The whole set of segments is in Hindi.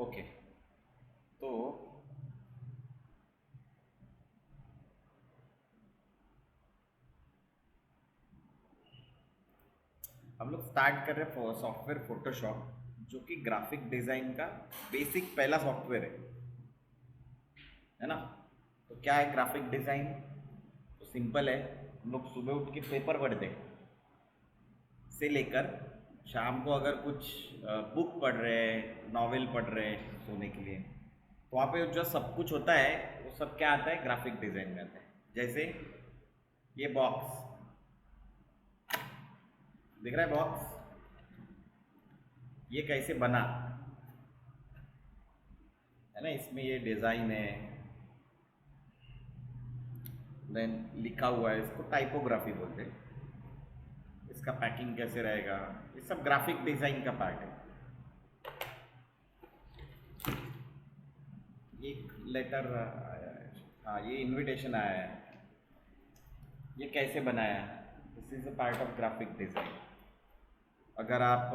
ओके। तो हम लोग स्टार्ट कर रहे हैं सॉफ्टवेयर फोटोशॉप, जो कि ग्राफिक डिजाइन का बेसिक पहला सॉफ्टवेयर है ना। तो क्या है ग्राफिक डिजाइन? तो सिंपल है। हम लोग सुबह उठ के पेपर पढ़ते हैं से लेकर शाम को अगर कुछ बुक पढ़ रहे हैं, नॉवेल पढ़ रहे हैं सोने के लिए, तो वहाँ पे जो सब कुछ होता है वो सब क्या आता है, ग्राफिक डिजाइन में आता है। जैसे ये बॉक्स दिख रहा है, बॉक्स ये कैसे बना, है ना। इसमें ये डिजाइन है, देन लिखा हुआ है, इसको टाइपोग्राफी बोलते हैं। इसका पैकिंग कैसे रहेगा, ये सब ग्राफिक डिजाइन का पार्ट है। एक लेटर आया है, हाँ ये इनविटेशन आया है, ये कैसे बनाया, this is a part of graphic design. अगर आप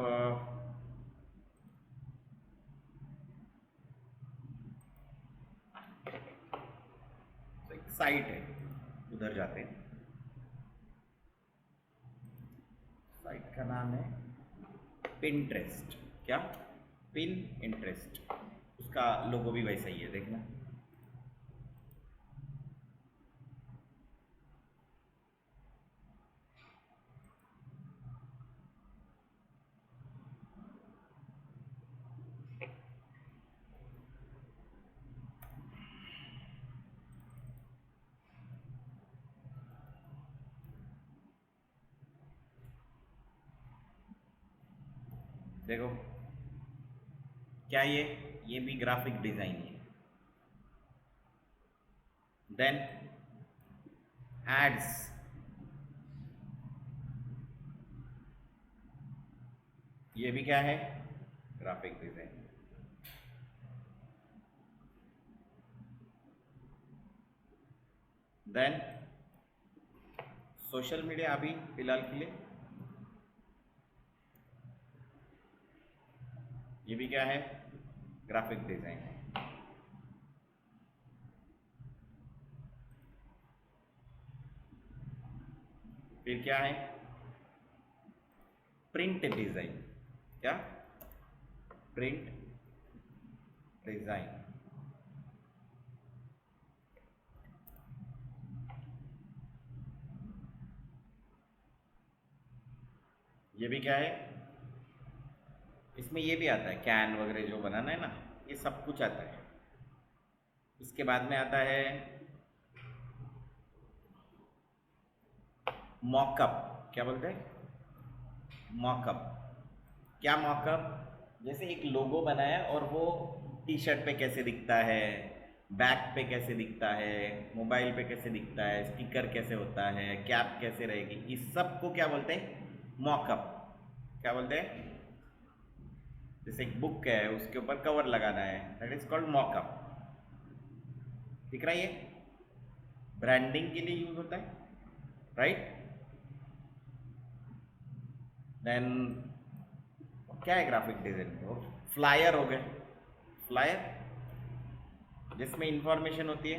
एक साइट है, उधर जाते हैं। साइट का नाम है पिंटरेस्ट। क्या? Pin interest. उसका लोगो भी वैसा ही है, देखना। देखो क्या ये भी ग्राफिक डिजाइन है। देन एड्स, ये भी क्या है, graphic design. Then social media अभी फिलहाल के लिए, ये भी क्या है, ग्राफिक डिजाइन है। फिर क्या है, प्रिंट डिजाइन। क्या? Print design. ये भी क्या है, इसमें ये भी आता है, कैन वगैरह जो बनाना है ना, ये सब कुछ आता है। इसके बाद में आता है मॉकअप। क्या बोलते हैं? मॉकअप। क्या मॉकअप? जैसे एक लोगो बनाया और वो टी शर्ट पे कैसे दिखता है, बैक पे कैसे दिखता है, मोबाइल पे कैसे दिखता है, स्टिकर कैसे होता है, कैप कैसे रहेगी, इस सब को क्या बोलते हैं, मॉकअप। क्या बोलते हैं? जैसे एक बुक है, उसके ऊपर कवर लगाना है, दैट इज कॉल्ड मॉकअप। दिख रहा है ये? ब्रांडिंग के लिए यूज होता है, राइट। देन क्या है ग्राफिक डिजाइन को, फ्लायर हो गए। फ्लायर जिसमें इंफॉर्मेशन होती है।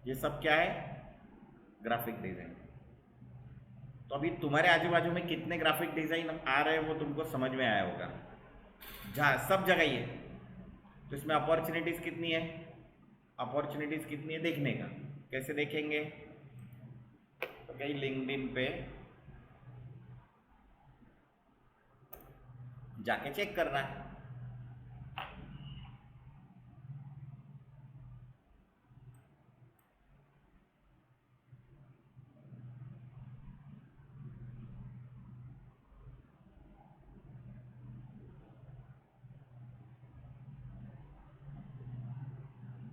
ये सब क्या है, ग्राफिक डिजाइन। तो अभी तुम्हारे आजू बाजू में कितने ग्राफिक डिजाइन आ रहे हैं वो तुमको समझ में आया होगा, जहाँ सब जगह ही है। तो इसमें अपॉर्चुनिटीज कितनी है, अपॉर्चुनिटीज कितनी है देखने का। कैसे देखेंगे? तो कहीं लिंक्डइन पे जाके चेक करना है।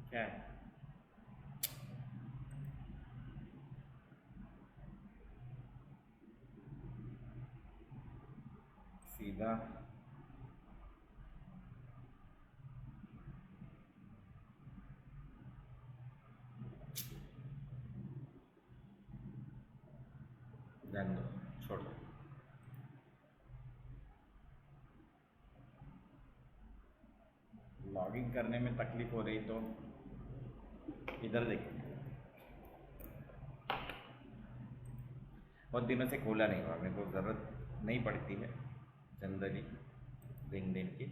क्या है? सीधा रहने दो, छोड़ दो। लॉगिन करने में तकलीफ हो रही तो इधर देखिए, बहुत दिनों से खोला नहीं हुआ, मेरे को ज़रूरत नहीं पड़ती है जनरली लिंक्डइन की।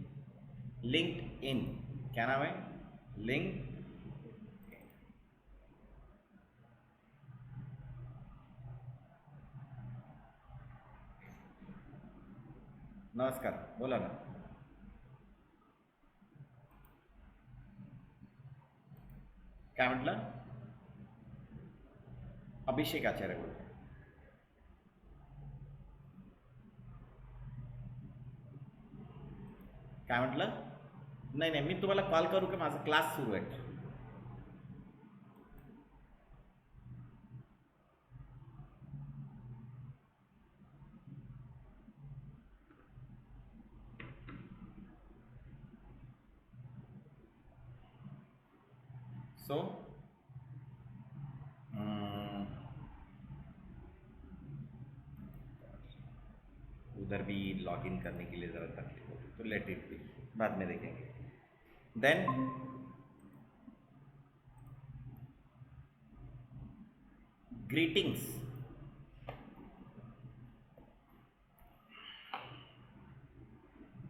लिंक्डइन, क्या नाम है? लिंक नमस्कार, बोला ना। क्या म्हटलं? अभिषेक आचार्य बोलतो. काय म्हटलं? नाही नाही, मी तुम्हाला कॉल करू का? माझा क्लास सुरू आहे. सो उधर भी लॉगिन करने के लिए ज़रा तकलीफ होगी, तो लेट इट बी, बाद में देखेंगे. Then greetings.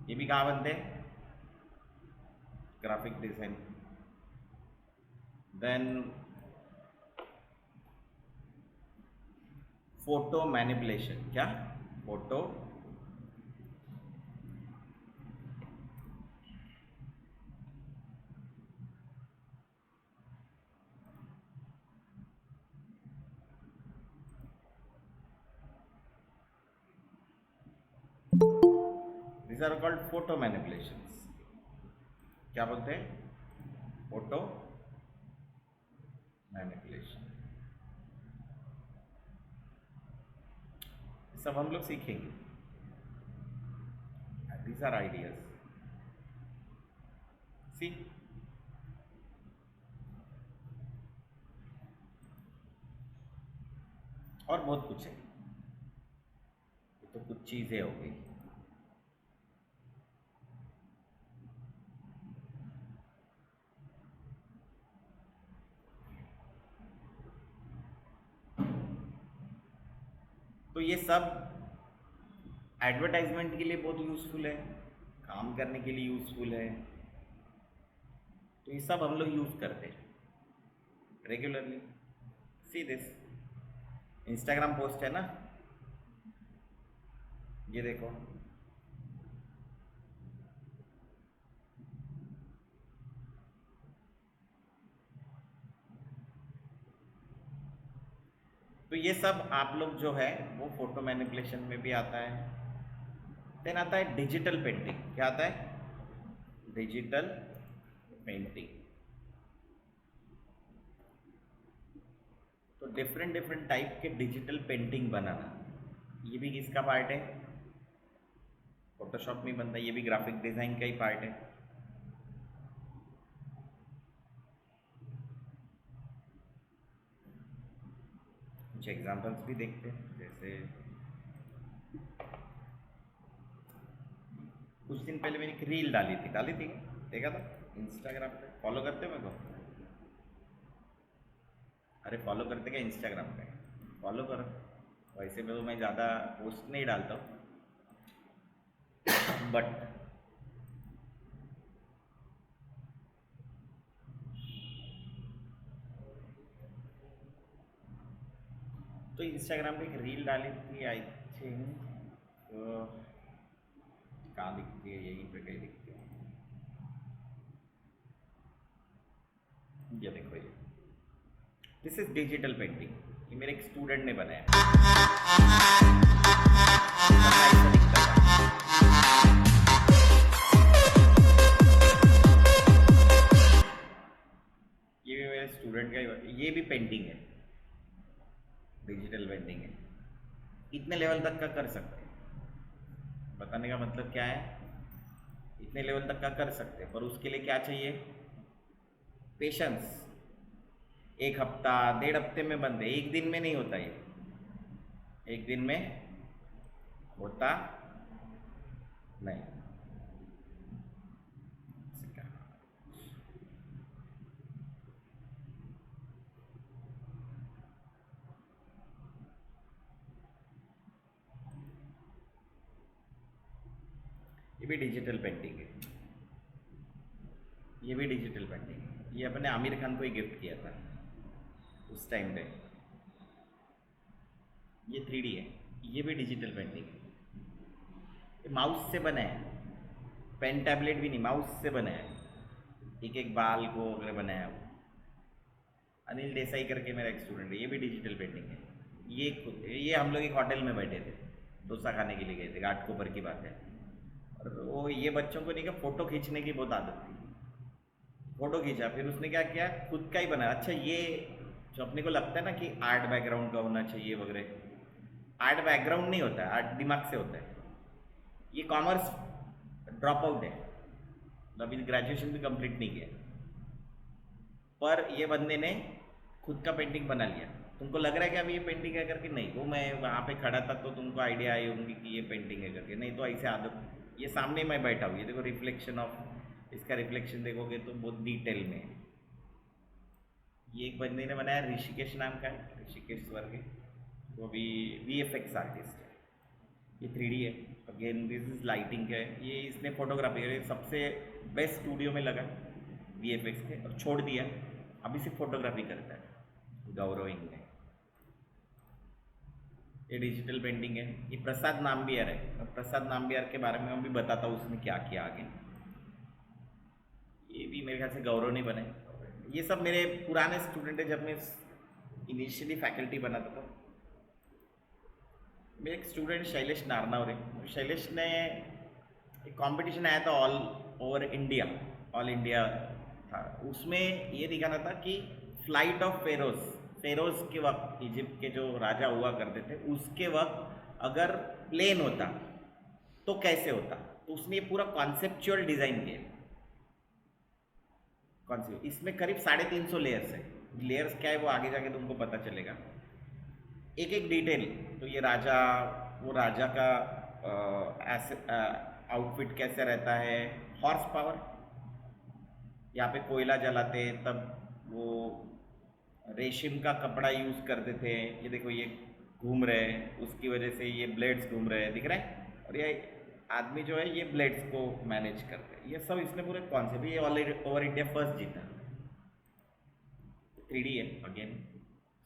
ये भी कहाँ बनते हैं? Graphic design. Then photo manipulation. क्या? Photo these are called photo manipulations. क्या बोलते हैं? Photo manipulation. सब हम लोग सीखेंगे. These are ideas. See, और बहुत कुछ है. ये तो कुछ चीजें हो गई. तो ये सब एडवर्टाइजमेंट के लिए बहुत यूजफुल है, काम करने के लिए यूजफुल है. तो ये सब हम लोग यूज करते हैं regularly. See this Instagram post है ना, ये देखो. तो ये सब आप लोग जो है वो फोटो मैनिपुलेशन में भी आता है. देन आता है डिजिटल पेंटिंग. क्या आता है? Digital painting. तो डिफरेंट डिफरेंट टाइप के डिजिटल पेंटिंग बनाना, ये भी किसका पार्ट है? फोटोशॉप में बनता है. ये भी ग्राफिक डिजाइन का ही पार्ट है. कुछ एग्जांपल्स भी देखते हैं. जैसे कुछ दिन पहले मैंने एक रील डाली थी, देखा था इंस्टाग्राम पे. फॉलो करते हो मेरे को? अरे फॉलो करते क्या इंस्टाग्राम पे? फॉलो करो. वैसे में तो मैं ज़्यादा पोस्ट नहीं डालता हूँ, बट तो इंस्टाग्राम पे एक रील डाली थी, आई थिंक. कहाँ दिखती है? यहीं पे कहीं दिखती है. ये देखो, ये दिस इज डिजिटल पेंटिंग. ये मेरे एक स्टूडेंट ने बनाया. ऐसा दिखता था. ये भी मेरे स्टूडेंट का ही, ये भी पेंटिंग है, डिजिटल पेंटिंग है. इतने लेवल तक का कर सकते हैं. बताने का मतलब क्या है? इतने लेवल तक का कर सकते हैं, पर उसके लिए क्या चाहिए? पेशेंस. 1 हफ्ता 1.5 हफ्ते में बनते, एक दिन में नहीं होता. ये एक दिन में होता नहीं। ये भी डिजिटल पेंटिंग है, ये भी डिजिटल पेंटिंग है। ये अपने आमिर खान को ही गिफ्ट किया था उस टाइम पे। ये 3D है, ये भी डिजिटल पेंटिंग है। ये माउस से बना है, पेन टैबलेट भी नहीं, माउस से बना है। एक एक बाल को वगैरह बनाया वो। अनिल देसाई करके मेरा एक स्टूडेंट है, ये भी डिजिटल पेंटिंग है। ये हम लोग एक होटल में बैठे थे, डोसा खाने के लिए गए थे, घाटकोपर की बात है। और वो ये बच्चों को नहीं क्या फ़ोटो खींचने की बहुत आदत थी। फ़ोटो खींचा, फिर उसने क्या किया, खुद का ही बनाया। अच्छा, ये जो अपने को लगता है ना कि आर्ट बैकग्राउंड का होना चाहिए वगैरह, आर्ट बैकग्राउंड नहीं होता है, आर्ट दिमाग से होता है। ये कॉमर्स ड्रॉप आउट है, अभी ग्रेजुएशन भी कंप्लीट नहीं किया, पर ये बंदे ने खुद का पेंटिंग बना लिया। तुमको लग रहा है कि अभी ये पेंटिंग है करके? नहीं, वो मैं वहाँ पे खड़ा था तो तुमको आइडिया आई होंगी कि ये पेंटिंग है करके। नहीं तो ऐसे आदत, ये सामने मैं बैठा हूँ, ये देखो रिफ्लेक्शन ऑफ, इसका रिफ्लेक्शन देखोगे तो बहुत डिटेल में। ये एक बंदे ने बनाया, ऋषिकेश नाम का है, ऋषिकेश स्वर्गे, वो भी VFX आर्टिस्ट है। ये 3D है, अगेन दिस इज लाइटिंग है। ये इसने फोटोग्राफी सबसे बेस्ट स्टूडियो में लगा VFX के, और छोड़ दिया, अभी सिर्फ फोटोग्राफी करता है गौरव इंग ने। ये डिजिटल पेंटिंग है। ये प्रसाद नाम्बियर है, प्रसाद नाम्बियर के बारे में मैं भी बताता हूँ उसने क्या किया आगे। ये भी मेरे ख्याल से गौरव नहीं बने। ये सब मेरे पुराने स्टूडेंट है, जब मैं इनिशियली फैकल्टी बनाता था। मेरे एक स्टूडेंट शैलेश नारनवरे, शैलेश ने एक कंपटीशन आया था all over India, all India था। उसमें ये दिखाना था कि फ्लाइट ऑफ फेरोज के वक्त, इजिप्ट के जो राजा हुआ करते थे उसके वक्त अगर प्लेन होता तो कैसे होता। तो उसने ये पूरा कॉन्सेप्चुअल डिज़ाइन किया। इसमें करीब 350 लेयर्स है। लेयर्स क्या है वो आगे जाके तुमको पता चलेगा, एक एक डिटेल। तो ये राजा, वो राजा का आउटफिट कैसे रहता है, हॉर्स पावर, यहाँ पे कोयला जलाते तब वो रेशम का कपड़ा यूज़ करते थे। ये देखो ये घूम रहे हैं, उसकी वजह से ये ब्लेड्स घूम रहे हैं, दिख रहे हैं। और ये आदमी जो है ये ब्लेड्स को मैनेज करते हैं। ये सब इसने पूरे कॉन्सेप्ट, ये ओवर इंडिया फर्स्ट जीता। 3D है again.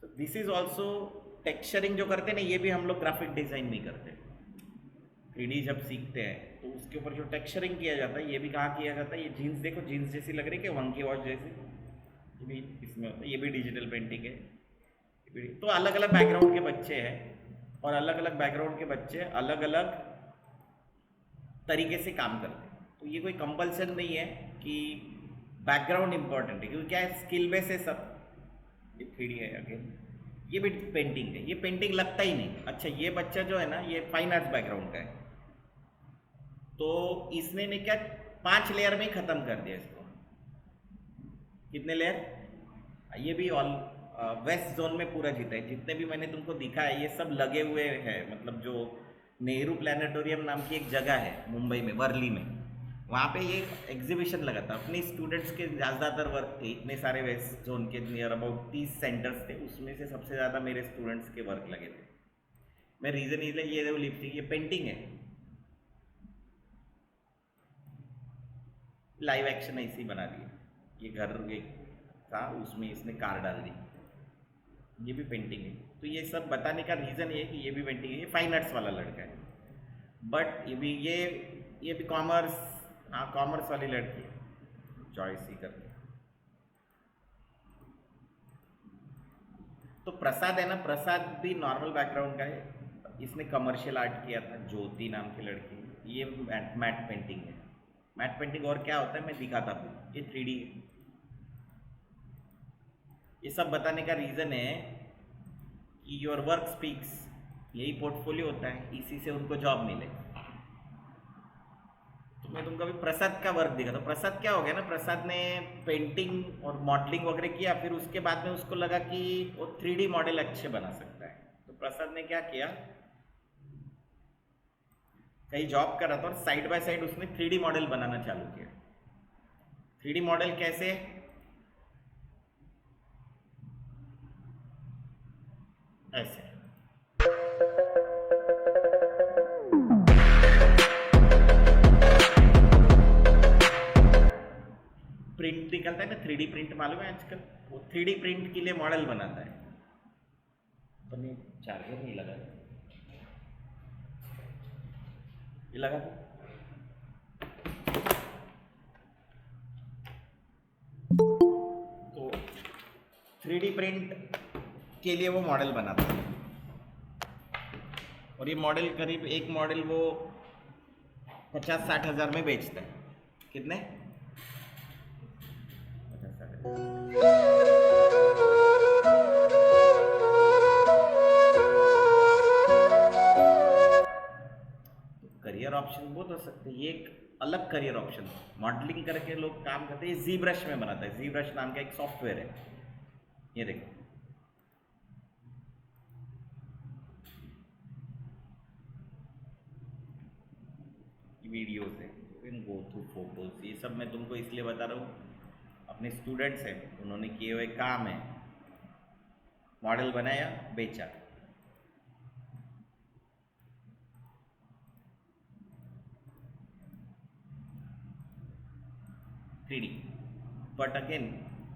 So this is also texturing जो करते हैं ना, ये भी हम लोग ग्राफिक डिज़ाइन नहीं करते। 3D जब सीखते हैं तो उसके ऊपर जो टेक्सचरिंग किया जाता है, ये भी कहाँ किया जाता है। ये जीन्स देखो, जीन्स जैसी लग रही है कि वंकी वॉच जैसी, ये भी इसमें होता है। ये भी डिजिटल पेंटिंग है। तो अलग अलग बैकग्राउंड के बच्चे हैं, और अलग अलग बैकग्राउंड के बच्चे अलग अलग तरीके से काम करते हैं। तो ये कोई कंपल्सन नहीं है कि बैकग्राउंड इंपॉर्टेंट है, क्योंकि क्या है, स्किल बेस है सब। ये 3D है अगेन। ये भी पेंटिंग है, ये पेंटिंग लगता ही नहीं। अच्छा, ये बच्चा जो है ना, ये फाइन आर्ट्स बैकग्राउंड का है, तो इसने ने क्या 5 लेयर में ही खत्म कर दिया इसको। कितने लेयर? ये भी ऑल वेस्ट जोन में पूरा जीता है। जितने भी मैंने तुमको दिखा है ये सब लगे हुए हैं। मतलब जो नेहरू प्लानिटोरियम नाम की एक जगह है मुंबई में, वर्ली में, वहाँ पे ये एग्जीबिशन लगा था। अपने स्टूडेंट्स के ज़्यादातर वर्क थे, इतने सारे वेस्ट जोन के नियर अबाउट 30 सेंटर्स थे, उसमें से सबसे ज़्यादा मेरे स्टूडेंट्स के वर्क लगे थे। मैं रीज़न इसलिए ये देखो लिपस्टिक, ये पेंटिंग है, लाइव एक्शन ऐसे ही बना दिया। ये घर था, उसमें इसने कार डाल दी, ये भी पेंटिंग है। तो ये सब बताने का रीज़न ये है कि ये भी पेंटिंग है। ये फाइन आर्ट्स वाला लड़का है, बट ये भी कॉमर्स, हाँ कॉमर्स वाली लड़की है, चॉइस ही करके। तो प्रसाद है ना, प्रसाद भी नॉर्मल बैकग्राउंड का है। इसने कमर्शियल आर्ट किया था, ज्योति नाम की लड़की। ये मैट पेंटिंग है। मैट पेंटिंग और क्या होता है मैं दिखाता हूँ। ये 3D है। ये सब बताने का रीज़न है कि योर वर्क स्पीक्स, यही पोर्टफोलियो होता है, इसी से उनको जॉब मिले। तो मैं तुमको अभी प्रसाद का वर्क दिखा। तो प्रसाद क्या हो गया ना, प्रसाद ने पेंटिंग और मॉडलिंग वगैरह किया, फिर उसके बाद में उसको लगा कि वो 3D मॉडल अच्छे बना सकता है। तो प्रसाद ने क्या किया, कहीं जॉब कर रहा था और साइड बाय साइड उसने 3D मॉडल बनाना चालू किया। 3D मॉडल कैसे, ऐसे प्रिंट निकलता है ना, 3D प्रिंट मालूम है आजकल, वो 3D प्रिंट के लिए मॉडल बनाता है। तो नहीं, चार्जर नहीं लगा, ये लगा तो 3D प्रिंट के लिए वो मॉडल बनाता है। और ये मॉडल करीब एक मॉडल वो 50-60 हज़ार में बेचता है। कितने? 50-60 करियर ऑप्शन बहुत हो सकते हैं, ये एक अलग करियर ऑप्शन। मॉडलिंग करके लोग काम करते हैं। जी ब्रश में बनाता है, जी ब्रश नाम का एक सॉफ्टवेयर है, ये देखो। वीडियोस है, गो थ्रू फोटोज, ये सब मैं तुमको इसलिए बता रहा हूँ, अपने स्टूडेंट्स हैं, उन्होंने किए हुए काम है, मॉडल बनाया, बेचा। थ्री, बट अगेन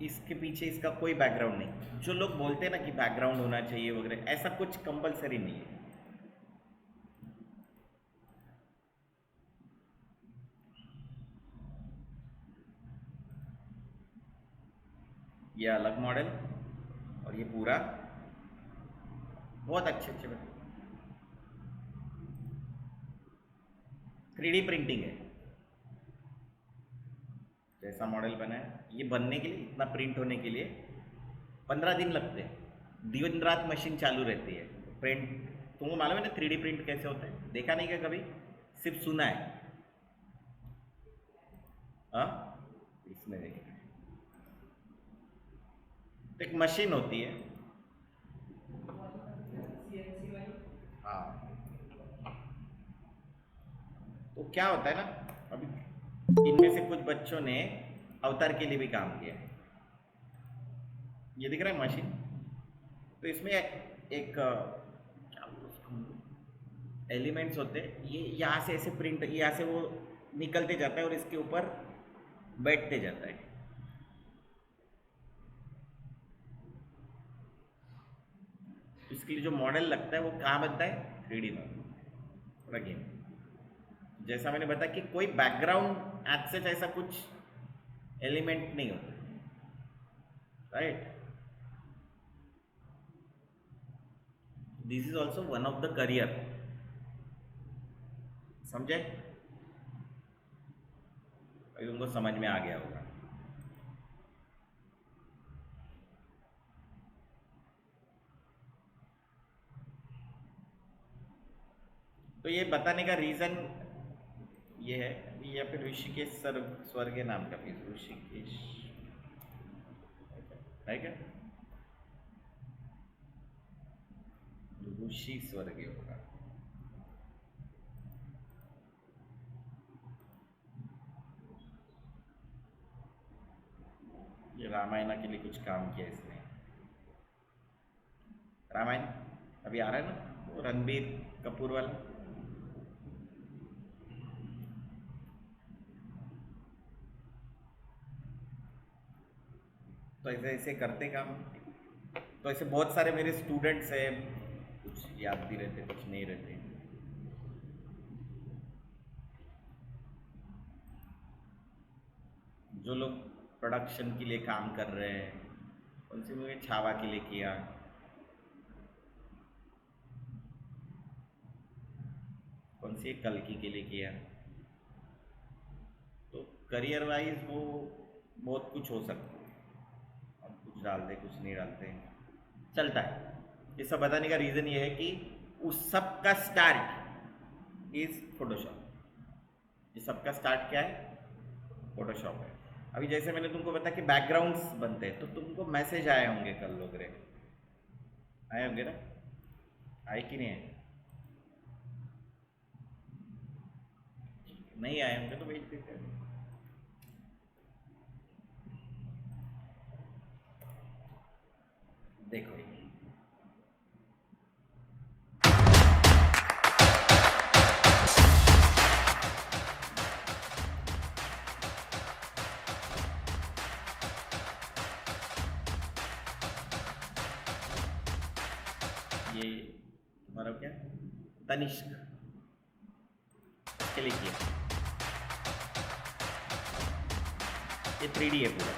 इसके पीछे इसका कोई बैकग्राउंड नहीं। जो लोग बोलते हैं ना कि बैकग्राउंड होना चाहिए वगैरह, ऐसा कुछ कंपलसरी नहीं है। ये अलग मॉडल और ये पूरा बहुत अच्छे अच्छे 3D प्रिंटिंग है। जैसा मॉडल बना है, ये बनने के लिए, इतना प्रिंट होने के लिए 15 दिन लगते हैं, दिन रात मशीन चालू रहती है प्रिंट। तुमको मालूम है ना 3D प्रिंट कैसे होता है? देखा नहीं क्या कभी, सिर्फ सुना है। हाँ, इसमें देखिए, एक मशीन होती है, हाँ, तो क्या होता है ना, अभी इनमें से कुछ बच्चों ने अवतार के लिए भी काम किया है। ये दिख रहा है मशीन, तो इसमें एक क्या एलिमेंट्स होते हैं, ये यहाँ से ऐसे प्रिंट, यहाँ से वो निकलते जाता है और इसके ऊपर बैठते जाता है। इसके लिए जो मॉडल लगता है वो कहाँ बनता है? 3D में। अगेन जैसा मैंने बताया कि कोई बैकग्राउंड एज सच ऐसा कुछ एलिमेंट नहीं होता, right. This is also one of the career, समझे? अभी तुमको समझ में आ गया होगा। तो ये बताने का रीजन ये है, या फिर ऋषिकेश स्वर्ग नाम का पीस, ऋषिकेश है क्या? ऋषि स्वर्ग होगा। ये रामायण के लिए कुछ काम किया इसने। रामायण अभी आ रहा है ना, वो रणबीर कपूर वाला। तो ऐसे ऐसे करते काम। तो ऐसे बहुत सारे मेरे स्टूडेंट्स हैं, कुछ याद भी रहते, कुछ नहीं रहते। जो लोग प्रोडक्शन के लिए काम कर रहे हैं, उनसे मैंने छावा के लिए किया, कौन सी कल्कि के लिए किया। तो करियर वाइज वो बहुत कुछ हो सकता है, अब कुछ डालते कुछ नहीं डालते, चलता है। ये सब बताने का रीज़न ये है कि उस सब का स्टार्ट इज फोटोशॉप। ये सब का स्टार्ट क्या है? फोटोशॉप है। अभी जैसे मैंने तुमको बताया कि बैकग्राउंड्स बनते हैं, तो तुमको मैसेज आए होंगे कल वगैरह, आए होंगे ना? आए कि नहीं आए? नहीं आए होंगे तो भेज देते हैं। देखो ये तुम्हारा क्या, तनिष्क के लिए किया। ये 3D है पूरा।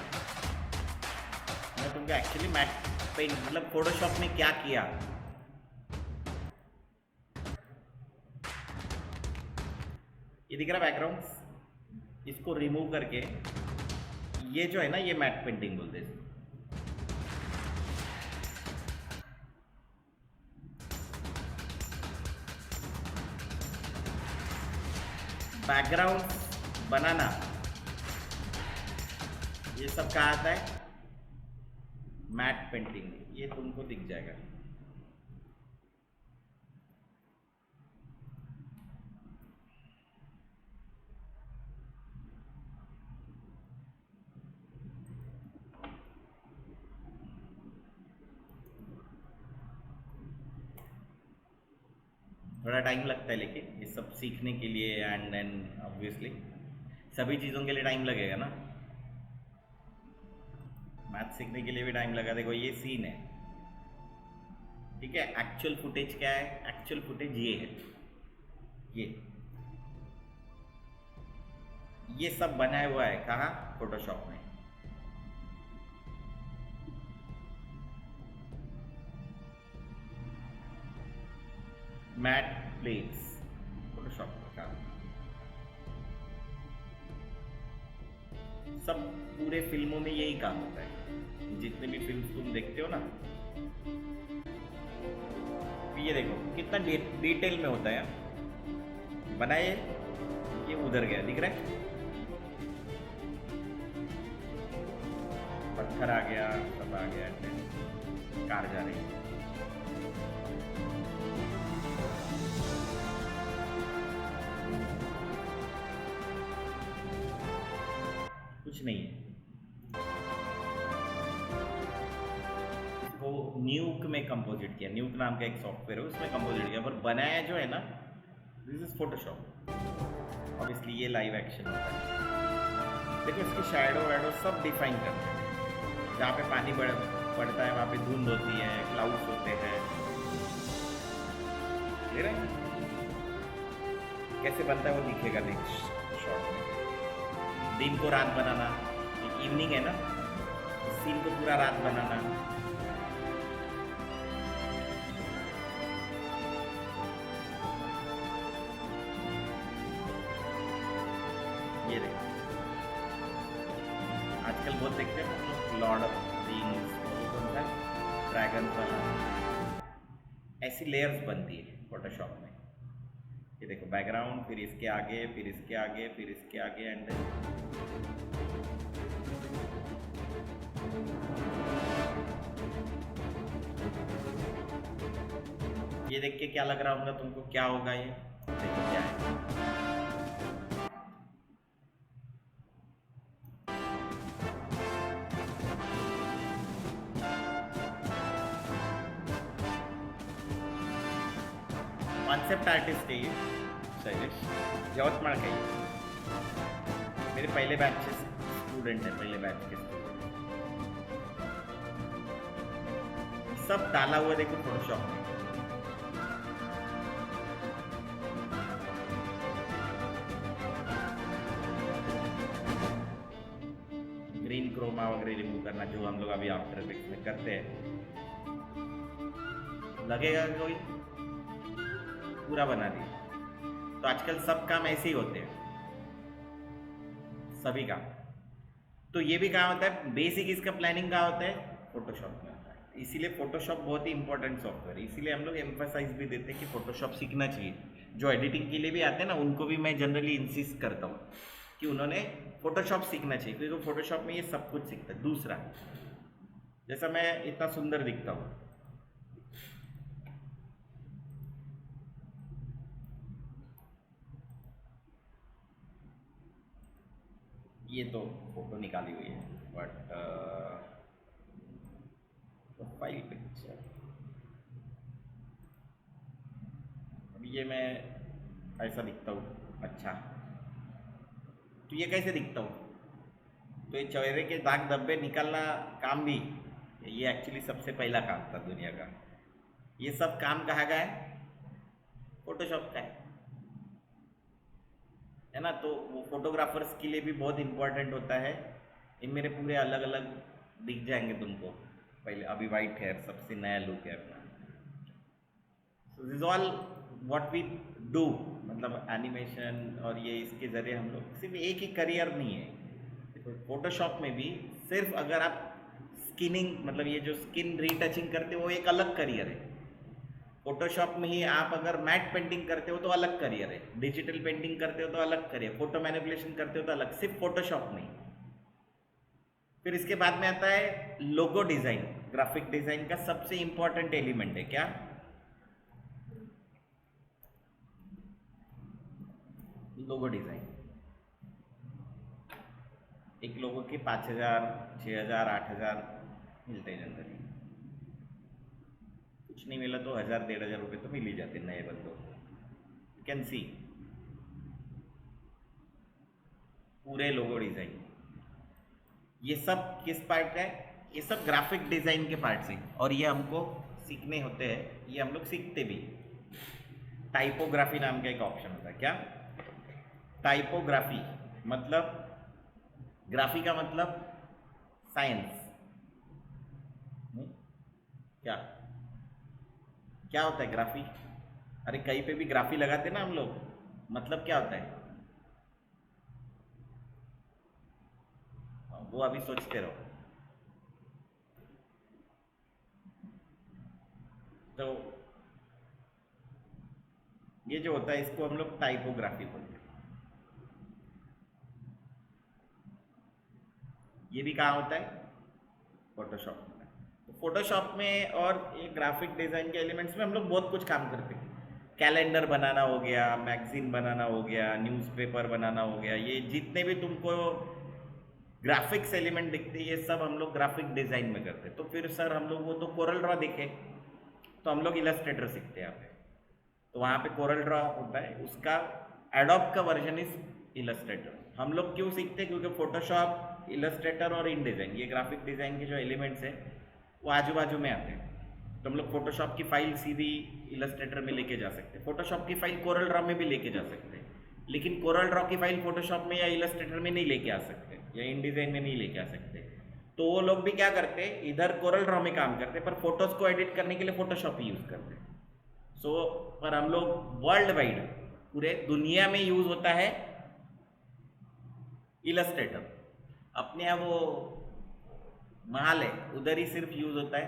मैं तुमको एक्चुअली मैट पेंट मतलब फोटोशॉप में क्या किया, ये दिख रहा बैकग्राउंड, इसको रिमूव करके ये जो है ना, ये मैट पेंटिंग बोलते हैं। बैकग्राउंड बनाना ये सब कहाँ आता है, मैट पेंटिंग, ये तुमको दिख जाएगा। थोड़ा टाइम लगता है लेकिन ये सब सीखने के लिए, एंड देन ऑब्वियसली सभी चीज़ों के लिए टाइम लगेगा ना। मैथ सीखने के लिए भी टाइम लगा। देखो ये सीन है, ठीक है। एक्चुअल फुटेज क्या है, एक्चुअल फुटेज ये है, ये सब बनाया हुआ है कहाँ, फोटोशॉप में। मैट प्लेट्स फोटोशॉप का सब पूरे फिल्मों में यही काम होता है। जितने भी फिल्म तुम देखते हो ना, ये देखो कितना डिटेल में होता है बनाए। ये उधर गया, दिख रहा है, पत्थर आ गया, सब आ गया, कार जा रही है। कुछ नहीं है। इसको न्यूक में कंपोजिट किया, न्यूक नाम का एक सॉफ्टवेयर है, उसमें कंपोजिट किया, पर बनाया जो है ना, दिस इज फोटोशॉप। ऑब्वियसली ये लाइव एक्शन होता है। देखो इसकी शैडो वैडो सब डिफाइन करते हैं। जहाँ पे पानी पड़ता है वहाँ पे धुंध होती है, क्लाउड्स होते हैं। ले रहे कैसे बनता है वो दिखेगा नेक्स्ट शॉट में। दिन को रात बनाना, इवनिंग है ना, सीन को पूरा रात बनाना। ये देखो आजकल बहुत देखते हैं लॉर्ड ऑफ रिंग्स, ड्रैगन वाला, ऐसी लेयर्स बनती है फोटोशॉप में। ये देखो बैकग्राउंड, फिर इसके आगे, फिर इसके आगे, फिर इसके आगे, एंड ये देख के क्या लग रहा होगा तुमको, क्या होगा ये, देखो क्या है। कॉन्सेप्ट आर्टिस्ट है ये शैलेश, यवतमाळ का ही, मेरे पहले बैच के स्टूडेंट है, पहले बैच के स्टूडेंट। सब डाला हुआ देखो फोटोशॉप में। ग्रीन क्रोमा वगैरह रिमूव करना, जो हम लोग अभी आफ्टर इफेक्ट्स में करते हैं। लगेगा कोई पूरा बना दिया। तो आजकल सब काम ऐसे ही होते हैं, सभी काम। तो ये भी कहाँ होता है, बेसिक इसका प्लानिंग कहाँ होता है, फोटोशॉप में होता है। इसीलिए फोटोशॉप बहुत ही इंपॉर्टेंट सॉफ्टवेयर है। इसीलिए हम लोग एम्फसाइज भी देते हैं कि फोटोशॉप सीखना चाहिए। जो एडिटिंग के लिए भी आते हैं ना, उनको भी मैं जनरली इंसिस्ट करता हूँ कि उन्होंने फोटोशॉप सीखना चाहिए, क्योंकि फोटोशॉप में ये सब कुछ सीखता है। दूसरा, जैसा मैं इतना सुंदर दिखता हूँ, ये तो फोटो निकाली हुई है, बट प्रोफाइल पिक्चर, अब ये मैं ऐसा दिखता हूँ, अच्छा तो ये कैसे दिखता हूँ? तो ये चेहरे के दाग धब्बे निकालना काम भी, ये एक्चुअली सबसे पहला काम था दुनिया का। ये सब काम कहाँ का है? फोटोशॉप का है ना। तो वो फोटोग्राफर्स के लिए भी बहुत इंपॉर्टेंट होता है। ये मेरे पूरे अलग अलग दिख जाएंगे तुमको। पहले अभी वाइट हेयर सबसे नया लुक है अपना। So this all what we do, मतलब एनिमेशन, और ये इसके ज़रिए हम लोग सिर्फ एक ही करियर नहीं है। देखो फोटोशॉप में भी सिर्फ अगर आप स्किनिंग, मतलब ये जो स्किन रीटचिंग करते हो वो एक अलग करियर है। फोटोशॉप में ही आप अगर मैट पेंटिंग करते हो तो अलग करियर है, डिजिटल पेंटिंग करते हो तो अलग करियर, फोटो मैनिपुलेशन करते हो तो अलग, सिर्फ फोटोशॉप में। फिर इसके बाद में आता है लोगो डिजाइन। ग्राफिक डिजाइन का सबसे इंपॉर्टेंट एलिमेंट है क्या? Logo design. एक लोगों के 5,000, 6,000, 8,000 मिलते हैं जनरली। कुछ नहीं मिला तो 1,000, 1,500 रुपये तो मिल ही जाते नए बंदों को। यू कैन सी पूरे लोगो डिजाइन। ये सब किस पार्ट का है? ये सब ग्राफिक डिजाइन के पार्ट से, और ये हमको सीखने होते हैं, ये हम लोग सीखते भी। टाइपोग्राफी नाम का एक ऑप्शन होता है क्या? टाइपोग्राफी मतलब, ग्राफी का मतलब साइंस नहीं? क्या क्या होता है ग्राफी? अरे कहीं पे भी ग्राफी लगाते ना हम लोग, मतलब क्या होता है? वो अभी सोचते रहो। तो ये जो होता है इसको हम लोग टाइपोग्राफी बोलते हैं। ये भी कहाँ होता है? फोटोशॉप में। तो फोटोशॉप में और ये ग्राफिक डिजाइन के एलिमेंट्स में हम लोग बहुत कुछ काम करते हैं। कैलेंडर बनाना हो गया, मैगजीन बनाना हो गया, न्यूज़पेपर बनाना हो गया, ये जितने भी तुमको ग्राफिक्स एलिमेंट दिखते हैं ये सब हम लोग ग्राफिक डिजाइन में करते हैं। तो फिर सर हम लोग वो तो कोरल ड्रॉ देखे, तो हम लोग इलस्ट्रेटर सीखते हैं यहाँ पे। तो वहाँ पे कोरल ड्रॉ होता है, उसका एडोब का वर्जन इज इलस्ट्रेटर। हम लोग क्यों सीखते हैं? क्योंकि फोटोशॉप, इलस्ट्रेटर और इन डिज़ाइन, ये ग्राफिक डिज़ाइन के जो एलिमेंट्स हैं वो आजू बाजू में आते हैं। तो हम लोग फोटोशॉप की फाइल सीधी इलस्ट्रेटर में लेके जा सकते हैं, फोटोशॉप की फाइल कोरल ड्रॉ में भी लेके जा सकते हैं, लेकिन कोरल ड्रॉ की फाइल फोटोशॉप में या इलस्ट्रेटर में नहीं लेके आ सकते, या इन डिज़ाइन में नहीं लेके आ सकते। तो वो लोग भी क्या करते हैं, इधर कोरल ड्रॉ में काम करते हैं पर फोटोज को एडिट करने के लिए फोटोशॉप ही यूज़ करते हैं। सो पर हम लोग वर्ल्ड वाइड, पूरे दुनिया में यूज़ होता है इलस्ट्रेटर। अपने यहाँ वो महाल है उधर ही सिर्फ यूज़ होता है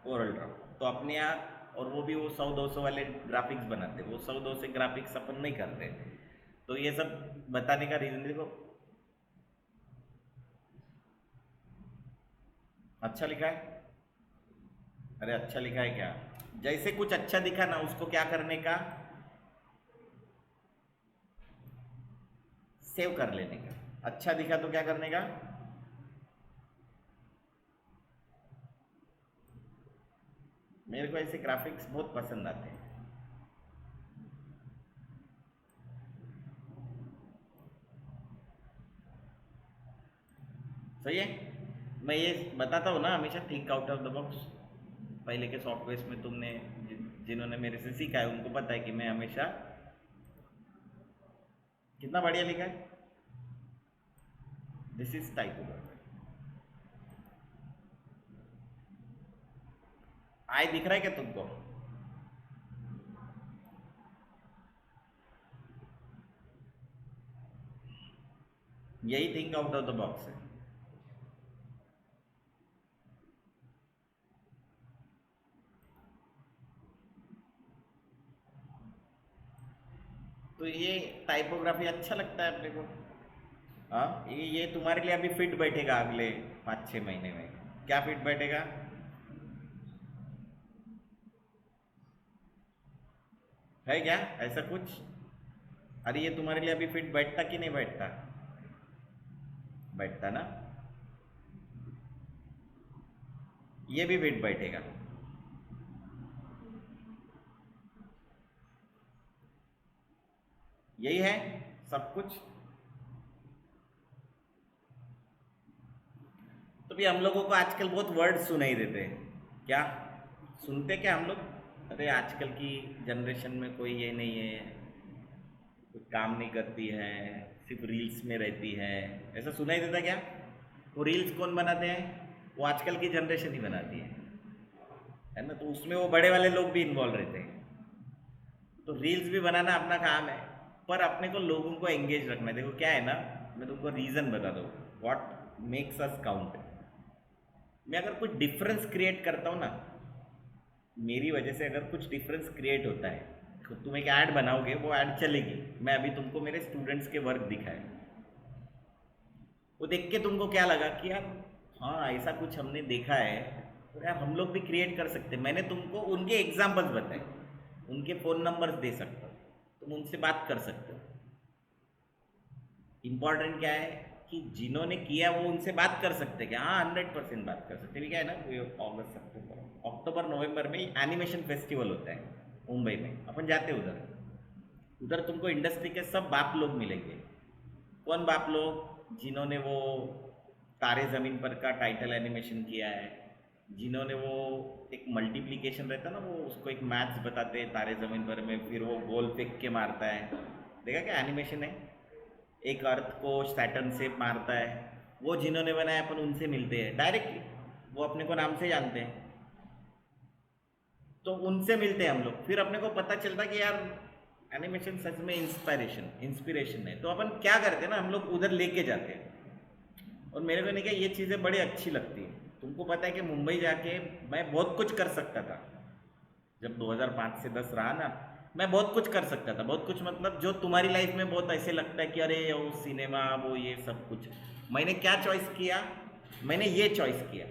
कोरल ड्रॉ। तो अपने यहाँ, और वो भी वो 100-200 वाले ग्राफिक्स बनाते, वो 100-200 ग्राफिक्स अपन नहीं करते। तो ये सब बताने का रीज़न देखो। अच्छा लिखा है? अरे अच्छा लिखा है क्या? जैसे कुछ अच्छा दिखा ना उसको क्या करने का, सेव कर लेने का। अच्छा दिखा तो क्या करने का? मेरे को ऐसे ग्राफिक्स बहुत पसंद आते हैं। सही है। मैं ये बताता हूँ ना हमेशा, think out of the box. पहले के सॉफ्टवेयर में तुमने जिन्होंने मेरे से सीखा है उनको पता है कि मैं हमेशा, कितना बढ़िया लिखा है, दिस इज टाइपोग्राफी। आई दिख रहा है क्या तुमको? यही think out of the box है। तो ये टाइपोग्राफी अच्छा लगता है अपने को। हाँ, ये तुम्हारे लिए अभी फिट बैठेगा अगले 5-6 महीने में। क्या फिट बैठेगा? है क्या ऐसा कुछ? अरे ये तुम्हारे लिए अभी फिट बैठता कि नहीं बैठता? बैठता ना, ये भी वेट बैठेगा। यही है सब कुछ। तो भी हम लोगों को आजकल बहुत वर्ड सुनाई देते हैं, क्या सुनते क्या हम लोग? अरे आजकल की जनरेशन में कोई ये नहीं है, कोई काम नहीं करती है, सिर्फ रील्स में रहती है, ऐसा सुनाई देता क्या? वो रील्स कौन बनाते हैं? वो आजकल की जनरेशन ही बनाती है ना। तो उसमें वो बड़े वाले लोग भी इन्वॉल्व रहते हैं। तो रील्स भी बनाना अपना काम है, पर अपने को लोगों को एंगेज रखना है। देखो क्या है ना, मैं तुमको रीज़न बता दूँ व्हाट मेक्स अस काउंट। मैं अगर कुछ डिफरेंस क्रिएट करता हूँ ना, मेरी वजह से अगर कुछ डिफरेंस क्रिएट होता है, तो तुम एक ऐड बनाओगे, वो ऐड चलेगी। मैं अभी तुमको मेरे स्टूडेंट्स के वर्क दिखाए, वो देख के तुमको क्या लगा कि यार हाँ ऐसा कुछ हमने देखा है, तो यार हम लोग भी क्रिएट कर सकते हैं। मैंने तुमको उनके एग्जाम्पल्स बताए, उनके फ़ोन नंबर्स दे सकता हूँ, तुम उनसे बात कर सकते हो। इम्पॉर्टेंट क्या है कि जिन्होंने किया वो उनसे बात कर सकते हैं क्या? हाँ 100% बात कर सकते हैं। क्या है ना, अगस्त अक्टूबर नवंबर में एनिमेशन फेस्टिवल होता है मुंबई में, अपन जाते हैं उधर। उधर तुमको इंडस्ट्री के सब बाप लोग मिलेंगे। कौन बाप लोग? जिन्होंने वो तारे ज़मीन पर का टाइटल एनिमेशन किया है, जिन्होंने वो एक मल्टीप्लिकेशन रहता है ना, वो उसको एक मैथ्स बताते हैं तारे ज़मीन पर में, फिर वो गोल फेंक के मारता है। देखा क्या एनिमेशन है? एक अर्थ को सैटर्न से मारता है, वो जिन्होंने बनाया अपन उनसे मिलते हैं डायरेक्टली, वो अपने को नाम से जानते हैं, तो उनसे मिलते हैं हम लोग। फिर अपने को पता चलता कि यार एनिमेशन सच में इंस्पिरेशन है। तो अपन क्या करते हैं ना, हम लोग उधर लेके जाते हैं। और मेरे को नहीं क्या, ये चीज़ें बड़ी अच्छी लगती हैं। तुमको पता है कि मुंबई जाके मैं बहुत कुछ कर सकता था। जब 2005 से 10 रहा ना, मैं बहुत कुछ कर सकता था। बहुत कुछ मतलब जो तुम्हारी लाइफ में बहुत ऐसे लगता है कि अरे वो सिनेमा, वो ये सब कुछ, मैंने क्या चॉइस किया? मैंने ये चॉइस किया,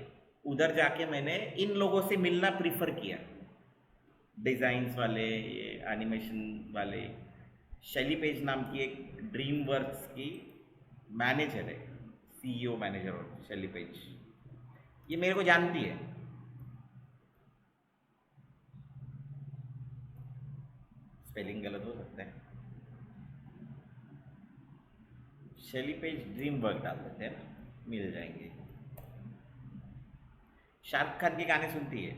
उधर जाके मैंने इन लोगों से मिलना प्रीफर किया। डिज़ाइंस वाले, ये एनिमेशन वाले। शैली पेज नाम की एक ड्रीम वर्क्स की मैनेजर है, सीईओ मैनेजर और शैली पेज, ये मेरे को जानती है। स्पेलिंग गलत हो सकता है। शैली पेज ड्रीम वर्क डाल देते हैं ना, मिल जाएंगे। शाहरुख खान के गाने सुनती है?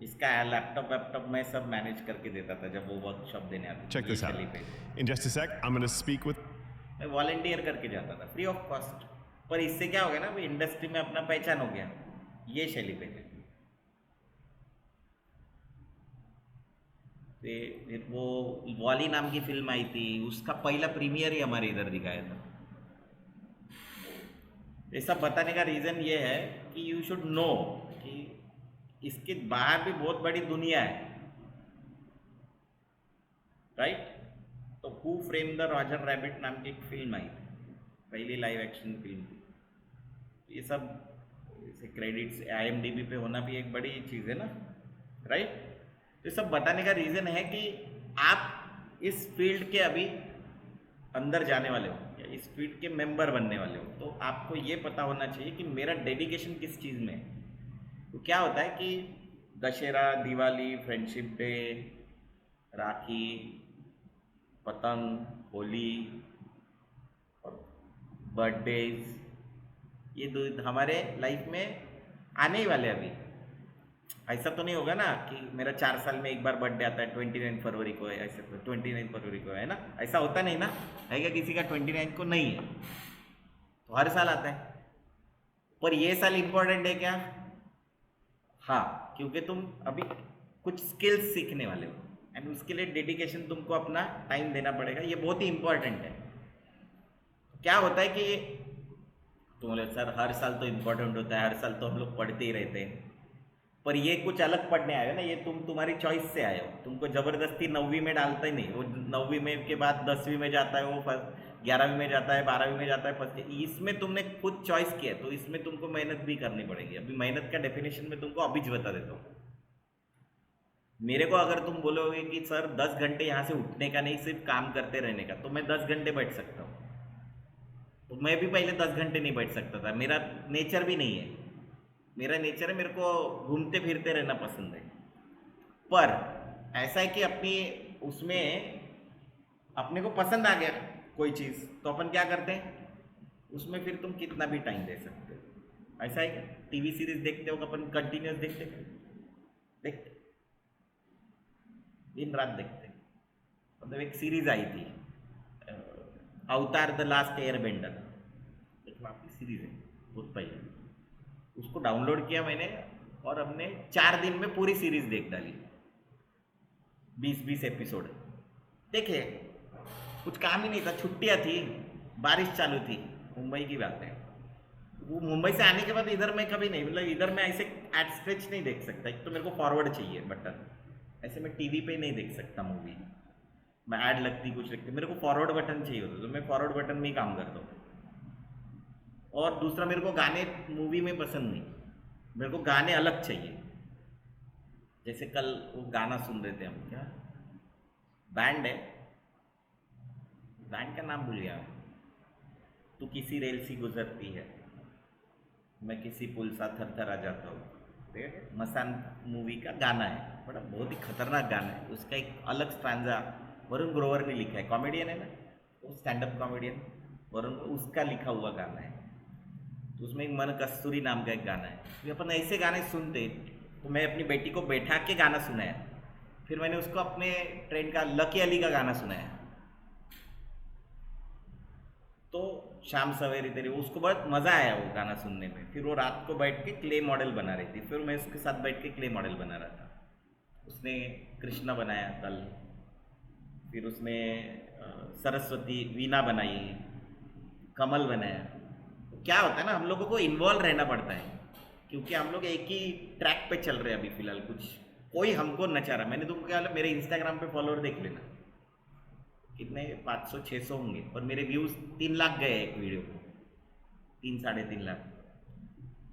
इसका लैपटॉप वैपटॉप मैं सब मैनेज करके देता था जब वो वर्कशॉप देने आती थी। Check this out. In just a sec, I'm going to speak with. मैं वॉलंटियर करके जाता था फ्री ऑफ कॉस्ट। पर इससे क्या हो गया ना, अभी इंडस्ट्री में अपना पहचान हो गया। ये शैली पे है। फिर वो वॉली नाम की फिल्म आई थी, उसका पहला प्रीमियर ही हमारे इधर दिखाया था। ये सब बताने का रीज़न ये है कि यू शुड नो कि इसके बाहर भी बहुत बड़ी दुनिया है, राइट? तो who frame the Roger rabbit नाम की एक फिल्म आई थी, पहली लाइव एक्शन फिल्म थी। ये सब क्रेडिट्स IMDb पे होना भी एक बड़ी चीज़ है ना, राइट? तो सब बताने का रीज़न है कि आप इस फील्ड के अभी अंदर जाने वाले हो या इस फील्ड के मेंबर बनने वाले हो, तो आपको ये पता होना चाहिए कि मेरा डेडिकेशन किस चीज़ में है। तो क्या होता है कि दशहरा, दिवाली, फ्रेंडशिप डे, राखी, पतंग, होली और बर्थडेज, ये हमारे लाइफ में आने ही वाले। अभी ऐसा तो नहीं होगा ना कि मेरा 4 साल में एक बार बर्थडे आता है, 29 फरवरी को है, ऐसे 29 फरवरी को है ना, ऐसा होता नहीं ना, है क्या? किसी का 29 को नहीं है, तो हर साल आता है। पर ये साल इम्पोर्टेंट है क्या? हाँ, क्योंकि तुम अभी कुछ स्किल्स सीखने वाले हो एंड उसके लिए डेडिकेशन तुमको अपना टाइम देना पड़ेगा। ये बहुत ही इम्पोर्टेंट है। क्या होता है कि तुम बोले सर हर साल तो इम्पोर्टेंट होता है, हर साल तो हम लोग पढ़ते ही रहते हैं, पर ये कुछ अलग पढ़ने आए हो ना, ये तुम्हारी चॉइस से आए हो। तुमको ज़बरदस्ती 9वीं में डालता ही नहीं, वो 9वीं में के बाद 10वीं में जाता है, वो 11वीं में जाता है, 12वीं में जाता है, फर्स्ट। इसमें तुमने खुद चॉइस किया, तो इसमें तुमको मेहनत भी करनी पड़ेगी। अभी मेहनत का डेफिनेशन में तुमको अभी बता देता हूँ। मेरे को अगर तुम बोलोगे कि सर 10 घंटे यहाँ से उठने का नहीं, सिर्फ काम करते रहने का, तो मैं 10 घंटे बैठ सकता हूँ। तो मैं भी पहले 10 घंटे नहीं बैठ सकता था, मेरा नेचर भी नहीं है। मेरा नेचर है, मेरे को घूमते फिरते रहना पसंद है। पर ऐसा है कि अपनी उसमें अपने को पसंद आ गया कोई चीज़, तो अपन क्या करते हैं उसमें, फिर तुम कितना भी टाइम दे सकते हो। ऐसा है क्या? टीवी सीरीज देखते हो अपन कंटिन्यूस देखते देखते दिन रात देखते। मतलब एक सीरीज आई थी अवतार द लास्ट एयर बेंडर, एक नाम की सीरीज है, बहुत पहले। उसको डाउनलोड किया मैंने और हमने 4 दिन में पूरी सीरीज देख डाली, 20-20 एपिसोड देखे। कुछ काम ही नहीं था, छुट्टियां थी, बारिश चालू थी, मुंबई की बात है। वो मुंबई से आने के बाद इधर मैं कभी नहीं, मतलब इधर मैं ऐसे एड स्ट्रेच नहीं देख सकता। एक तो मेरे को फॉरवर्ड चाहिए बटन, ऐसे मैं टीवी पे नहीं देख सकता मूवी, मैं ऐड लगती कुछ लगती, मेरे को फॉरवर्ड बटन चाहिए होता, तो मैं फॉरवर्ड बटन में ही काम करता हूँ। और दूसरा, मेरे को गाने मूवी में पसंद नहीं, मेरे को गाने अलग चाहिए। जैसे कल वो गाना सुन रहे थे हम, क्या बैंड है, बैंड का नाम भूल गया। तू किसी रेल सी गुजरती है, मैं किसी पुल सा थर थर आ जाता हूँ, मसान मूवी का गाना है, बड़ा बहुत ही खतरनाक गाना है। उसका एक अलग स्ट्रैंजा वरुण ग्रोवर ने लिखा है, कॉमेडियन है ना वो, स्टैंड अप कॉमेडियन वरुण, उसका लिखा हुआ गाना है। तो उसमें एक मन कस्तूरी नाम का एक गाना है। तो अपन ऐसे गाने सुनते, तो मैं अपनी बेटी को बैठा के गाना सुनाया, फिर मैंने उसको अपने ट्रेन का लकी अली का गाना सुनाया। तो शाम सवेरे तेरी, उसको बहुत मज़ा आया वो गाना सुनने में। फिर वो रात को बैठ के क्ले मॉडल बना रही थी, फिर मैं उसके साथ बैठ के क्ले मॉडल बना रहा था। उसने कृष्णा बनाया कल, फिर उसने सरस्वती वीणा बनाई, कमल बनाया। तो क्या होता है ना, हम लोगों को इन्वॉल्व रहना पड़ता है, क्योंकि हम लोग एक ही ट्रैक पे चल रहे हैं अभी फिलहाल। कुछ कोई हमको नचा रहा, मैंने तुमको क्या बोला, मेरे इंस्टाग्राम पे फॉलोअर देख लेना, कितने 500-600 होंगे, और मेरे व्यूज़ 3 लाख गए एक वीडियो को, 3-3.5 लाख।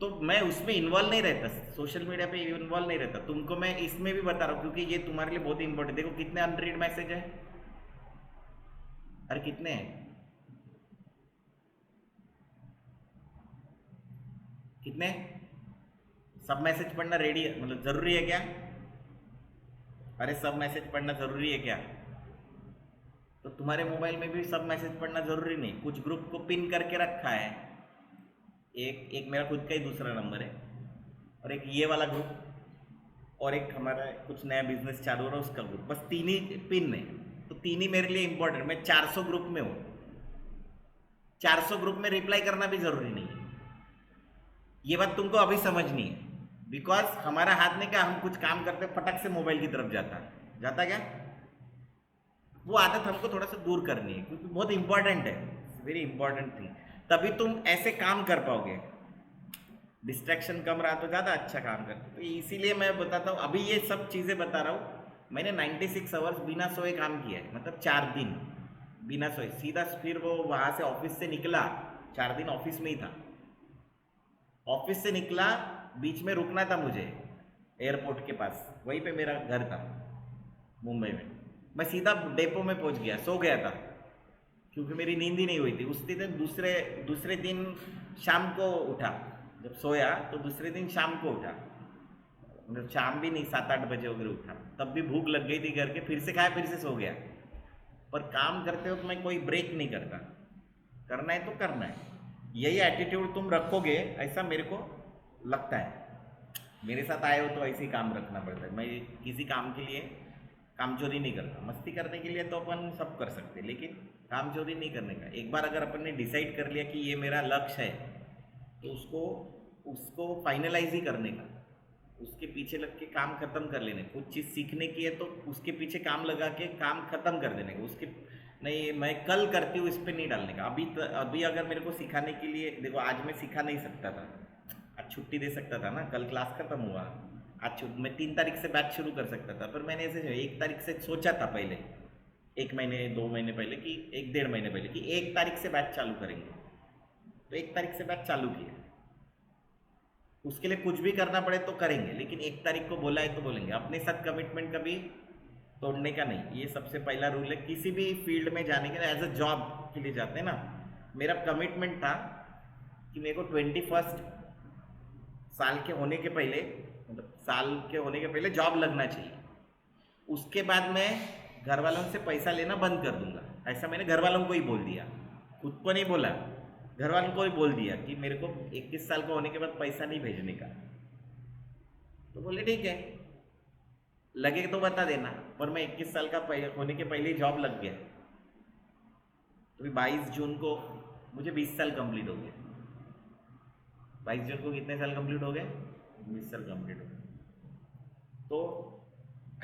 तो मैं उसमें इन्वॉल्व नहीं रहता, सोशल मीडिया पे इन्वॉल्व नहीं रहता। तुमको मैं इसमें भी बता रहा हूँ, क्योंकि ये तुम्हारे लिए बहुत इंपॉर्टेंट। देखो कितने अनरीड मैसेज है, अरे कितने हैं, कितने? सब मैसेज पढ़ना रेडी है, मतलब ज़रूरी है क्या? अरे सब मैसेज पढ़ना ज़रूरी है क्या? तो तुम्हारे मोबाइल में भी सब मैसेज पढ़ना ज़रूरी नहीं। कुछ ग्रुप को पिन करके रखा है, एक मेरा खुद का ही दूसरा नंबर है, और एक ये वाला ग्रुप, और एक हमारा कुछ नया बिजनेस चालू हो रहा है उसका ग्रुप। बस 3 ही पिन है, तो 3 ही मेरे लिए इंपॉर्टेंट। मैं 400 ग्रुप में हूँ, 400 ग्रुप में रिप्लाई करना भी ज़रूरी नहीं है। ये बात तुमको अभी समझनी है, बिकॉज हमारा हाथ में क्या, हम कुछ काम करते फटक से मोबाइल की तरफ जाता क्या, वो आदत हमको थोड़ा सा दूर करनी है, क्योंकि बहुत इंपॉर्टेंट है, वेरी इंपॉर्टेंट थिंग। तभी तुम ऐसे काम कर पाओगे, डिस्ट्रैक्शन कम रहा तो ज़्यादा अच्छा काम कर। तो इसीलिए मैं बताता हूँ, अभी ये सब चीज़ें बता रहा हूँ। मैंने 96 आवर्स बिना सोए काम किया है, मतलब 4 दिन बिना सोए, सीधा। फिर वो वहाँ से ऑफिस से निकला, 4 दिन ऑफिस में ही था, ऑफिस से निकला, बीच में रुकना था मुझे एयरपोर्ट के पास, वहीं पे मेरा घर था मुंबई में। मैं सीधा डेपो में पहुंच गया, सो गया था, क्योंकि मेरी नींद ही नहीं हुई थी उस दिन। दूसरे दिन शाम को उठा, जब सोया तो दूसरे दिन शाम को उठा, मतलब शाम भी नहीं, 7-8 बजे वगैरह उठा। तब भी भूख लग गई थी करके, फिर से खाया, फिर से सो गया। पर काम करते वक्त मैं कोई ब्रेक नहीं करता, करना है तो करना है। यही एटीट्यूड तुम रखोगे, ऐसा मेरे को लगता है। मेरे साथ आए हो तो ऐसे ही काम रखना पड़ता है। मैं किसी काम के लिए कामचोरी नहीं करता। मस्ती करने के लिए तो अपन सब कर सकते हैं, लेकिन कामचोरी नहीं करने का। एक बार अगर अपन ने डिसाइड कर लिया कि ये मेरा लक्ष्य है, तो उसको फाइनलाइज ही करने का, उसके पीछे लग के काम खत्म कर लेने। कुछ चीज़ सीखने की है तो उसके पीछे काम लगा के काम खत्म कर देने का। उसके नहीं मैं कल करती हूँ इस पर नहीं डालने का। अभी अगर मेरे को सिखाने के लिए, देखो आज मैं सिखा नहीं सकता था, आज छुट्टी दे सकता था ना, कल क्लास खत्म हुआ, आज मैं 3 तारीख से बैच शुरू कर सकता था। पर मैंने ऐसे 1 तारीख से सोचा था पहले, 1 महीने 2 महीने पहले, कि 1-1.5 महीने पहले, कि 1 तारीख से बैच चालू करेंगे। तो 1 तारीख से बैच चालू किया। उसके लिए कुछ भी करना पड़े तो करेंगे, लेकिन 1 तारीख को बोला है तो बोलेंगे। अपने साथ कमिटमेंट कभी तोड़ने का नहीं, ये सबसे पहला रूल है। किसी भी फील्ड में जाने के लिए, एज अ जॉब के लिए जाते हैं ना, मेरा कमिटमेंट था कि मेरे को 21 साल के होने के पहले, मतलब साल के होने के पहले जॉब लगना चाहिए। उसके बाद मैं घर वालों से पैसा लेना बंद कर दूंगा, ऐसा मैंने घर वालों को ही बोल दिया, खुद को नहीं बोला, घर वालों को ही बोल दिया कि मेरे को 21 साल का होने के बाद पैसा नहीं भेजने का। तो बोले ठीक है, लगे तो बता देना। पर मैं 21 साल का होने के पहले ही जॉब लग गया। तो 22 जून को मुझे 20 साल कंप्लीट हो गए। 22 जून को कितने साल कंप्लीट हो गए? 20 साल कंप्लीट हो गए। तो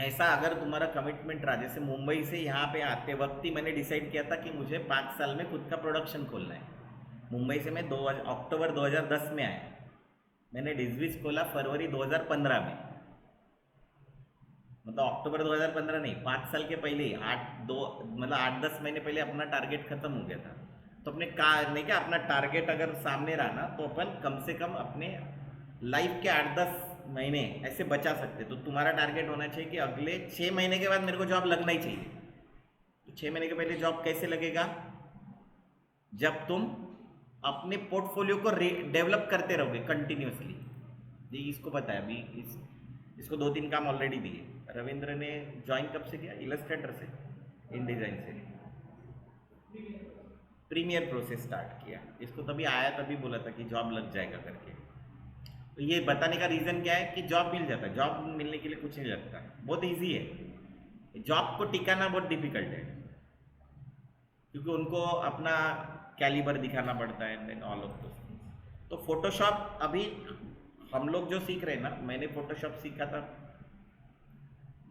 ऐसा अगर तुम्हारा कमिटमेंट रहा, जैसे मुंबई से यहाँ पे आते वक्त ही मैंने डिसाइड किया था कि मुझे 5 साल में खुद का प्रोडक्शन खोलना है। मुंबई से मैं अक्टूबर 2010 में आया, मैंने डिजविस खोला फरवरी 2015 में, मतलब अक्टूबर 2015 नहीं, 5 साल के पहले ही, 8-10 महीने पहले अपना टारगेट खत्म हो गया था। तो अपने नहीं क्या, अपना टारगेट अगर सामने रहा ना, तो अपन कम से कम अपने लाइफ के 8-10 महीने ऐसे बचा सकते। तो तुम्हारा टारगेट होना चाहिए कि अगले 6 महीने के बाद मेरे को जॉब लगना ही चाहिए। तो 6 महीने के पहले जॉब कैसे लगेगा? जब तुम अपने पोर्टफोलियो को डेवलप करते रहोगे कंटिन्यूसली। जी इसको पता है, अभी इसको 2-3 काम ऑलरेडी दिए। रविंद्र ने ज्वाइन कब से किया? इलस्ट्रेटर से, इन डिजाइन से, प्रीमियर प्रो से स्टार्ट किया। इसको तभी आया, तभी बोला था कि जॉब लग जाएगा करके। तो ये बताने का रीज़न क्या है कि जॉब मिल जाता है। जॉब मिलने के लिए कुछ नहीं लगता, बहुत इजी है। जॉब को टिकाना बहुत डिफिकल्ट है, क्योंकि उनको अपना कैलिबर दिखाना पड़ता है and all of those things. तो फोटोशॉप अभी हम लोग जो सीख रहे हैं ना, मैंने फोटोशॉप सीखा था,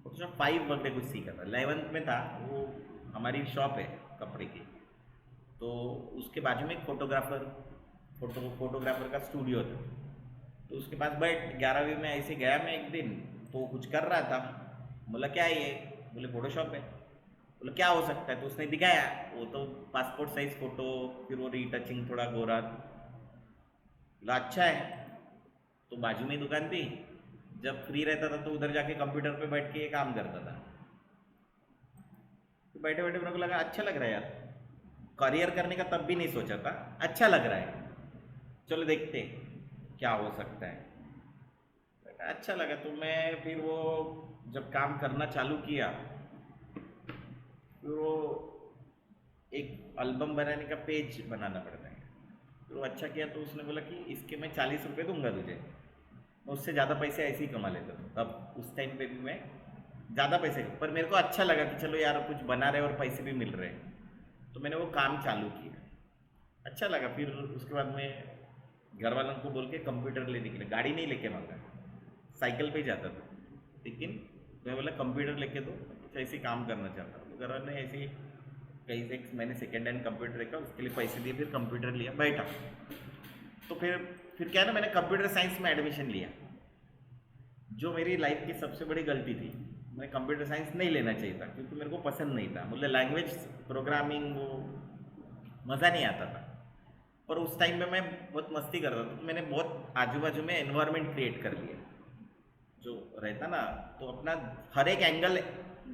फोटोशॉप 5 वगैरह कुछ सीखा था, 11th में था। वो हमारी शॉप है कपड़े की, तो उसके बाजू में एक फोटोग्राफर का स्टूडियो था। तो उसके पास बैठ 11वीं में ऐसे गया मैं एक दिन, तो कुछ कर रहा था। बोला क्या है ये? बोले फोटोशॉप है। बोला क्या हो सकता है? तो उसने दिखाया, वो तो पासपोर्ट साइज फोटो, फिर वो रीटचिंग थोड़ा गोरा। बोला अच्छा है। तो बाजू में दुकान थी, जब फ्री रहता था तो उधर जाके कंप्यूटर पे बैठ के ये काम करता था। तो बैठे बैठे मेरे को लगा अच्छा लग रहा है यार, करियर करने का तब भी नहीं सोचा था, अच्छा लग रहा है, चलो देखते क्या हो सकता है। अच्छा लगा। तो मैं फिर वो जब काम करना चालू किया, फिर वो एक एल्बम बनाने का पेज बनाना पड़ता है। फिर वो अच्छा किया, तो उसने बोला कि इसके मैं 40 रुपये दूंगा तुझे। मैं उससे ज़्यादा पैसे ऐसे ही कमा लेता था तब, उस टाइम पे भी मैं ज़्यादा पैसे, पर मेरे को अच्छा लगा कि चलो यार कुछ बना रहे और पैसे भी मिल रहे हैं। तो मैंने वो काम चालू किया, अच्छा लगा। फिर उसके बाद में घर वालों को बोल के कंप्यूटर लेने के लिए, गाड़ी नहीं लेके मांगा, साइकिल पे जाता था, लेकिन मैं बोला कंप्यूटर लेके दो, कुछ ऐसे काम करना चाहता हूँ। तो घर वालों ने ऐसे कहीं से मैंने सेकेंड हैंड कंप्यूटर देखा, उसके लिए पैसे दिए, फिर कंप्यूटर लिया, बैठा। तो फिर क्या है ना, मैंने कंप्यूटर साइंस में एडमिशन लिया, जो मेरी लाइफ की सबसे बड़ी गलती थी। मैं कंप्यूटर साइंस नहीं लेना चाहिए था, क्योंकि मेरे को पसंद नहीं था, मुझे लैंग्वेज प्रोग्रामिंग वो मज़ा नहीं आता था। पर उस टाइम में मैं बहुत मस्ती करता था, तो मैंने बहुत आजू बाजू में एनवायरनमेंट क्रिएट कर लिया जो रहता ना। तो अपना हर एक एंगल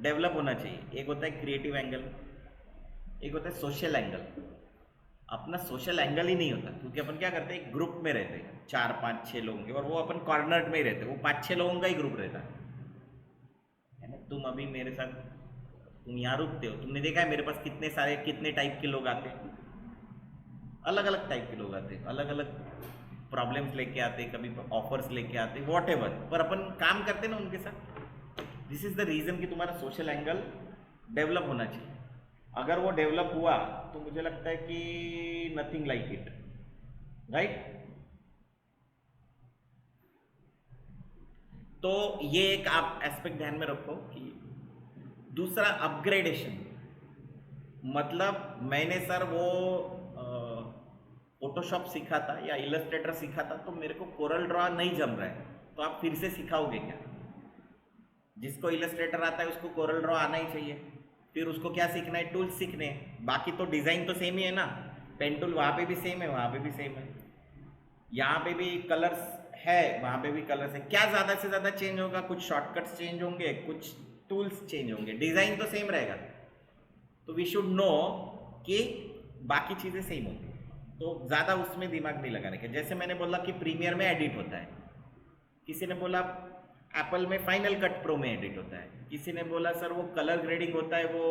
डेवलप होना चाहिए। एक होता है क्रिएटिव एंगल, एक होता है सोशल एंगल। अपना सोशल एंगल ही नहीं होता, क्योंकि अपन क्या करते हैं, एक ग्रुप में रहते हैं 4-5-6 लोगों के, और वो अपन कॉर्नर में ही रहते हैं, वो 5-6 लोगों का ही ग्रुप रहता है ना। तुम अभी मेरे साथ, तुम यहाँ रुकते हो, तुमने देखा है मेरे पास कितने टाइप के लोग आते हैं, अलग अलग टाइप के लोग आते हैं, अलग अलग प्रॉब्लम्स लेके आते, कभी ऑफर्स लेके आते, वॉट एवर, पर अपन काम करते ना उनके साथ। दिस इज द रीज़न कि तुम्हारा सोशल एंगल डेवलप होना चाहिए। अगर वो डेवलप हुआ तो मुझे लगता है कि नथिंग लाइक इट, राइट। तो ये एक आप एस्पेक्ट ध्यान में रखो कि दूसरा अपग्रेडेशन, मतलब मैंने सर वो फोटोशॉप सीखा था या इलस्ट्रेटर सीखा था, तो मेरे को कोरल ड्रॉ नहीं जम रहा है, तो आप फिर से सिखाओगे क्या? जिसको इलस्ट्रेटर आता है उसको कोरल ड्रॉ आना ही चाहिए। फिर उसको क्या सीखना है? टूल्स सीखने हैं। बाकी तो डिज़ाइन तो सेम ही है ना, पेन टूल वहाँ पे भी सेम है, वहाँ पे भी सेम है, यहाँ पे भी कलर्स है, वहाँ पे भी कलर्स है। क्या ज़्यादा से ज़्यादा चेंज होगा? कुछ शॉर्टकट्स चेंज होंगे, कुछ टूल्स चेंज होंगे, डिज़ाइन तो सेम रहेगा। तो वी शुड नो कि बाकी चीज़ें सेम होती हैं। तो ज़्यादा उसमें दिमाग नहीं लगाने का। जैसे मैंने बोला कि प्रीमियर में एडिट होता है, किसी ने बोला एप्पल में फाइनल कट प्रो में एडिट होता है, किसी ने बोला सर वो कलर ग्रेडिंग होता है, वो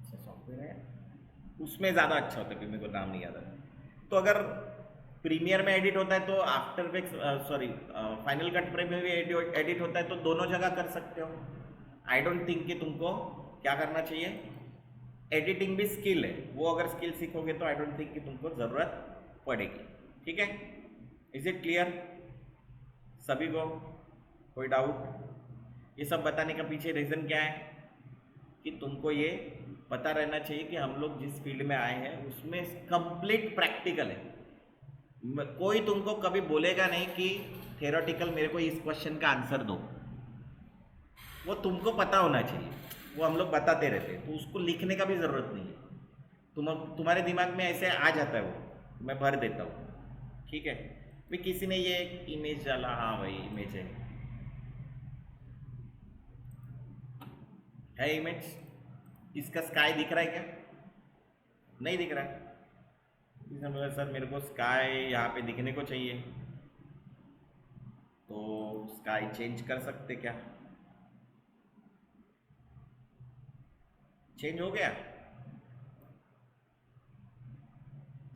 सॉफ्टवेयर है उसमें ज़्यादा अच्छा होता है, मेरे को नाम नहीं याद है। तो अगर प्रीमियर में एडिट होता है तो after effects sorry final cut pro में भी एडिट होता है, तो दोनों जगह कर सकते हो। आई डोंट थिंक कि तुमको क्या करना चाहिए, एडिटिंग भी स्किल है, वो अगर स्किल सीखोगे तो आई डोंट थिंक कि तुमको ज़रूरत पड़ेगी। ठीक है, इज इट क्लियर सभी को? कोई डाउट? ये सब बताने का पीछे रीज़न क्या है कि तुमको ये पता रहना चाहिए कि हम लोग जिस फील्ड में आए हैं उसमें कंप्लीट प्रैक्टिकल है। कोई तुमको कभी बोलेगा नहीं कि थियोरेटिकल मेरे को इस क्वेश्चन का आंसर दो, वो तुमको पता होना चाहिए, वो हम लोग बताते रहते हैं, तो उसको लिखने का भी ज़रूरत नहीं है, तुम्हारे दिमाग में ऐसे आ जाता है, वो मैं भर देता हूँ। ठीक है भाई, किसी ने ये इमेज डाला, हाँ भाई इमेज है इमेज, इसका स्काई दिख रहा है क्या? नहीं दिख रहा है। इसने बोला सर मेरे को स्काई यहाँ पे दिखने को चाहिए, तो स्काई चेंज कर सकते क्या? चेंज हो गया?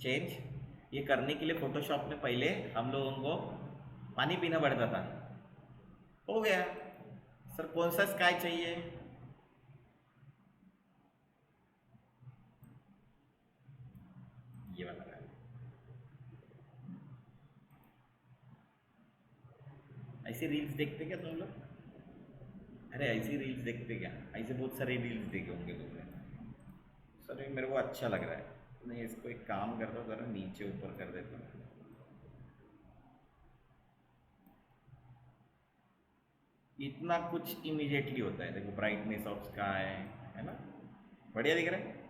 चेंज ये करने के लिए फोटोशॉप में पहले हम लोगों को पानी पीना पड़ता था, हो गया। सर कौन सा स्काई चाहिए? ये वाला। ऐसी रील्स देखते क्या तुम लोग? अरे ऐसी रील्स देखते क्या? ऐसे बहुत सारे रील्स देखे होंगे तुमने। सर ये मेरे को अच्छा लग रहा है, नहीं इसको एक काम करता हूँ, जरा नीचे ऊपर कर देता हूँ। इतना कुछ इमीडिएटली होता है, देखो ब्राइटनेस ऑफ स्काई है ना, बढ़िया दिख रहा है।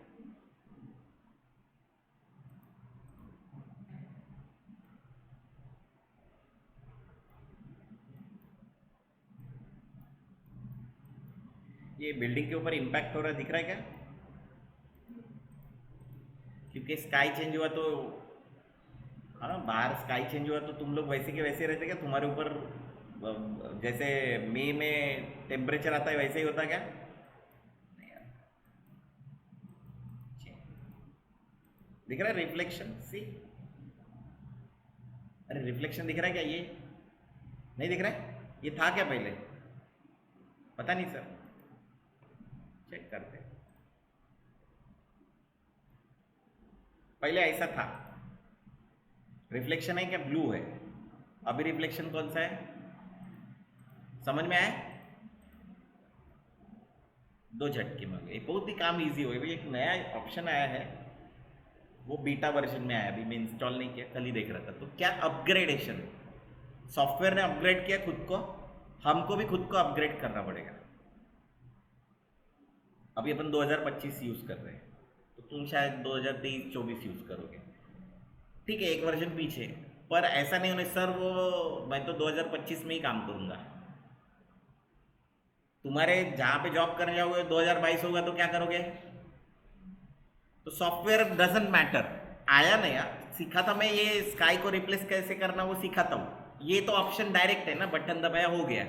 ये बिल्डिंग के ऊपर इम्पैक्ट हो रहा है, दिख रहा है क्या? क्योंकि स्काई चेंज हुआ तो, हाँ बाहर स्काई चेंज हुआ तो तुम लोग वैसे के वैसे रहते क्या? तुम्हारे ऊपर जैसे मई में टेम्परेचर आता है वैसे ही होता क्या? दिख रहा है रिफ्लेक्शन? सी, अरे रिफ्लेक्शन दिख रहा है क्या? ये नहीं दिख रहा है? ये था क्या पहले? पता नहीं सर, चेक करते। पहले ऐसा था, रिफ्लेक्शन है क्या? ब्लू है। अभी रिफ्लेक्शन कौन सा है? समझ में आया? दो झटके में गए, बहुत ही काम इजी हो गया। एक नया ऑप्शन आया है, वो बीटा वर्जन में आया, अभी मैं इंस्टॉल नहीं किया, कल ही देख रहा था। तो क्या अपग्रेडेशन, सॉफ्टवेयर ने अपग्रेड किया खुद को, हमको भी खुद को अपग्रेड करना पड़ेगा। अभी अपन 2025 यूज कर रहे हैं, तो तुम शायद 2023-24 यूज करोगे। ठीक है, एक वर्जन पीछे, पर ऐसा नहीं होने सर वो मैं तो 2025 में ही काम करूंगा। तुम्हारे जहां पे जॉब करने जाओगे 2022 होगा तो क्या करोगे? तो सॉफ्टवेयर डजंट मैटर, आया नया, सीखा था मैं ये स्काई को रिप्लेस कैसे करना, वो सिखाता हूँ। ये तो ऑप्शन डायरेक्ट है ना, बटन दबाया हो गया।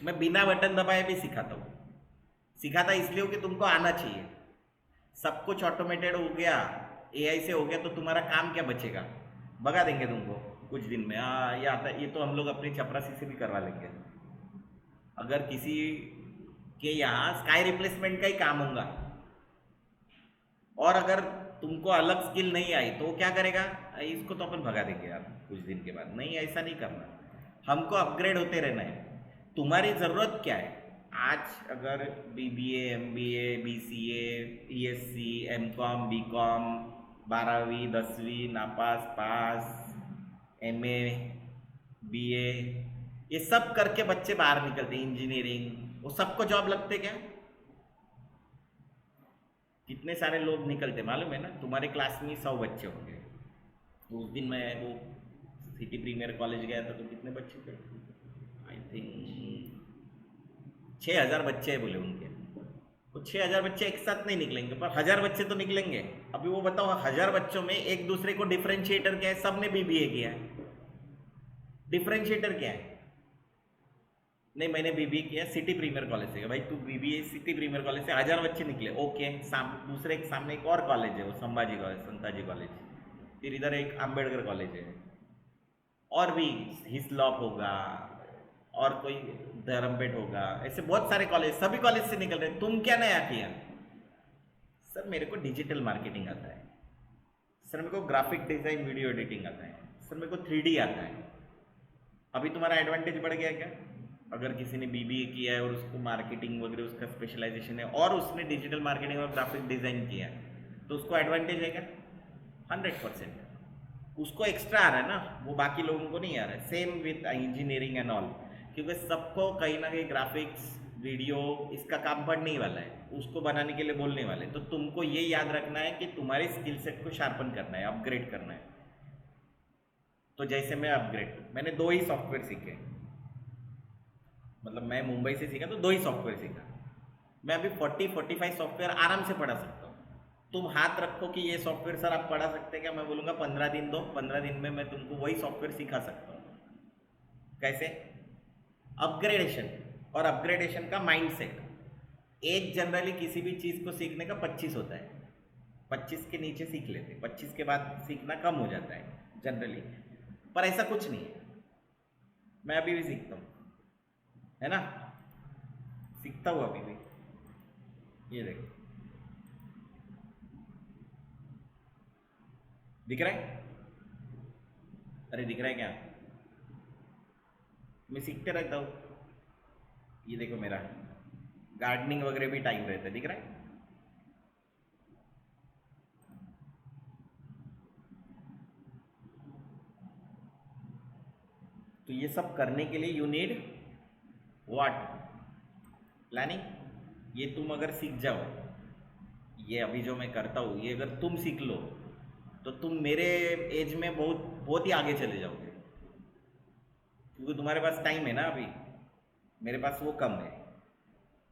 मैं बिना बटन दबाए भी सिखाता हूँ। सिखाता इसलिए हो कि तुमको आना चाहिए। सब कुछ ऑटोमेटेड हो गया, एआई से हो गया, तो तुम्हारा काम क्या बचेगा? भगा देंगे तुमको कुछ दिन में। हाँ ये आता, ये तो हम लोग अपनी चपरासी से भी करवा लेंगे। अगर किसी के यहाँ स्काई रिप्लेसमेंट का ही काम होगा, और अगर तुमको अलग स्किल नहीं आई तो क्या करेगा? इसको तो अपन भगा देंगे यार कुछ दिन के बाद। नहीं, ऐसा नहीं करना, हमको अपग्रेड होते रहना है। तुम्हारी ज़रूरत क्या है? आज अगर BBA, MBA, BCA, ESC, MCOM, BCOM, 12वीं 10वीं नापास पास, MA, BA, ये सब करके बच्चे बाहर निकलते, इंजीनियरिंग, वो सबको जॉब लगते क्या? कितने सारे लोग निकलते मालूम है ना? तुम्हारे क्लास में 100 बच्चे होंगे। तो उस दिन मैं वो सिटी प्रीमियर कॉलेज गया था, तो कितने बच्चे थे? आई थिंक 6000 बच्चे हैं बोले उनके। वो 6,000 बच्चे एक साथ नहीं निकलेंगे, पर 1,000 बच्चे तो निकलेंगे। अभी वो बताओ 1,000 बच्चों में एक दूसरे को डिफरेंशिएटर क्या है? सबने बीबीए किया है। डिफरेंशिएटर क्या है? नहीं मैंने बीबीए किया सिटी प्रीमियर कॉलेज से। भाई तू बीबीए सिटी प्रीमियर कॉलेज से 1,000 बच्चे निकले, ओके। दूसरे के सामने एक और कॉलेज है, वो संभाजी कॉलेज, संताजी कॉलेज। फिर इधर एक अम्बेडकर कॉलेज है, और भी हिस्लॉप होगा, और कोई धर्मपेट होगा, ऐसे बहुत सारे कॉलेज, सभी कॉलेज से निकल रहे। तुम क्या नया किया? सर मेरे को डिजिटल मार्केटिंग आता है, सर मेरे को ग्राफिक डिजाइन वीडियो एडिटिंग आता है, सर मेरे को 3D आता है। अभी तुम्हारा एडवांटेज बढ़ गया क्या? अगर किसी ने बीबीए किया है और उसको मार्केटिंग वगैरह उसका स्पेशलाइजेशन है, और उसने डिजिटल मार्केटिंग और ग्राफिक डिजाइन किया है, तो उसको एडवांटेज है क्या? 100% उसको एक्स्ट्रा आ रहा है ना, वो बाकी लोगों को नहीं आ रहा है। Same with engineering and all, क्योंकि सबको कहीं ना कहीं ग्राफिक्स वीडियो इसका काम पड़ने ही वाला है, उसको बनाने के लिए बोलने वाले। तो तुमको ये याद रखना है कि तुम्हारे स्किल सेट को शार्पन करना है, अपग्रेड करना है। तो जैसे मैंने 2 ही सॉफ्टवेयर सीखे, मतलब मैं मुंबई से सीखा तो 2 ही सॉफ्टवेयर सीखा। मैं अभी 40-45 सॉफ्टवेयर आराम से पढ़ा सकता हूँ। तुम हाथ रखो कि ये सॉफ्टवेयर सर आप पढ़ा सकते हैं क्या? मैं बोलूँगा 15 दिन दो, 15 दिन में मैं तुमको वही सॉफ्टवेयर सिखा सकता हूँ। कैसे? अपग्रेडेशन, और अपग्रेडेशन का माइंडसेट। एज जनरली किसी भी चीज़ को सीखने का 25 होता है, 25 के नीचे सीख लेते, 25 के बाद सीखना कम हो जाता है जनरली, पर ऐसा कुछ नहीं है। मैं अभी भी सीखता हूँ, है ना, सीखता हूँ अभी भी। ये देखो दिख रहा है? अरे दिख रहा है क्या? मैं सीखते रहता हूँ। ये देखो मेरा गार्डनिंग वगैरह भी टाइम रहता है, दिख रहा है? तो ये सब करने के लिए यू नीड व्हाट? प्लानिंग। ये तुम अगर सीख जाओ, ये अभी जो मैं करता हूँ, ये अगर तुम सीख लो तो तुम मेरे एज में बहुत बहुत ही आगे चले जाओगे, क्योंकि तुम्हारे पास टाइम है ना अभी, मेरे पास वो कम है।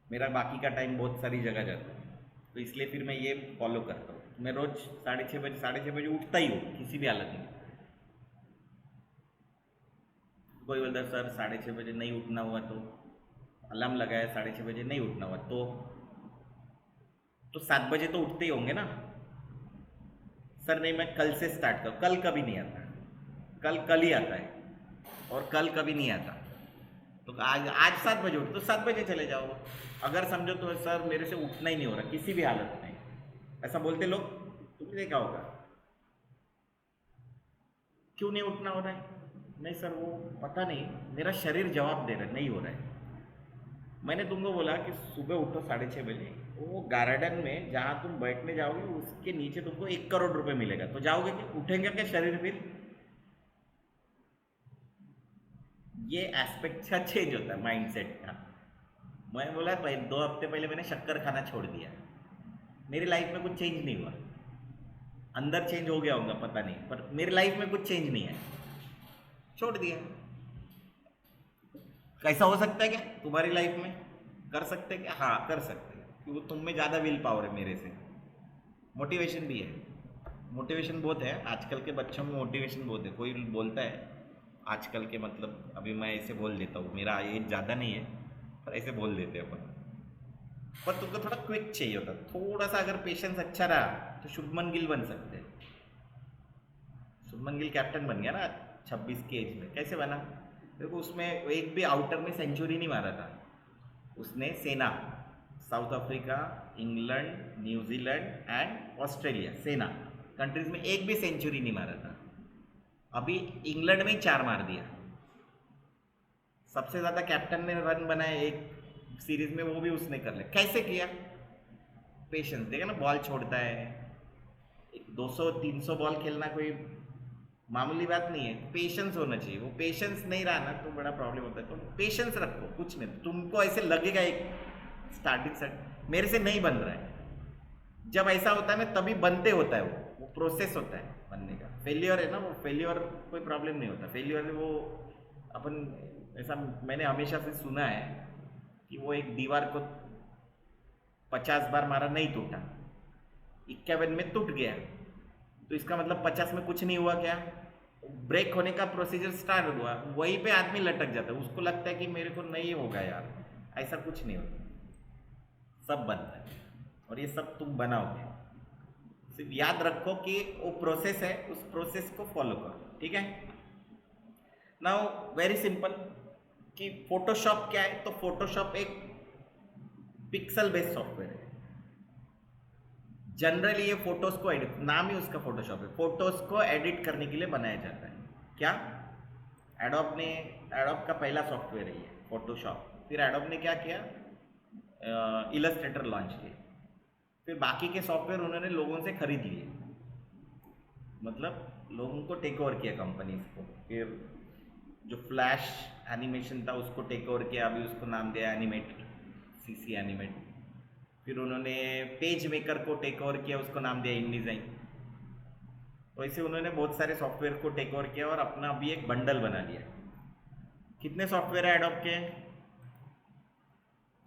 मेरा बाकी का टाइम बहुत सारी जगह जाता है, तो इसलिए फिर मैं ये फॉलो करता हूँ। मैं रोज 6:30 बजे उठता ही हूँ किसी भी हालत में। कोई बोलता है सर 6:30 बजे नहीं उठना हुआ, तो अलार्म लगाया 6:30 बजे नहीं उठना हुआ, तो 7 बजे तो उठते ही होंगे ना। सर नहीं मैं कल से स्टार्ट करूँ, कल कभी नहीं आता, कल ही आता है, और कल कभी नहीं आता। तो आज 7 बजे उठ, तो 7 बजे चले जाओ। अगर समझो तो सर मेरे से उठना ही नहीं हो रहा किसी भी हालत में, ऐसा बोलते लोग, तुमने देखा होगा। क्यों नहीं उठना हो रहा है? नहीं सर वो पता नहीं, मेरा शरीर जवाब दे रहा है नहीं हो रहा है। मैंने तुमको बोला कि सुबह उठो 6:30 बजे, वो गार्डन में जहाँ तुम बैठने जाओगे उसके नीचे तुमको 1 करोड़ रुपए मिलेगा, तो जाओगे क्या? उठेंगे क्या शरीर? फिर ये एस्पेक्ट का चेंज होता है माइंडसेट का। मैं बोला 2 हफ्ते पहले मैंने शक्कर खाना छोड़ दिया, मेरी लाइफ में कुछ चेंज नहीं हुआ। अंदर चेंज हो गया होगा पता नहीं, पर मेरी लाइफ में कुछ चेंज नहीं है, छोड़ दिया। कैसा हो सकता है क्या तुम्हारी लाइफ में? कर सकते हैं क्या? हाँ कर सकते हैं, क्योंकि तुम में ज़्यादा विल पावर है मेरे से। मोटिवेशन भी है, मोटिवेशन बहुत है आजकल के बच्चों में, मोटिवेशन बहुत है। कोई बोलता है आजकल के, मतलब अभी मैं ऐसे बोल देता हूँ, मेरा एज ज़्यादा नहीं है, पर ऐसे बोल देते हैं अपन। पर तुमको थोड़ा क्विक चाहिए होता, थोड़ा सा अगर पेशेंस अच्छा रहा तो शुभमन गिल बन सकते हैं। शुभमन गिल कैप्टन बन गया ना 26 की एज में। कैसे बना? देखो उसमें एक भी आउटर में सेंचुरी नहीं मारा था उसने। सेना, south Africa, England, New Zealand and Australia, SENA countries में एक भी सेंचुरी नहीं मारा था। अभी इंग्लैंड में 4 मार दिया। सबसे ज्यादा कैप्टन ने रन बनाए एक सीरीज में, वो भी उसने कर लिया। कैसे किया? पेशेंस। देखा ना, बॉल छोड़ता है, 200-300 बॉल खेलना कोई मामूली बात नहीं है। पेशेंस होना चाहिए, वो पेशेंस नहीं रहा ना तो बड़ा प्रॉब्लम होता है। तो पेशेंस रखो, कुछ नहीं। तुमको ऐसे लगेगा एक स्टार्टिंग सेट मेरे से नहीं बन रहा है, जब ऐसा होता है ना तभी बनते होता है, वो प्रोसेस होता है बनने का। फेलियर है ना, वो फेलियर कोई प्रॉब्लम नहीं होता। फेलियर वो अपन, ऐसा मैंने हमेशा से सुना है कि वो एक दीवार को 50 बार मारा नहीं टूटा, 51 में टूट गया, तो इसका मतलब 50 में कुछ नहीं हुआ क्या? ब्रेक होने का प्रोसीजर स्टार्ट हुआ, वहीं पे आदमी लटक जाता है, उसको लगता है कि मेरे को नहीं होगा यार। ऐसा कुछ नहीं होता, सब बनता है और ये सब तुम बनाओगे। सिर्फ याद रखो कि वो प्रोसेस है, उस प्रोसेस को फॉलो करो, ठीक है। नाउ वेरी सिंपल कि फोटोशॉप क्या है, तो फोटोशॉप एक पिक्सल बेस्ड सॉफ्टवेयर है। जनरली ये फोटोज को एडिट, नाम ही उसका फोटोशॉप है, फोटोज को एडिट करने के लिए बनाया जाता है। क्या एडोब का पहला सॉफ्टवेयर है ये फोटोशॉप। फिर एडोब ने क्या किया, इलस्ट्रेटर लॉन्च किया, फिर बाकी के सॉफ्टवेयर उन्होंने लोगों से खरीद लिए, मतलब लोगों को टेक ओवर किया कंपनीज को। फिर जो फ्लैश एनिमेशन था उसको टेक ओवर किया, अभी उसको नाम दिया एनिमेट, सीसी एनिमेट। फिर उन्होंने पेज मेकर को टेक ओवर किया, उसको नाम दिया इनडिज़ाइन। वैसे उन्होंने बहुत सारे सॉफ्टवेयर को टेक ओवर किया और अपना अभी एक बंडल बना लिया। कितने सॉफ्टवेयर है एडोब के?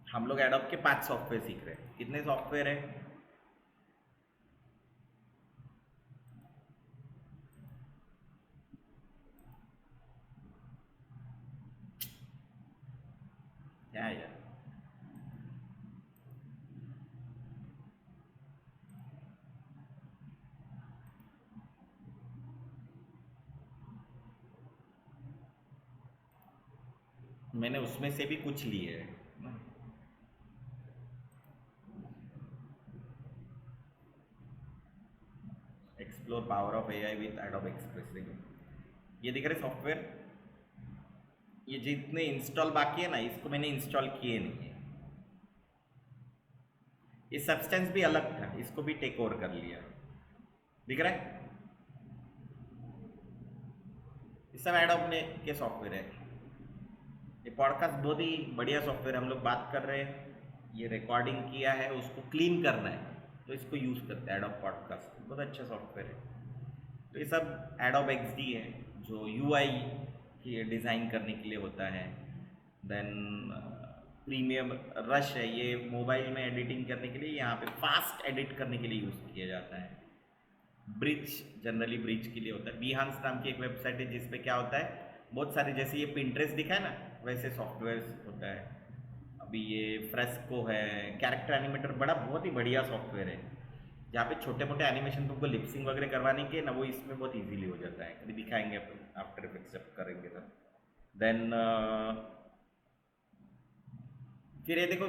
हम लोग एडोब के 5 सॉफ्टवेयर सीख रहे हैं। कितने सॉफ्टवेयर है? क्या यार, मैंने उसमें से भी कुछ लिए है। Explore power of AI with adobe express. ये दिख रहे सॉफ्टवेयर, ये जितने इंस्टॉल बाकी है ना, इसको मैंने इंस्टॉल किए नहीं है। ये सब्सटेंस भी अलग था, इसको भी टेक ओवर कर लिया, दिख रहा है। ये सब एडोब ने के सॉफ्टवेयर है। ये पॉडकास्ट बहुत ही बढ़िया सॉफ्टवेयर, हम लोग बात कर रहे हैं, ये रिकॉर्डिंग किया है, उसको क्लीन करना है तो इसको यूज़ करते हैं एडोब पॉडकास्ट, बहुत अच्छा सॉफ्टवेयर है। तो ये सब एडोब एक्सडी है जो यूआई की डिज़ाइन करने के लिए होता है। देन प्रीमियम रश है, ये मोबाइल में एडिटिंग करने के लिए, यहाँ पे फास्ट एडिट करने के लिए यूज़ किया जाता है। ब्रिज जनरली ब्रिज के लिए होता है। बिहांस नाम की एक वेबसाइट है जिसपे क्या होता है, बहुत सारे, जैसे ये पिंटरेस्ट दिखा है ना, वैसे सॉफ्टवेयर होता है। अभी ये फ्रेस्को है, कैरेक्टर एनिमेटर, बड़ा बहुत ही बढ़िया सॉफ्टवेयर है, जहाँ पे छोटे मोटे एनिमेशन तुमको लिपसिंग वगैरह करवाने के ना, वो इसमें बहुत इजीली हो जाता है। कभी दिखाएंगे अपन आफ्टर इफेक्ट्स जब करेंगे तब। देन फिर ये देखो,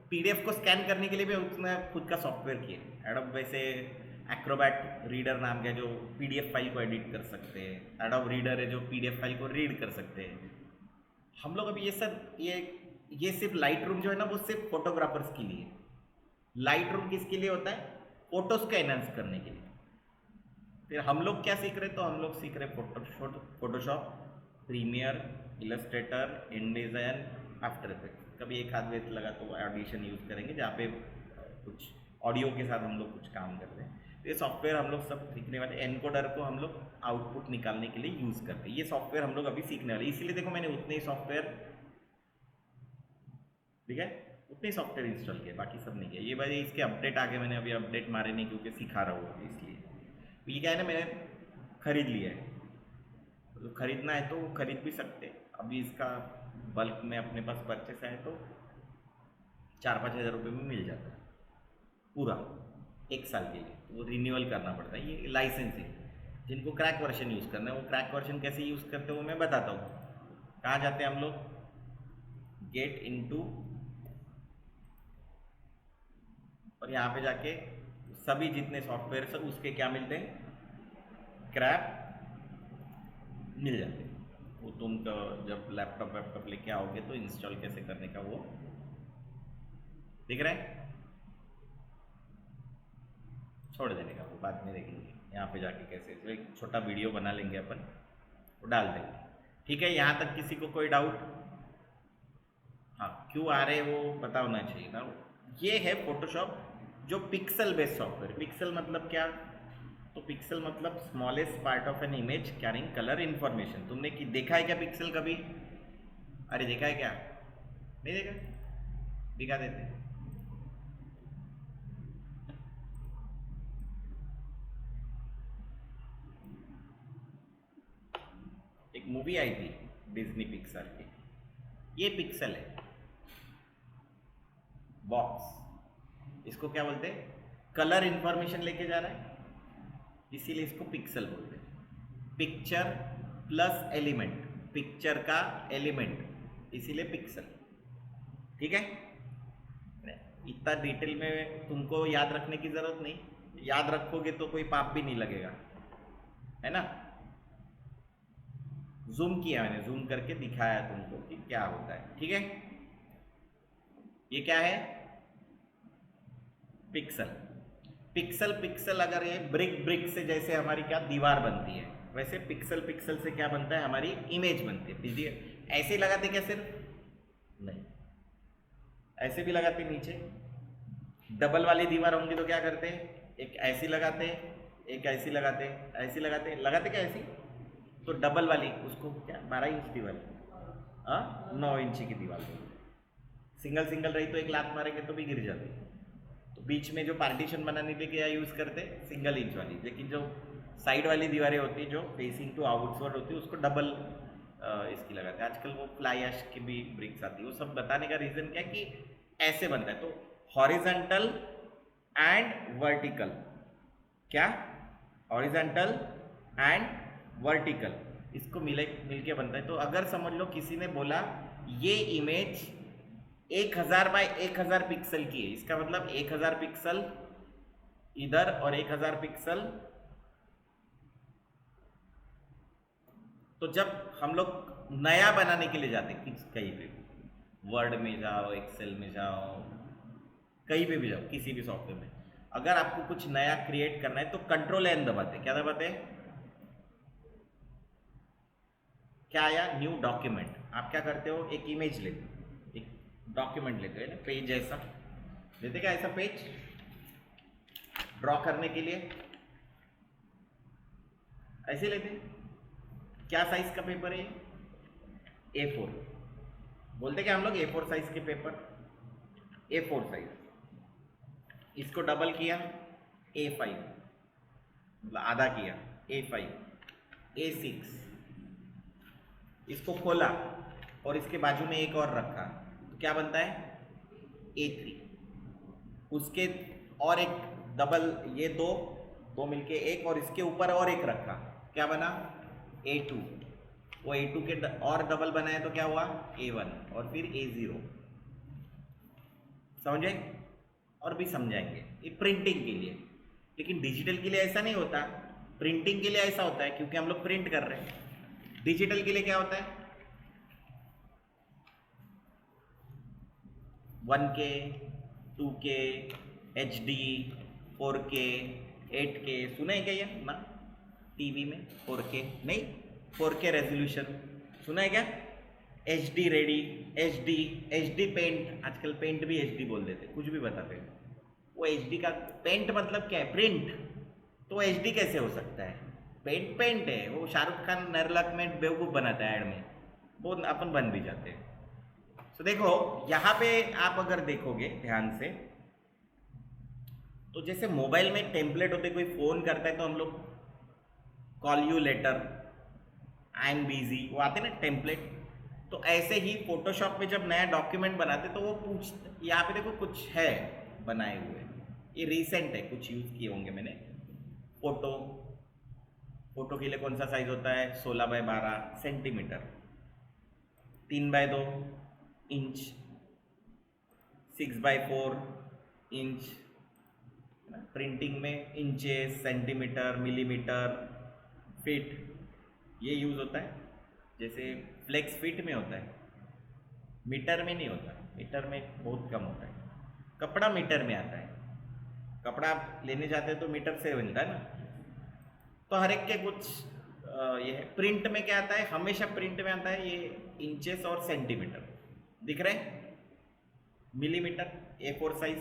पीडीएफ को स्कैन करने के लिए भी उसने खुद का सॉफ्टवेयर किया एडोब। वैसे एक्रोबैट रीडर नाम का, जो पीडीएफ फाइल को एडिट कर सकते हैं। एडोब रीडर है जो पीडीएफ फाइल को रीड कर सकते हैं। हम लोग अभी ये सब ये सिर्फ लाइट रूम जो है ना, वो सिर्फ फोटोग्राफर्स के लिए। लाइट रूम किसके लिए होता है? फोटोज को एनहांस करने के लिए। फिर हम लोग क्या सीख रहे, तो हम लोग सीख रहे Photoshop, Premiere, Illustrator, InDesign, After Effects. कभी एक आध वेट लगा तो ऑडिशन यूज़ करेंगे, जहाँ पे कुछ ऑडियो के साथ हम लोग कुछ काम कर रहे हैं। तो ये सॉफ्टवेयर हम लोग सब सीखने वाले। एनकोडर को हम लोग आउटपुट निकालने के लिए यूज़ करते हैं। ये सॉफ्टवेयर हम लोग अभी सीखने वाले, इसीलिए देखो मैंने उतने ही सॉफ्टवेयर, ठीक है, उतने ही सॉफ्टवेयर इंस्टॉल किए, बाकी सब नहीं किया। ये भाई इसके अपडेट आगे मैंने अभी अपडेट मारे नहीं, क्योंकि सिखा रहा हूँ इसलिए। तो ये क्या है ना, मैंने खरीद लिया है, तो खरीदना है तो खरीद भी सकते। अभी इसका बल्क में अपने पास परचेस है तो 4-5 हज़ार रुपये में मिल जाता है पूरा 1 साल के लिए। वो रिन्यूअल करना पड़ता है, ये लाइसेंस है। जिनको क्रैक वर्जन यूज़ करना है, वो क्रैक वर्जन कैसे यूज़ करते हो वो मैं बताता हूँ। कहाँ जाते हैं हम लोग? गेट इनटू, और यहाँ पे जाके सभी जितने सॉफ्टवेयर सब उसके क्या मिलते हैं, क्रैक मिल जाते हैं। वो तुम जब लैपटॉप लेके आओगे तो इंस्टॉल कैसे करने का वो दिख रहा है, छोड़ देने का वो बाद में देखेंगे। यहाँ पे जाके कैसे, तो एक छोटा वीडियो बना लेंगे अपन, वो डाल देंगे, ठीक है। यहाँ तक किसी को कोई डाउट? हाँ, क्यों आ रहे वो पता होना चाहिए ना। ये है फोटोशॉप जो पिक्सल बेस्ड सॉफ्टवेयर। पिक्सल मतलब क्या? तो पिक्सल मतलब smallest part of an image carrying colour information. तुमने देखा है क्या पिक्सल कभी? अरे देखा है क्या? नहीं देखा? दिखा देते हैं। मूवी आई थी डिज्नी पिक्सर की, ये पिक्सल है बॉक्स, इसको क्या बोलते हैं, कलर इंफॉर्मेशन लेके जा रहा है, इसीलिए इसको पिक्सल बोलते हैं। पिक्चर प्लस एलिमेंट, पिक्चर का एलिमेंट, इसीलिए पिक्सल। ठीक है, इतना डिटेल में तुमको याद रखने की जरूरत नहीं, याद रखोगे तो कोई पाप भी नहीं लगेगा, है ना। जूम किया मैंने, जूम करके दिखाया तुमको कि क्या होता है। ठीक है, ये क्या है, पिक्सल। पिक्सल पिक्सल अगर ये ब्रिक ब्रिक से जैसे हमारी क्या दीवार बनती है, वैसे पिक्सल पिक्सल से क्या बनता है, हमारी इमेज बनती है। फिजिकल ऐसे ही लगाते क्या, सिर्फ नहीं, ऐसे भी लगाते, नीचे डबल वाली दीवार होंगी तो क्या करते हैं, एक ऐसी लगाते, एक ऐसी लगाते, ऐसी लगाते, लगाते क्या ऐसी, तो डबल वाली उसको क्या 12 इंच दीवार, हाँ 9 इंच की दीवार। सिंगल सिंगल रही तो एक लात मारेंगे तो भी गिर जाती। तो बीच में जो पार्टीशन बनाने के लिए क्या यूज़ करते, सिंगल इंच वाली, लेकिन जो साइड वाली दीवारें होती है जो फेसिंग टू आउटवर्ड होती है उसको डबल इसकी लगाते हैं। आजकल वो फ्लाई ऐश की भी ब्रिक्स आती है। वो सब बताने का रीज़न क्या है कि ऐसे बनता है, तो हॉरिजॉन्टल एंड वर्टिकल, क्या हॉरिजॉन्टल एंड वर्टिकल, इसको मिलके बनता है। तो अगर समझ लो किसी ने बोला ये इमेज 1000 बाय 1000 पिक्सल की है, इसका मतलब 1000 पिक्सल इधर और 1000 पिक्सल, तो जब हम लोग नया बनाने के लिए जाते हैं कहीं पे, वर्ड में जाओ, एक्सेल में जाओ, कहीं पे भी जाओ, किसी भी सॉफ्टवेयर में, अगर आपको कुछ नया क्रिएट करना है तो कंट्रोल एन दबाते, क्या दबाते, क्या आया, न्यू डॉक्यूमेंट। आप क्या करते हो, एक इमेज लेते, एक डॉक्यूमेंट लेते हो ना, पेज ऐसा लेते, क्या ऐसा पेज ड्रॉ करने के लिए ऐसे लेते। क्या साइज का पेपर है, A4 बोलते क्या हम लोग, A4 साइज के पेपर, A4 साइज, इसको डबल किया A5, मतलब आधा किया A5, A6, इसको खोला और इसके बाजू में एक और रखा तो क्या बनता है, A3, उसके और एक डबल, ये दो मिलके एक, और इसके ऊपर और एक रखा, क्या बना A2, वो A2 के और डबल बनाए तो क्या हुआ A1, और फिर A0। समझे, और भी समझाएंगे, ये प्रिंटिंग के लिए। लेकिन डिजिटल के लिए ऐसा नहीं होता, प्रिंटिंग के लिए ऐसा होता है क्योंकि हम लोग प्रिंट कर रहे हैं। डिजिटल के लिए क्या होता है, 1K 2K HD 4K 8K, सुना है क्या ये ना, टीवी में 4K नहीं, 4K रेजोल्यूशन सुना है क्या, HD रेडी, HD पेंट, आजकल पेंट भी HD बोल देते, कुछ भी बताते हैं। वो HD का पेंट मतलब क्या है, प्रिंट, तो HD कैसे हो सकता है, पेंट है। वो शाहरुख खान नरलक में बेवकूफ़ बनाता है ऐड में, वो अपन बन भी जाते हैं। तो देखो यहाँ पे आप अगर देखोगे ध्यान से, तो जैसे मोबाइल में टेम्पलेट होते, कोई फ़ोन करता है तो हम लोग call you later, I am busy, वो आते ना टेम्पलेट। तो ऐसे ही फोटोशॉप में जब नया डॉक्यूमेंट बनाते तो वो यहाँ पे देखो कुछ है बनाए हुए, ये रीसेंट है, कुछ यूज़ किए होंगे मैंने। फोटो के लिए कौन सा साइज होता है, 16 by 12 centimetre, 3 by 2 inch, 6 by 4 inch. Printing में इंचेस, सेंटीमीटर, मिलीमीटर, फीट ये यूज़ होता है। जैसे फ्लेक्स फीट में होता है, मीटर में नहीं होता, मीटर में बहुत कम होता है। कपड़ा मीटर में आता है, कपड़ा आप लेने जाते हैं तो मीटर से मिलता है ना। तो हर एक के कुछ ये है। प्रिंट में क्या आता है, हमेशा प्रिंट में आता है ये इंचेस और सेंटीमीटर, दिख रहे हैं, मिलीमीटर, A4 साइज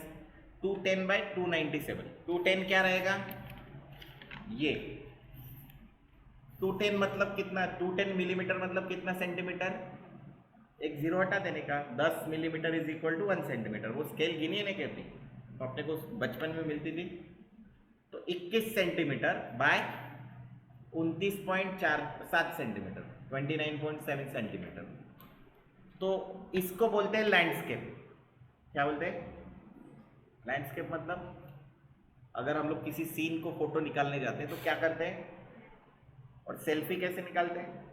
210 बाय 297। 210 क्या रहेगा, ये 210 मतलब कितना, 210 मिलीमीटर मतलब कितना सेंटीमीटर, एक जीरो हटा देने का, 10 millimetre is equal to 1 centimetre. वो स्केल गिनी है ना कहती, तो अपने को बचपन में मिलती थी। तो 21 सेंटीमीटर बाय 29.47 सेंटीमीटर, 29.7 सेंटीमीटर। तो इसको बोलते हैं लैंडस्केप। क्या बोलते हैं? लैंडस्केप मतलब अगर हम लोग किसी सीन को फोटो निकालने जाते हैं तो क्या करते हैं, और सेल्फी कैसे निकालते हैं?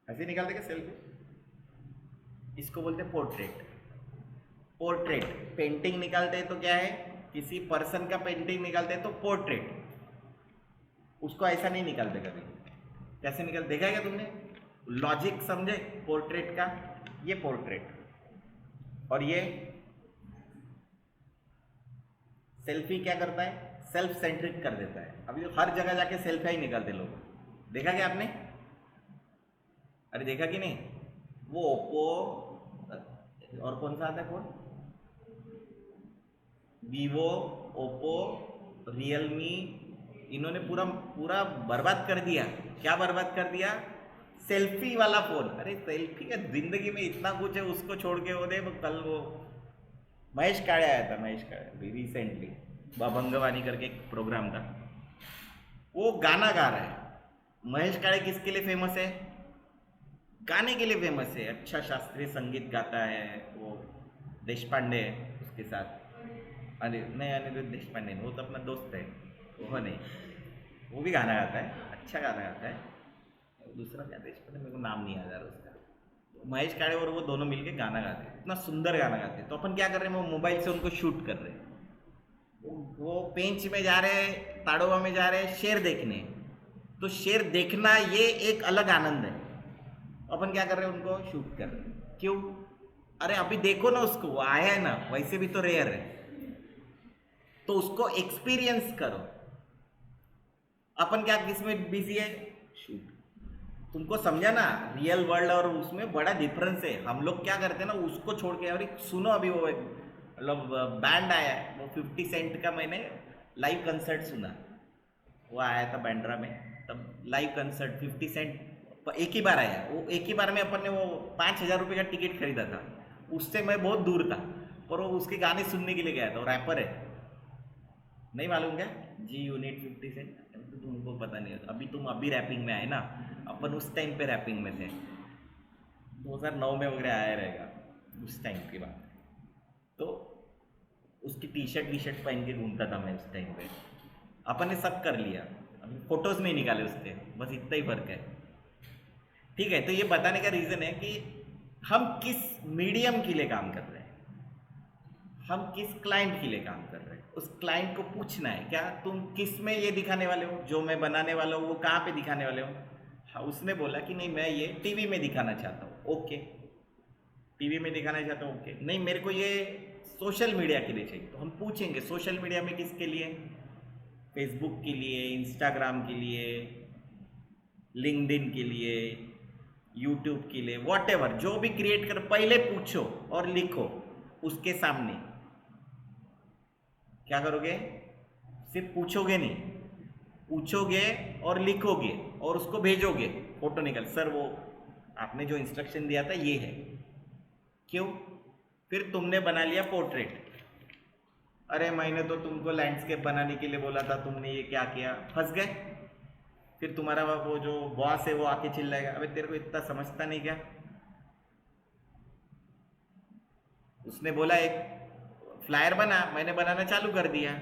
ऐसे निकालते हैं सेल्फी, इसको बोलते हैं पोर्ट्रेट। पोर्ट्रेट पेंटिंग निकालते हैं तो क्या है, किसी पर्सन का पेंटिंग निकालते हैं तो पोर्ट्रेट। उसको ऐसा नहीं निकालते कभी। कैसे निकालते देखा है क्या तुमने? लॉजिक समझे पोर्ट्रेट का? ये पोर्ट्रेट और ये सेल्फी क्या करता है, सेल्फ सेंट्रिक कर देता है। अभी तो हर जगह जाके सेल्फी ही निकालते लोग, देखा क्या आपने? अरे देखा कि नहीं? वो ओप्पो और कौन सा आता है फोन, वीवो, ओप्पो, रियलमी, इन्होंने पूरा पूरा बर्बाद कर दिया। क्या बर्बाद कर दिया? सेल्फी वाला फोन। अरे सेल्फी का जिंदगी में इतना कुछ है, उसको छोड़ के वो दे। कल वो महेश काळे आया था, महेश काळे रिसेंटली, भंगवानी करके एक प्रोग्राम था, वो गाना गा रहा है। महेश काळे किसके लिए फेमस है? गाने के लिए फेमस है। अच्छा शास्त्रीय संगीत गाता है। वो देशपांडे है उसके साथ, अरे नहीं अनिरुद्ध देशपांडे, वो तो अपना दोस्त है, वो नहीं, वो भी गाना गाता है, अच्छा गाना गाता है। दूसरा क्या देशपांडे, मेरे को नाम नहीं याद आ रहा उसका। महेश काळे और वो दोनों मिलके गाना गाते हैं, इतना सुंदर गाना गाते हैं। तो अपन क्या कर रहे हैं, वो मोबाइल से उनको शूट कर रहे हैं। वो पेंच में जा रहे हैं, ताड़ोबा में जा रहे हैं शेर देखने। तो शेर देखना ये एक अलग आनंद है। अपन क्या कर रहे हैं, उनको शूट कर रहे हैं। क्यों? अरे अभी देखो ना उसको, वो आया है ना, वैसे भी तो रेयर है, तो उसको एक्सपीरियंस करो। अपन क्या किसमें बिजी है? शूट। तुमको समझा ना, रियल वर्ल्ड और उसमें बड़ा डिफरेंस है। हम लोग क्या करते हैं ना, उसको छोड़ के, अरे सुनो अभी वो एक मतलब बैंड आया है, वो 50 सेंट का मैंने लाइव कंसर्ट सुना। वो आया था बैंड्रा में, तब लाइव कंसर्ट 50 सेंट एक ही बार आया। वो एक ही बार में अपन ने वो 5,000 रुपये का टिकट खरीदा था। उससे मैं बहुत दूर था, पर वो उसके गाने सुनने के लिए गया था। वो रैपर है, नहीं मालूम क्या? जी यूनिट 50 सेंट, तो तुमको पता नहीं होता। अभी तुम अभी रैपिंग में आए ना, अपन उस टाइम पे रैपिंग में थे, 2009 में वगैरह आया रहेगा उस टाइम की बात। तो उसकी टी शर्ट पहन के घूमता था मैं उस टाइम पे। अपन ने सब कर लिया, अभी फोटोज नहीं निकाले उसके, बस इतना ही फर्क है। ठीक है, तो ये बताने का रीजन है कि हम किस मीडियम के लिए काम कर रहे हैं, हम किस क्लाइंट के लिए काम कर रहे हैं। उस क्लाइंट को पूछना है, क्या तुम किस में ये दिखाने वाले हो, जो मैं बनाने वाला हूँ वो कहाँ पे दिखाने वाले हो? हाँ, उसने बोला कि नहीं मैं ये टीवी में दिखाना चाहता हूँ। ओके, टीवी में दिखाना चाहता हूँ। ओके, नहीं मेरे को ये सोशल मीडिया के लिए चाहिए। तो हम पूछेंगे सोशल मीडिया में किसके लिए? फेसबुक के लिए, इंस्टाग्राम के लिए, लिंक्डइन के लिए, यूट्यूब के लिए, व्हाटएवर जो भी क्रिएट कर, पहले पूछो और लिखो उसके सामने। क्या करोगे? सिर्फ पूछोगे नहीं, पूछोगे और लिखोगे और उसको भेजोगे फोटो निकल, सर वो आपने जो इंस्ट्रक्शन दिया था ये है। क्यों? फिर तुमने बना लिया पोर्ट्रेट। अरे मैंने तो तुमको लैंडस्केप बनाने के लिए बोला था, तुमने ये क्या किया? फंस गए। फिर तुम्हारा वो जो बॉस है वो आके चिल्लाएगा, अबे तेरे को इतना समझता नहीं क्या? उसने बोला एक फ्लायर बना, मैंने बनाना चालू कर दिया।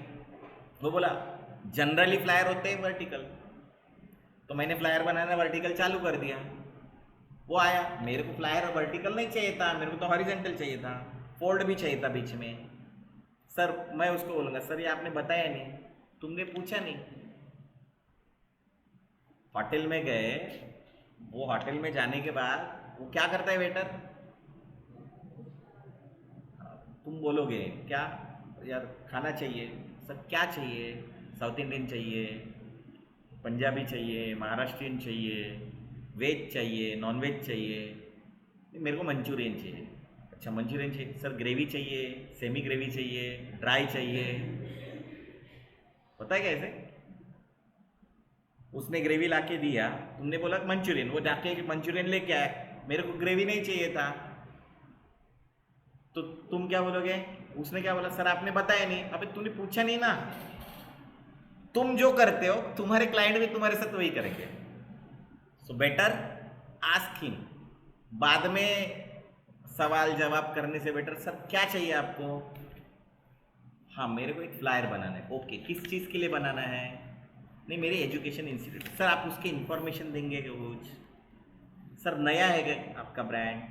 वो बोला जनरली फ्लायर होते हैं वर्टिकल, तो मैंने फ्लायर बनाना वर्टिकल चालू कर दिया। वो आया, मेरे को फ्लायर वर्टिकल नहीं चाहिए था, मेरे को तो हॉरिजॉन्टल चाहिए था, फोल्ड भी चाहिए था बीच में। सर मैं उसको बोलूँगा, सर ये आपने बताया नहीं, तुमने पूछा नहीं। होटल में गए, वो होटल में जाने के बाद वो क्या करता है वेटर? तुम बोलोगे क्या यार खाना चाहिए? सर क्या चाहिए? साउथ इंडियन चाहिए, पंजाबी चाहिए, महाराष्ट्रियन चाहिए, वेज चाहिए, नॉन वेज चाहिए? मेरे को मंचूरियन चाहिए। अच्छा मंचूरियन चाहिए, सर ग्रेवी चाहिए, सेमी ग्रेवी चाहिए, ड्राई चाहिए? पता है कैसे? उसने ग्रेवी ला के दिया, तुमने बोला मंचूरियन, वो जाके मंचूरियन लेके आया, मेरे को ग्रेवी नहीं चाहिए था, तो तुम क्या बोलोगे? उसने क्या बोला? सर आपने बताया नहीं। अबे तूने पूछा नहीं ना। तुम जो करते हो तुम्हारे क्लाइंट भी तुम्हारे साथ वही करेंगे। So better ask him. बाद में सवाल जवाब करने से बेटर सर क्या चाहिए आपको? हाँ मेरे को एक फ्लायर बनाना है। ओके किस चीज़ के लिए बनाना है? नहीं मेरे एजुकेशन इंस्टीट्यूट। सर आप उसके इन्फॉर्मेशन देंगे क्या कुछ? सर नया है क्या आपका ब्रांड?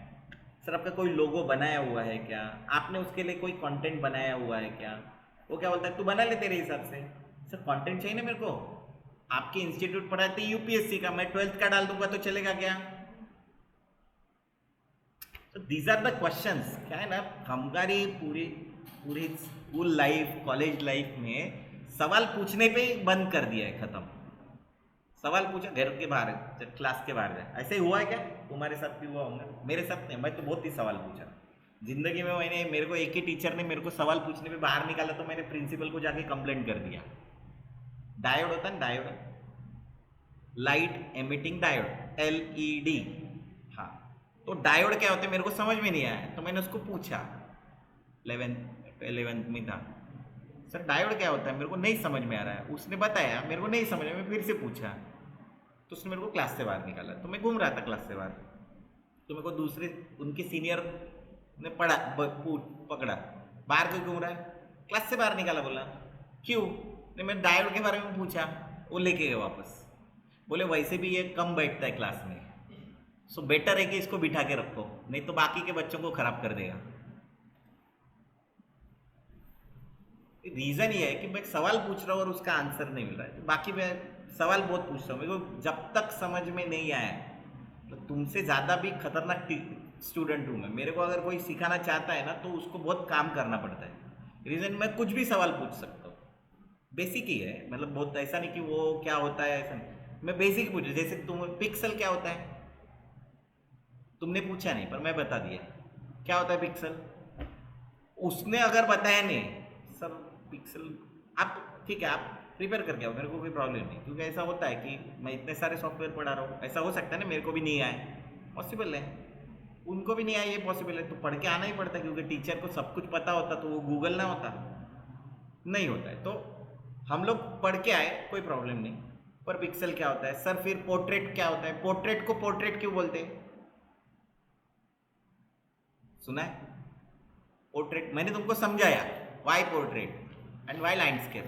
सर आपका कोई लोगो बनाया हुआ है क्या? आपने उसके लिए कोई कंटेंट बनाया हुआ है क्या? वो क्या बोलता है तू बना ले तेरे हिसाब से। सर कंटेंट चाहिए ना मेरे को। आपके इंस्टीट्यूट पढ़ाते यूपीएससी का, मैं 12th का डाल दूंगा तो चलेगा क्या? तो दीज आर द क्वेश्चंस। क्या है ना हमारी पूरी पूरी स्कूल लाइफ कॉलेज लाइफ में सवाल पूछने पे ही बंद कर दिया है, खत्म। सवाल पूछा घर के बाहर, क्लास के बाहर जाए। ऐसे ही हुआ है क्या? तुम्हारे साथ भी हुआ होगा, मेरे साथ नहीं। मैं तो बहुत ही सवाल पूछा जिंदगी में। मेरे को एक ही टीचर ने मेरे को सवाल पूछने पे बाहर निकाला तो मैंने प्रिंसिपल को जाके कंप्लेंट कर दिया। डायोड होता है ना, diode, light emitting diode, LED। हाँ तो डायोड क्या होता है मेरे को समझ में नहीं आया, तो मैंने उसको पूछा। 11th में था। सर डायोड क्या होता है मेरे को नहीं समझ में आ रहा है। उसने बताया, मेरे को नहीं समझ में, मैं फिर से पूछा तो उसने मेरे को क्लास से बाहर निकाला। तो मैं घूम रहा था क्लास से बाहर, तो मेरे को दूसरे उनके सीनियर ने पकड़ा, बाहर क्यों घूम रहा है? क्लास से बाहर निकाला। बोला क्यों? नहीं मैं डायोड के बारे में पूछा। वो लेके गए वापस। बोले वैसे भी ये कम बैठता है क्लास में, सो बेटर है कि इसको बिठा के रखो, नहीं तो बाकी के बच्चों को खराब कर देगा। रीजन ये है कि मैं एक सवाल पूछ रहा हूँ और उसका आंसर नहीं मिल रहा है। बाकी मैं सवाल बहुत पूछता हूँ, मेरे को जब तक समझ में नहीं आया, तो तुमसे ज़्यादा भी खतरनाक स्टूडेंट हूँ मैं। मेरे को अगर कोई सिखाना चाहता है ना तो उसको बहुत काम करना पड़ता है। रीज़न मैं कुछ भी सवाल पूछ सकता हूँ, बेसिक ही है, मतलब बहुत ऐसा नहीं कि वो क्या होता है ऐसा नहीं। मैं बेसिक पूछूँ, जैसे तुम पिक्सल क्या होता है तुमने पूछा नहीं पर मैं बता दिया क्या होता है पिक्सल। उसने अगर बताया नहीं सर पिक्सल, आप ठीक है आप प्रिपेयर करके आओ, मेरे को कोई प्रॉब्लम नहीं। क्योंकि ऐसा होता है कि मैं इतने सारे सॉफ्टवेयर पढ़ा रहा हूँ, ऐसा हो सकता है ना मेरे को भी नहीं आए, पॉसिबल है, उनको भी नहीं आए, ये पॉसिबल है। तो पढ़ के आना ही पड़ता है, क्योंकि टीचर को सब कुछ पता होता तो वो गूगल ना होता, नहीं होता है। तो हम लोग पढ़ के आए, कोई प्रॉब्लम नहीं। पर पिक्सल क्या होता है सर? फिर पोर्ट्रेट क्या होता है? पोर्ट्रेट को पोर्ट्रेट क्यों बोलते हैं? सुना है पोर्ट्रेट? मैंने तुमको समझाया why portrait and why landscape.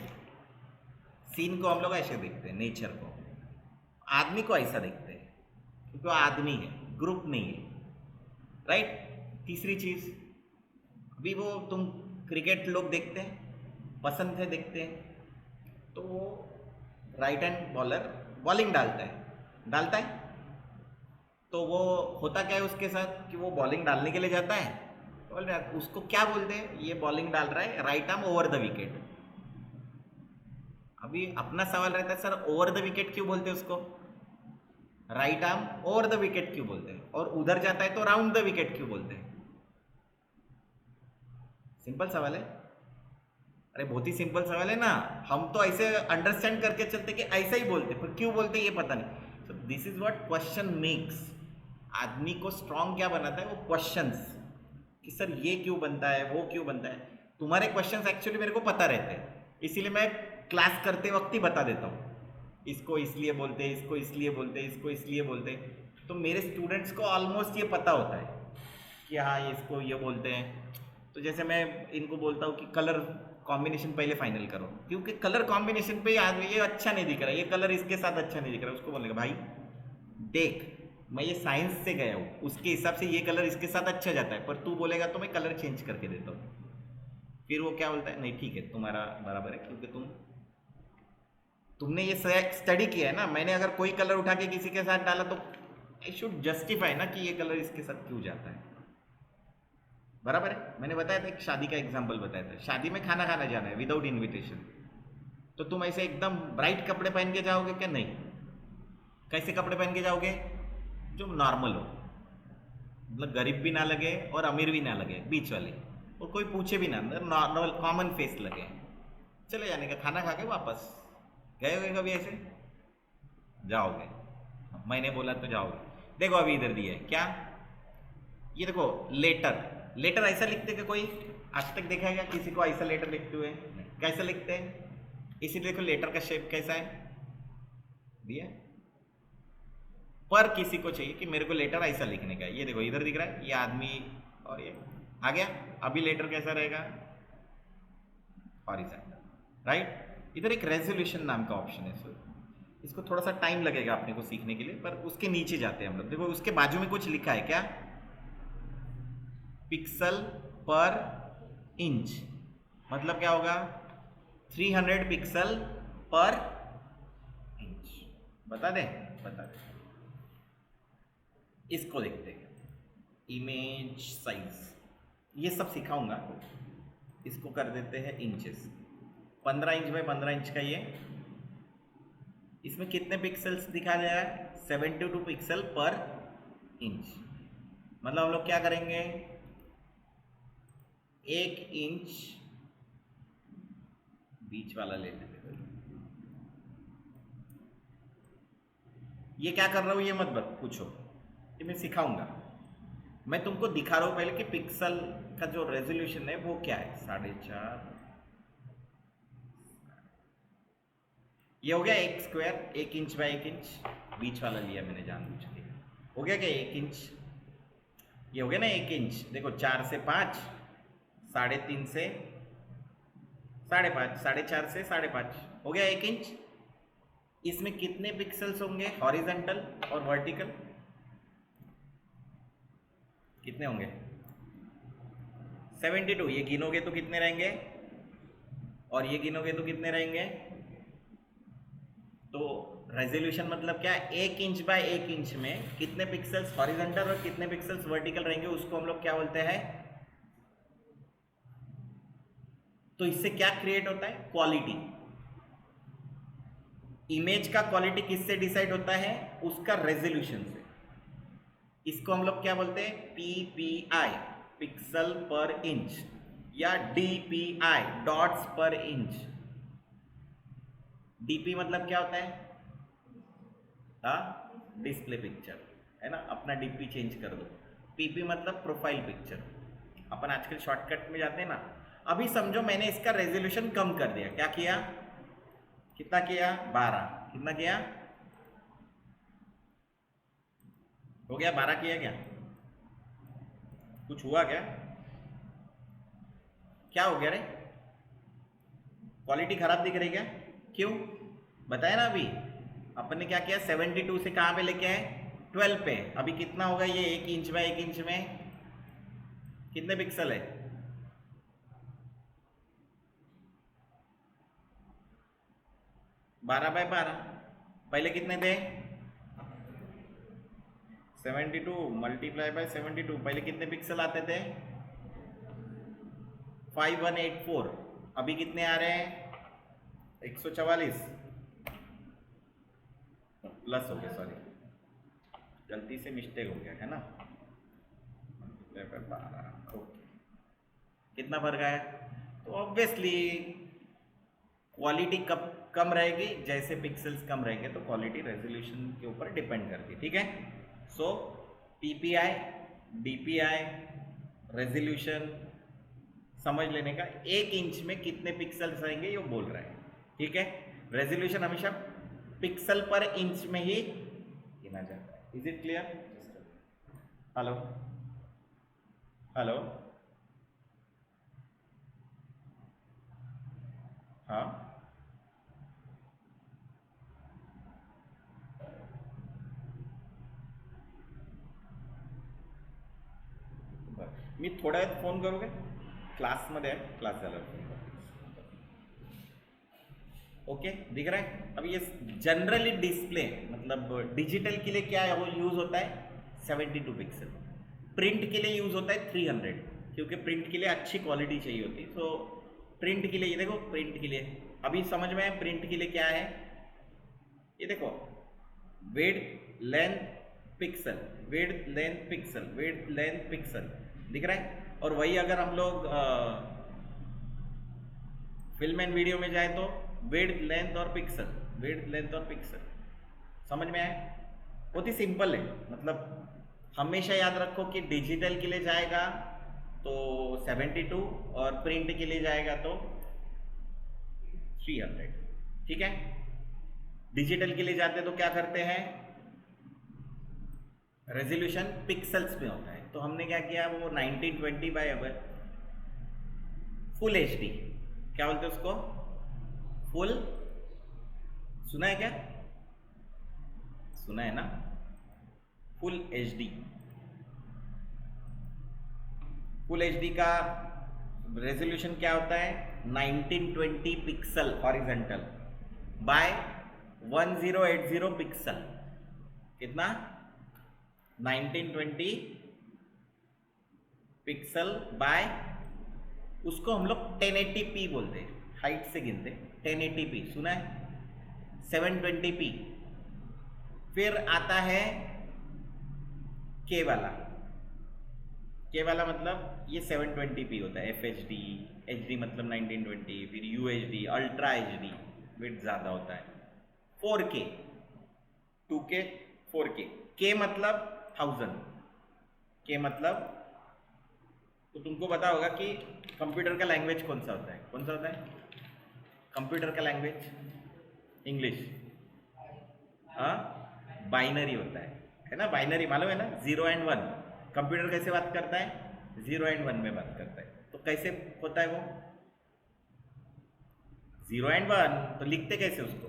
Scene को हम लोग ऐसे देखते हैं, नेचर को। आदमी को ऐसा देखते हैं क्योंकि वो आदमी है, ग्रुप नहीं है, राइट। तीसरी चीज, अभी वो तुम क्रिकेट लोग देखते हैं, पसंद है देखते हैं, तो वो राइट हैंड बॉलर बॉलिंग डालता है तो वो होता क्या है उसके साथ कि वो बॉलिंग डालने के लिए जाता है, उसको क्या बोलते हैं? ये बॉलिंग डाल रहा है right arm over the wicket. अभी अपना सवाल रहता है सर ओवर द विकेट क्यों बोलते हैं उसको? Right arm over the wicket क्यों बोलते हैं? और उधर जाता है तो राउंड द विकेट क्यों बोलते हैं? सिंपल सवाल है। अरे बहुत ही सिंपल सवाल है ना। हम तो ऐसे अंडरस्टैंड करके चलते कि ऐसा ही बोलते, पर क्यों बोलते ये पता नहीं। So this is what question makes. आदमी को स्ट्रांग क्या बनाता है? वो क्वेश्चंस, कि सर ये क्यों बनता है, वो क्यों बनता है। तुम्हारे क्वेश्चंस एक्चुअली मेरे को पता रहते हैं, इसीलिए मैं क्लास करते वक्त ही बता देता हूँ, इसको इसलिए बोलते हैं, इसको इसलिए बोलते हैं, इसको इसलिए बोलते हैं। तो मेरे स्टूडेंट्स को ऑलमोस्ट ये पता होता है कि हाँ इसको ये बोलते हैं। तो जैसे मैं इनको बोलता हूँ कि कलर कॉम्बिनेशन पहले फाइनल करो, क्योंकि कलर कॉम्बिनेशन पे याद ये अच्छा नहीं दिख रहा, ये कलर इसके साथ अच्छा नहीं दिख रहा। उसको बोलेगा भाई देख मैं ये साइंस से गया हूँ, उसके हिसाब से ये कलर इसके साथ अच्छा जाता है, पर तू बोलेगा तो मैं कलर चेंज करके देता हूँ। फिर वो क्या बोलता है, नहीं ठीक है तुम्हारा बराबर है, क्योंकि तुमने ये स्टडी किया है ना। मैंने अगर कोई कलर उठा के किसी के साथ डाला तो आई शुड जस्टिफाई ना कि ये कलर इसके साथ क्यों जाता है, बराबर है। मैंने बताया था, एक शादी का एग्जाम्पल बताया था। शादी में खाना खाना जाना है विदाउट इन्विटेशन, तो तुम ऐसे एकदम ब्राइट कपड़े पहन के जाओगे क्या? नहीं। कैसे कपड़े पहन के जाओगे? जो नॉर्मल हो, मतलब गरीब भी ना लगे और अमीर भी ना लगे, बीच वाले, और कोई पूछे भी ना, नॉर्मल कॉमन फेस लगे, चले जाने का। खाना खा के वापस गए होगे कभी ऐसे? जाओगे, मैंने बोला तो जाओगे। देखो अभी इधर दिया है क्या, ये देखो लेटर ऐसा लिखते कि कोई आज तक देखा है क्या किसी को ऐसा लेटर लिखते हुए? कैसा लिखते हैं? इसीलिए देखो लेटर का शेप कैसा है दिया, पर किसी को चाहिए कि मेरे को लेटर ऐसा लिखने का है, ये देखो इधर दिख रहा है ये आदमी और ये आ गया। अभी लेटर कैसा रहेगा, हॉरिजॉन्टल, राइट। इधर एक रेजोल्यूशन नाम का ऑप्शन है, सो इसको थोड़ा सा टाइम लगेगा अपने को सीखने के लिए, पर उसके नीचे जाते हैं हम लोग। देखो उसके बाजू में कुछ लिखा है क्या, पिक्सल पर इंच, मतलब क्या होगा 300 पिक्सल पर इंच। बता दें, बता दें। इसको देखते हैं, इमेज साइज, ये सब सिखाऊंगा। इसको कर देते हैं इंचेस, 15 इंच बाय 15 इंच का ये। इसमें कितने पिक्सल्स दिखाया जा रहा है, 72 पिक्सल पर इंच। मतलब हम लोग क्या करेंगे, 1 इंच बीच वाला ले लेते हैं। ये क्या कर रहा हूं ये मत पूछो, ये मैं सिखाऊंगा। मैं तुमको दिखा रहा हूं पहले कि पिक्सल का जो रेजोल्यूशन है वो क्या है, 4.5। ये हो गया 1 स्क्वायर, 1 इंच बाय 1 इंच, बीच वाला लिया मैंने जानबूझ के। हो गया क्या 1 इंच, ये हो गया ना 1 इंच। देखो 4 से 5, 3.5 से 5.5, 4.5 से 5.5, हो गया 1 इंच। इसमें कितने पिक्सल्स होंगे हॉरिजॉन्टल और वर्टिकल, कितने होंगे 72। ये गिनोगे तो कितने रहेंगे, और ये गिनोगे तो कितने रहेंगे। तो रेजोल्यूशन मतलब क्या है, 1 इंच बाय 1 इंच में कितने पिक्सल्स हॉरिजॉन्टल और कितने पिक्सल्स वर्टिकल रहेंगे, उसको हम लोग क्या बोलते हैं। तो इससे क्या क्रिएट होता है, क्वालिटी। इमेज का क्वालिटी किससे डिसाइड होता है, उसका रेजोल्यूशन से। इसको हम लोग क्या बोलते हैं, पीपीआई, पिक्सल पर इंच, या डीपीआई, डॉट्स पर इंच। डीपी मतलब क्या होता है, डिस्प्ले पिक्चर, है ना। अपना डीपी चेंज कर दो। पीपी मतलब प्रोफाइल पिक्चर। अपन आजकल शॉर्टकट में जाते हैं ना। अभी समझो मैंने इसका रेजोल्यूशन कम कर दिया, क्या किया, कितना किया 12, कितना किया हो गया 12 किया, क्या कुछ हुआ क्या, क्या हो गया रे, क्वालिटी खराब दिख रही क्या, क्यों बताया ना। अभी अपन ने क्या किया, 72 से कहां पे लेके आए, 12 पे। अभी कितना होगा ये, 1 इंच बाय 1 इंच में कितने पिक्सल है, 12 बाय 12। पहले कितने थे, 72 मल्टीप्लाई बाय 72, पहले कितने पिक्सल आते थे 5184। अभी कितने आ रहे हैं 144 प्लस हो गया, सॉरी गलती से मिस्टेक हो गया है ना, 12। ओके, कितना फर्क आया। तो ऑब्वियसली क्वालिटी कम रहेगी, जैसे पिक्सल्स कम रहेंगे तो क्वालिटी रेजोल्यूशन के ऊपर डिपेंड करती है, ठीक है। सो पीपीआई, डीपीआई, रेजोल्यूशन समझ लेने का, 1 इंच में कितने पिक्सल्स रहेंगे ये बोल रहा है, ठीक है। रेजोल्यूशन हमेशा पिक्सल पर इंच में ही गिना जाता है। Is it clear, hello hello, हाँ मी थोड्या वेळात फोन करू काय, क्लासमध्ये आहे, क्लास झाल्यावर। ओके दिख रहा है। अब ये जनरली डिस्प्ले मतलब डिजिटल के लिए क्या है, वो यूज होता है 72 पिक्सल। प्रिंट के लिए यूज होता है 300, क्योंकि प्रिंट के लिए अच्छी क्वालिटी चाहिए होती है। तो प्रिंट के लिए ये देखो, प्रिंट के लिए अभी समझ में आया प्रिंट के लिए क्या है। ये देखो width length pixel, width length pixel, width length pixel दिख रहा है। और वही अगर हम लोग फिल्म एंड वीडियो में जाए तो विड्थ लेंथ और पिक्सल, विड्थ लेंथ और पिक्सल। समझ में आया, बहुत ही सिंपल है। मतलब हमेशा याद रखो कि डिजिटल के लिए जाएगा तो 72 और प्रिंट के लिए जाएगा तो 300, ठीक है। डिजिटल के लिए जाते तो क्या करते हैं, रेजोल्यूशन पिक्सल्स में होता है, तो हमने क्या किया, वो 1920 बाय अवर फुल एचडी, क्या बोलते हैं उसको, फुल, सुना है क्या, सुना है ना, फुल एचडी। फुल एचडी का रेजोल्यूशन क्या होता है, 1920 पिक्सल हॉरिजॉन्टल बाय 1080 पिक्सल, कितना, 1920 पिक्सल बाय, उसको हम लोग 1080p बोलते हैं, हाइट से गिनते, 1080p सुना है, 720p। फिर आता है के वाला, के वाला मतलब ये 720p होता है, FHD, HD मतलब 1920, फिर UHD, अल्ट्रा HD, विड्थ ज़्यादा होता है, 4K, 2K, 4K, K मतलब 1000, K मतलब, तो तुमको पता होगा कि कंप्यूटर का लैंग्वेज कौन सा होता है, कौन सा होता है कंप्यूटर का लैंग्वेज, इंग्लिश, हाँ, बाइनरी होता है ना, बाइनरी मालूम है ना, 0 एंड 1, कंप्यूटर कैसे बात करता है, 0 एंड 1 में बात करता है, तो कैसे होता है वो 0 एंड 1, तो लिखते कैसे उसको,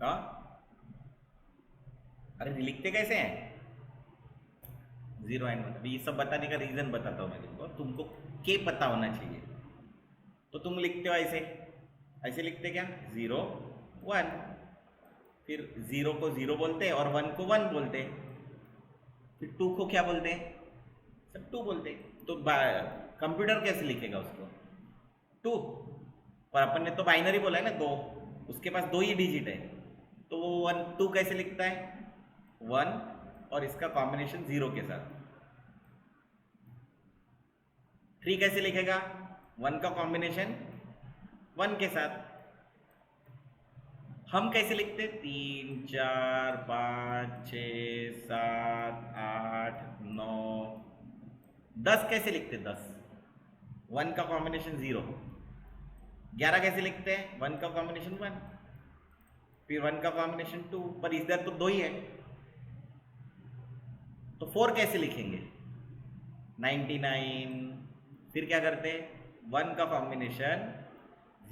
हाँ, अरे लिखते कैसे हैं 0 एंड 1, अभी ये सब बताने का रीजन बताता हूँ मैं तुमको, तुमको के पता होना चाहिए, तो तुम लिखते हो ऐसे, ऐसे लिखते क्या, 0 1, फिर 0 को 0 बोलते और 1 को 1 बोलते, फिर 2 को क्या बोलते हैं, सब 2 बोलते, तो कंप्यूटर कैसे लिखेगा उसको 2, पर अपन ने तो बाइनरी बोला है ना 2, उसके पास 2 ही डिजिट है, तो वो 1 2 कैसे लिखता है 1, और इसका कॉम्बिनेशन 0 के साथ, 3 कैसे लिखेगा 1 का कॉम्बिनेशन 1 के साथ, हम कैसे लिखते 3 4 5 6 7 8 9 10 कैसे लिखते 10, 1 का कॉम्बिनेशन 0, 11 कैसे लिखते हैं 1 का कॉम्बिनेशन 1, फिर 1 का कॉम्बिनेशन 2, पर इधर तो 2 ही है, तो 4 कैसे लिखेंगे 99, फिर क्या करते हैं 1 का कॉम्बिनेशन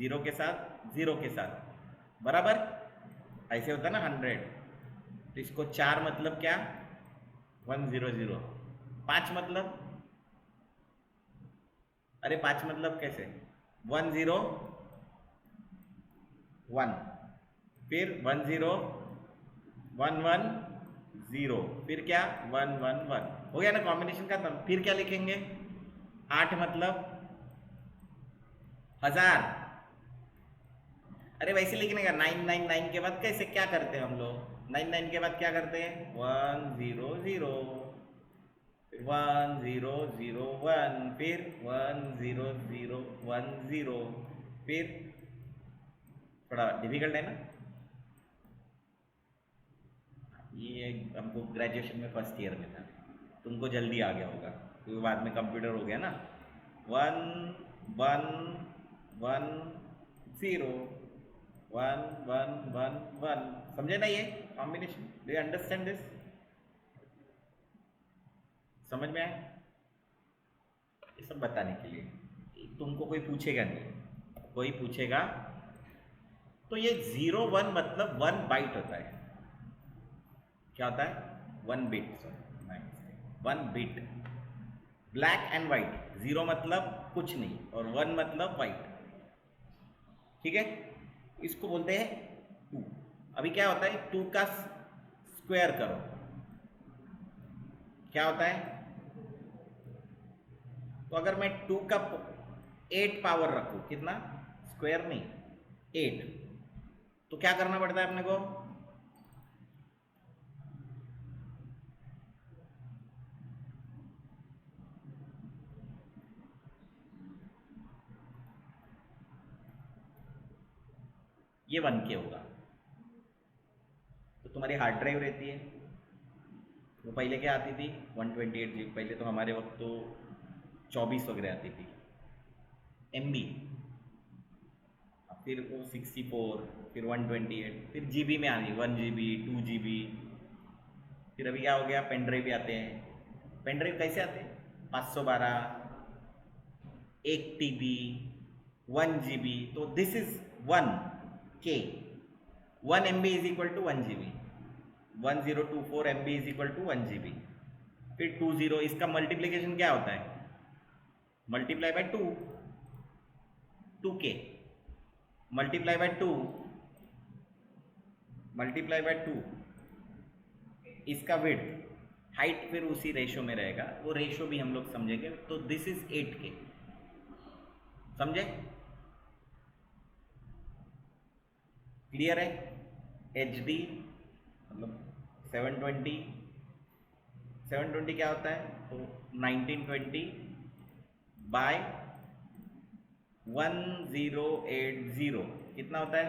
0 के साथ 0 के साथ, बराबर, ऐसे होता है ना 100, तो इसको 4 मतलब क्या 100, 5 मतलब, अरे 5 मतलब कैसे 10 1, फिर 10 1 1 0, फिर क्या 1 1 1, हो गया ना कॉम्बिनेशन का, तब फिर क्या लिखेंगे 8 मतलब 1000, अरे वैसे लिखने का 999 के बाद कैसे क्या करते हैं हम लोग, 99 के बाद क्या करते हैं 1 0 0, फिर 1 0 0 1, फिर 1 0 0 1 0, फिर थोड़ा डिफिकल्ट है ना ये, हमको ग्रेजुएशन में फर्स्ट ईयर में था, तुमको जल्दी आ गया होगा क्योंकि बाद में कंप्यूटर हो गया ना, 1 1 1 0 1 1 1 1, समझे ना ये combination, do you understand this, समझ में आया, ये सब बताने के लिए, तुमको कोई पूछेगा नहीं, कोई पूछेगा तो ये 0 1 मतलब 1 बाइट होता है, क्या होता है 1 bit, 1 bit, black and white, 0 मतलब कुछ नहीं और 1 मतलब वाइट, ठीक है, इसको बोलते हैं 2। अभी क्या होता है 2 का स्क्वायर करो, क्या होता है, तो अगर मैं 2 का 8 पावर रखूं, कितना, स्क्वायर नहीं 8, तो क्या करना पड़ता है अपने को, ये 1 के होगा, तो तुम्हारी हार्ड ड्राइव रहती है, वो पहले क्या आती थी 128 GB, पहले तो हमारे वक्त तो 24 वगैरह आती थी MB, फिर वो 64, फिर 128, फिर GB में आ गई 1 GB 2 GB, फिर अभी क्या हो गया, पेन ड्राइव भी आते हैं। पेन ड्राइव कैसे आते हैं, 512, 1 TB, 1 GB। तो this is 1K, 1 MB is equal to 1 GB, 1024 MB is equal to 1 GB। फिर 20, इसका मल्टीप्लीकेशन क्या होता है, multiply by 2, 2K multiply by 2, multiply by 2, इसका विड्थ, हाइट फिर उसी रेशो में रहेगा, वो रेशो भी हम लोग समझेंगे। तो दिस इज 8K, समझे, क्लियर है। HD मतलब 720 क्या होता है, तो 1920 बाय 1080 कितना होता है,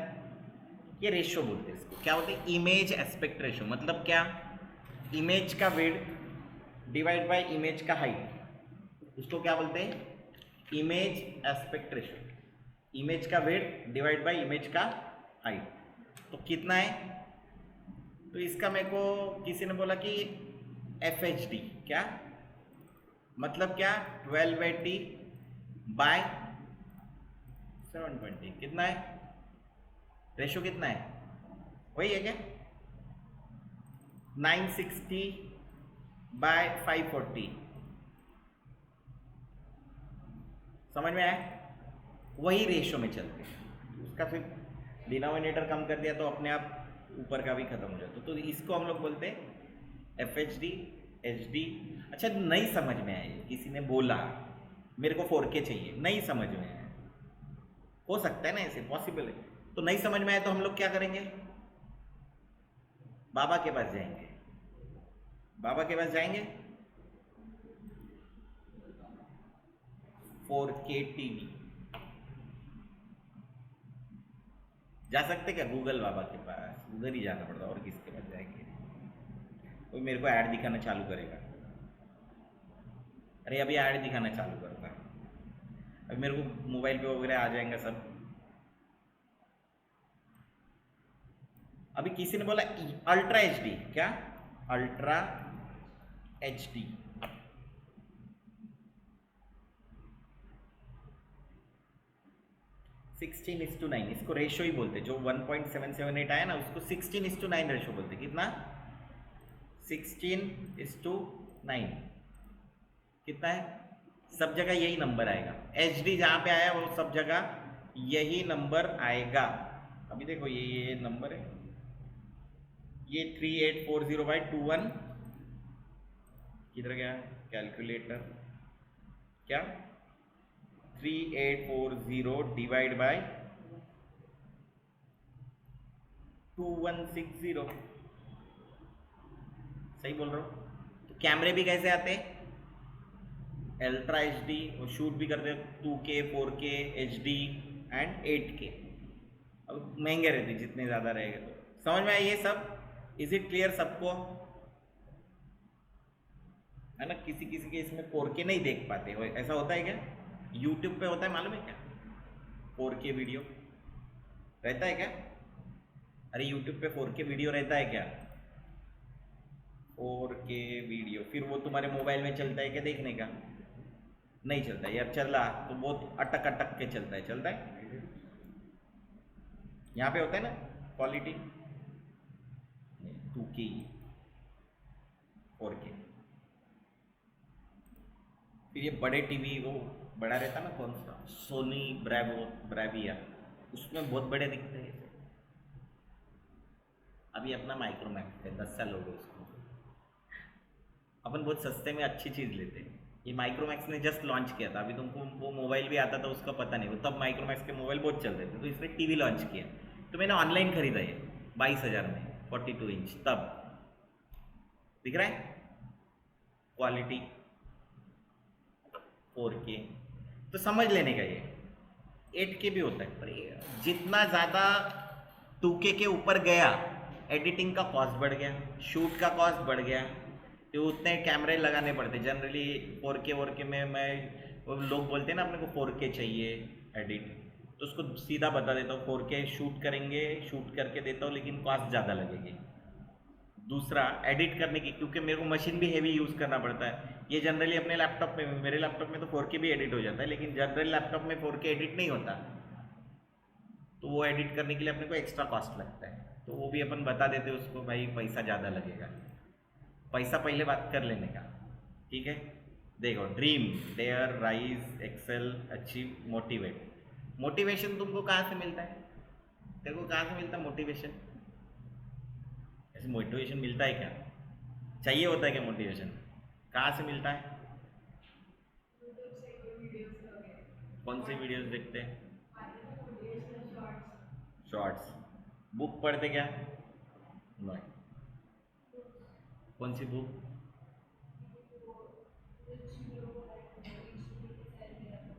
ये रेशो बोलते हैं इसको। क्या होते हैं, इमेज एस्पेक्ट रेशो। मतलब क्या, इमेज का विड्थ डिवाइड बाय इमेज का हाइट, उसको क्या बोलते हैं, इमेज एस्पेक्ट रेशो। इमेज का विड्थ डिवाइड बाय इमेज का हाइट, तो कितना है, तो इसका मेरे को किसी ने बोला कि FHD, क्या मतलब क्या, 1280 बाय 720, कितना है, रेशो कितना है, वही है क्या, 960 बाय 540, समझ में आया, वही रेशो में चलते हैं। उसका फिर डिनोमिनेटर कम कर दिया तो अपने आप ऊपर का भी खत्म हो जाता। तो इसको हम लोग बोलते हैं FHD, HD। अच्छा, नहीं समझ में आया, किसी ने बोला मेरे को 4K चाहिए, नहीं समझ में आया, हो सकता है ना, ऐसे पॉसिबल है। तो नहीं समझ में आया तो हम लोग क्या करेंगे, बाबा के पास जाएंगे, बाबा के पास जाएंगे, 4K TV जा सकते क्या, गूगल बाबा के पास, उधर ही जाना पड़ता, और किसके पास जाएंगे, कोई मेरे को ऐड दिखाना चालू करेगा, अरे अभी ऐड दिखाना चालू करता है, अभी मेरे को मोबाइल पे वगैरह आ जाएगा सब। अभी किसी ने बोला अल्ट्रा HD, क्या ultra HD, sixteen is to 9, इसको रेशो ही बोलते, जो 1.778 आया ना उसको 16:9 रेशो बोलते। कितना, 16:9, कितना है, सब जगह यही नंबर आएगा। HD जहाँ पे आया वो सब जगह यही नंबर आएगा। अभी देखो ये नंबर है, ये 3840/21, किधर गया कैलकुलेटर, क्या 3840 डिवाइड बाय 2160, सही बोल रहा हूँ। तो कैमरे भी कैसे आते हैं, अल्ट्रा HD, वो शूट भी करते हैं 2K, 4K, HD and 8K। अब महंगे रहते जितने ज़्यादा रहेगा। तो समझ में आया ये सब, इज इट क्लियर सबको, है ना। किसी किसी के इसमें 4K नहीं देख पाते हो, ऐसा होता है क्या, YouTube पे होता है मालूम है क्या, 4K वीडियो रहता है क्या, अरे YouTube पे 4K वीडियो रहता है क्या, 4K वीडियो, फिर वो तुम्हारे मोबाइल में चलता है क्या देखने का, नहीं चलता यार, चला तो बहुत अटक अटक के चलता है, चलता है, यहाँ पे होता है ना क्वालिटी 2K 4K। फिर ये बड़े टीवी, वो बड़ा रहता ना, कौन सा, सोनी ब्राविया, उसमें बहुत बड़े दिखते हैं। अभी अपना माइक्रोमैक्स है, 10 साल हो गए उसको, अपन बहुत सस्ते में अच्छी चीज़ लेते हैं। ये माइक्रोमैक्स ने जस्ट लॉन्च किया था, अभी तुमको वो मोबाइल भी आता था उसका पता नहीं, वो तब माइक्रोमैक्स के मोबाइल बहुत चलते थे, तो इसने टीवी लॉन्च किया, तो मैंने ऑनलाइन खरीदा ये 22,000 में, 42 इंच, तब दिख रहा है क्वालिटी 4K, तो समझ लेने का। ये 8K भी होता है, पर जितना ज़्यादा 2K के ऊपर गया, एडिटिंग का कॉस्ट बढ़ गया, शूट का कॉस्ट बढ़ गया, तो उतने कैमरे लगाने पड़ते। जनरली 4K में वो लोग बोलते हैं ना अपने को 4K चाहिए एडिट, तो उसको सीधा बता देता हूँ 4K शूट करेंगे, शूट करके देता हूँ, लेकिन कॉस्ट ज़्यादा लगेगी, दूसरा एडिट करने की, क्योंकि मेरे को मशीन भी हेवी यूज़ करना पड़ता है। ये जनरली अपने लैपटॉप में, मेरे लैपटॉप में तो 4K भी एडिट हो जाता है, लेकिन जनरल लैपटॉप में 4K एडिट नहीं होता, तो वो एडिट करने के लिए अपने को एक्स्ट्रा कॉस्ट लगता है। तो वो भी अपन बता देते हैं उसको, भाई पैसा ज़्यादा लगेगा, पैसा पहले बात कर लेने का, ठीक है। देखो, dream, dare, rise, excel, achieve, motivate. Motivation तुमको कहाँ से मिलता है? तेरे को कहाँ से मिलता है मोटिवेशन? ऐसे मोटिवेशन मिलता है क्या? चाहिए होता है क्या मोटिवेशन? कहाँ से मिलता है? कौन सी वीडियोस देखते हैं? शॉर्ट्स। बुक पढ़ते क्या? नहीं। कौन सी book?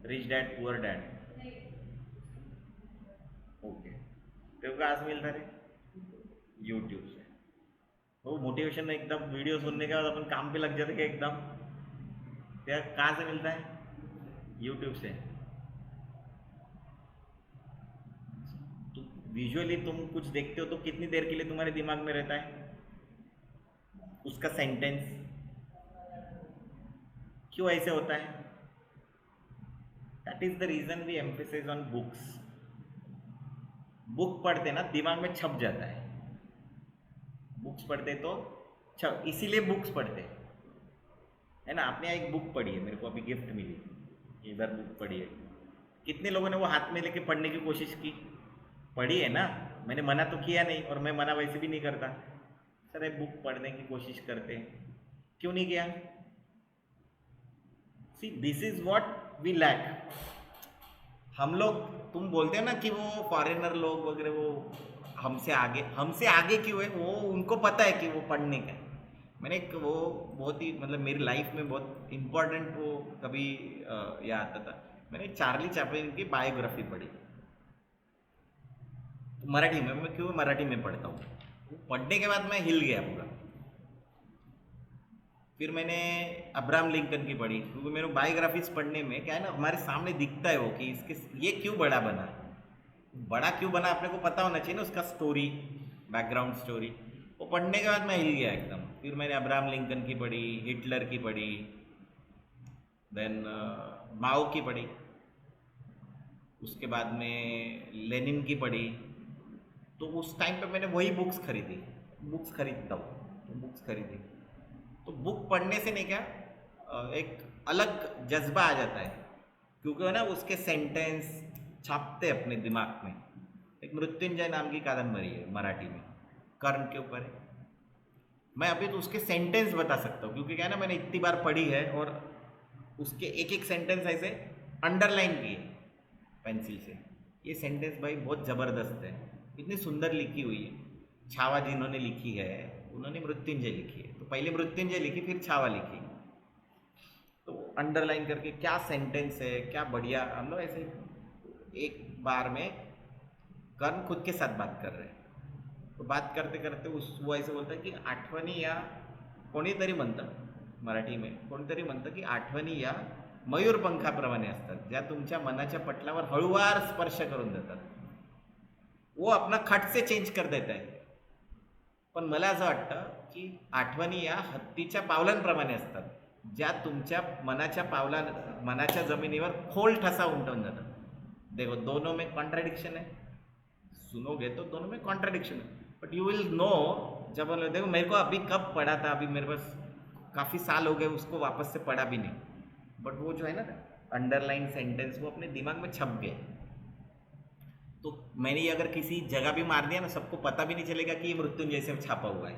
Rich Dad Poor Dad. Okay, तेरे को कहाँ से मिलता है? यूट्यूब से। वो मोटिवेशन एकदम वीडियो सुनने के बाद अपन काम पे लग जाते क्या एकदम? क्या कहाँ से मिलता है? यूट्यूब से। तो विजुअली तुम कुछ देखते हो तो कितनी देर के लिए तुम्हारे दिमाग में रहता है उसका सेंटेंस? क्यों ऐसे होता है? That is the reason we emphasise on books. Book पढ़ते ना दिमाग में छप जाता है, बुक्स पढ़ते तो छप, इसीलिए बुक्स पढ़ते है ना। आपने एक बुक पढ़ी है, मेरे को अभी गिफ्ट मिली, इधर बुक पढ़ी है, कितने लोगों ने वो हाथ में लेके पढ़ने की कोशिश की? पढ़ी है ना, मैंने मना तो किया नहीं, और मैं मना वैसे भी नहीं करता। सर ये बुक पढ़ने की कोशिश करते हैं, क्यों नहीं किया? See, this is what we lack. हम लोग, तुम बोलते हो ना कि वो फॉरेनर लोग वगैरह वो हमसे आगे क्यों है? वो उनको पता है कि वो पढ़ने का है। मैंने एक वो बहुत ही मतलब मेरी लाइफ में बहुत इम्पोर्टेंट वो कभी याद आता था, मैंने चार्ली चैपलिन की बायोग्राफी पढ़ी मराठी में। मैं क्यों मराठी में पढ़ता हूँ, पढ़ने के बाद मैं हिल गया पूरा। फिर मैंने अब्राहम लिंकन की पढ़ी, क्योंकि मेरे बायोग्राफीज पढ़ने में क्या है ना, हमारे सामने दिखता है वो कि इसके ये क्यों बड़ा बना, बड़ा क्यों बना अपने को पता होना चाहिए ना, उसका स्टोरी, बैकग्राउंड स्टोरी। वो पढ़ने के बाद मैं हिल गया एकदम। फिर मैंने अब्राहम लिंकन की पढ़ी, हिटलर की पढ़ी, देन माओ की पढ़ी, उसके बाद में लेनिन की पढ़ी। तो उस टाइम पे मैंने वही बुक्स खरीदी, बुक्स खरीदता हूँ तो बुक्स खरीदी। तो बुक पढ़ने से नहीं क्या एक अलग जज्बा आ जाता है, क्योंकि ना उसके सेंटेंस छापते अपने दिमाग में। एक मृत्युंजय नाम की कादम्बरी है मराठी में, कर्ण के ऊपर है। मैं अभी तो उसके सेंटेंस बता सकता हूँ, क्योंकि क्या है ना मैंने इतनी बार पढ़ी है, और उसके एक एक सेंटेंस ऐसे अंडरलाइन किए पेंसिल से। ये सेंटेंस भाई बहुत ज़बरदस्त है, इतनी सुंदर लिखी हुई है। छावा जिन्होंने लिखी है उन्होंने मृत्युंजय लिखी है, तो पहले मृत्युंजय लिखी फिर छावा लिखी। तो अंडरलाइन करके क्या सेंटेंस है, क्या बढ़िया। हम लोग ऐसे एक बार में कर्ण खुद के साथ बात कर रहे हैं, तो बात करते करते वो ऐसे बोलता है की आठवणी या कोणीतरी म्हणतं मराठी में, कोणीतरी म्हणतं की आठवणी या मयूरपंखाप्रमाणे असतात, ज्या तुमच्या मनाच्या पटलावर हळूवार स्पर्श करून देतात। वो अपना खट से चेंज कर देता है, पण मला असं वाटतं की आठवणी या हत्तीच्या पावलांप्रमाणे असतात, ज्या तुमच्या मनाच्या जमिनीवर खोल ठसा उमटवून जातात। देखो दोनों में कॉन्ट्राडिक्शन है, सुनोगे तो दोनों में कॉन्ट्राडिक्शन है, बट यू विल नो जब देखो मेरे को अभी कब पढ़ा था, अभी मेरे पास काफ़ी साल हो गए उसको वापस से पढ़ा भी नहीं, बट वो जो है ना अंडरलाइन सेंटेंस वो अपने दिमाग में छप गए। तो मैंने ये अगर किसी जगह भी मार दिया ना, सबको पता भी नहीं चलेगा कि ये मृत्युंजय से छापा हुआ है।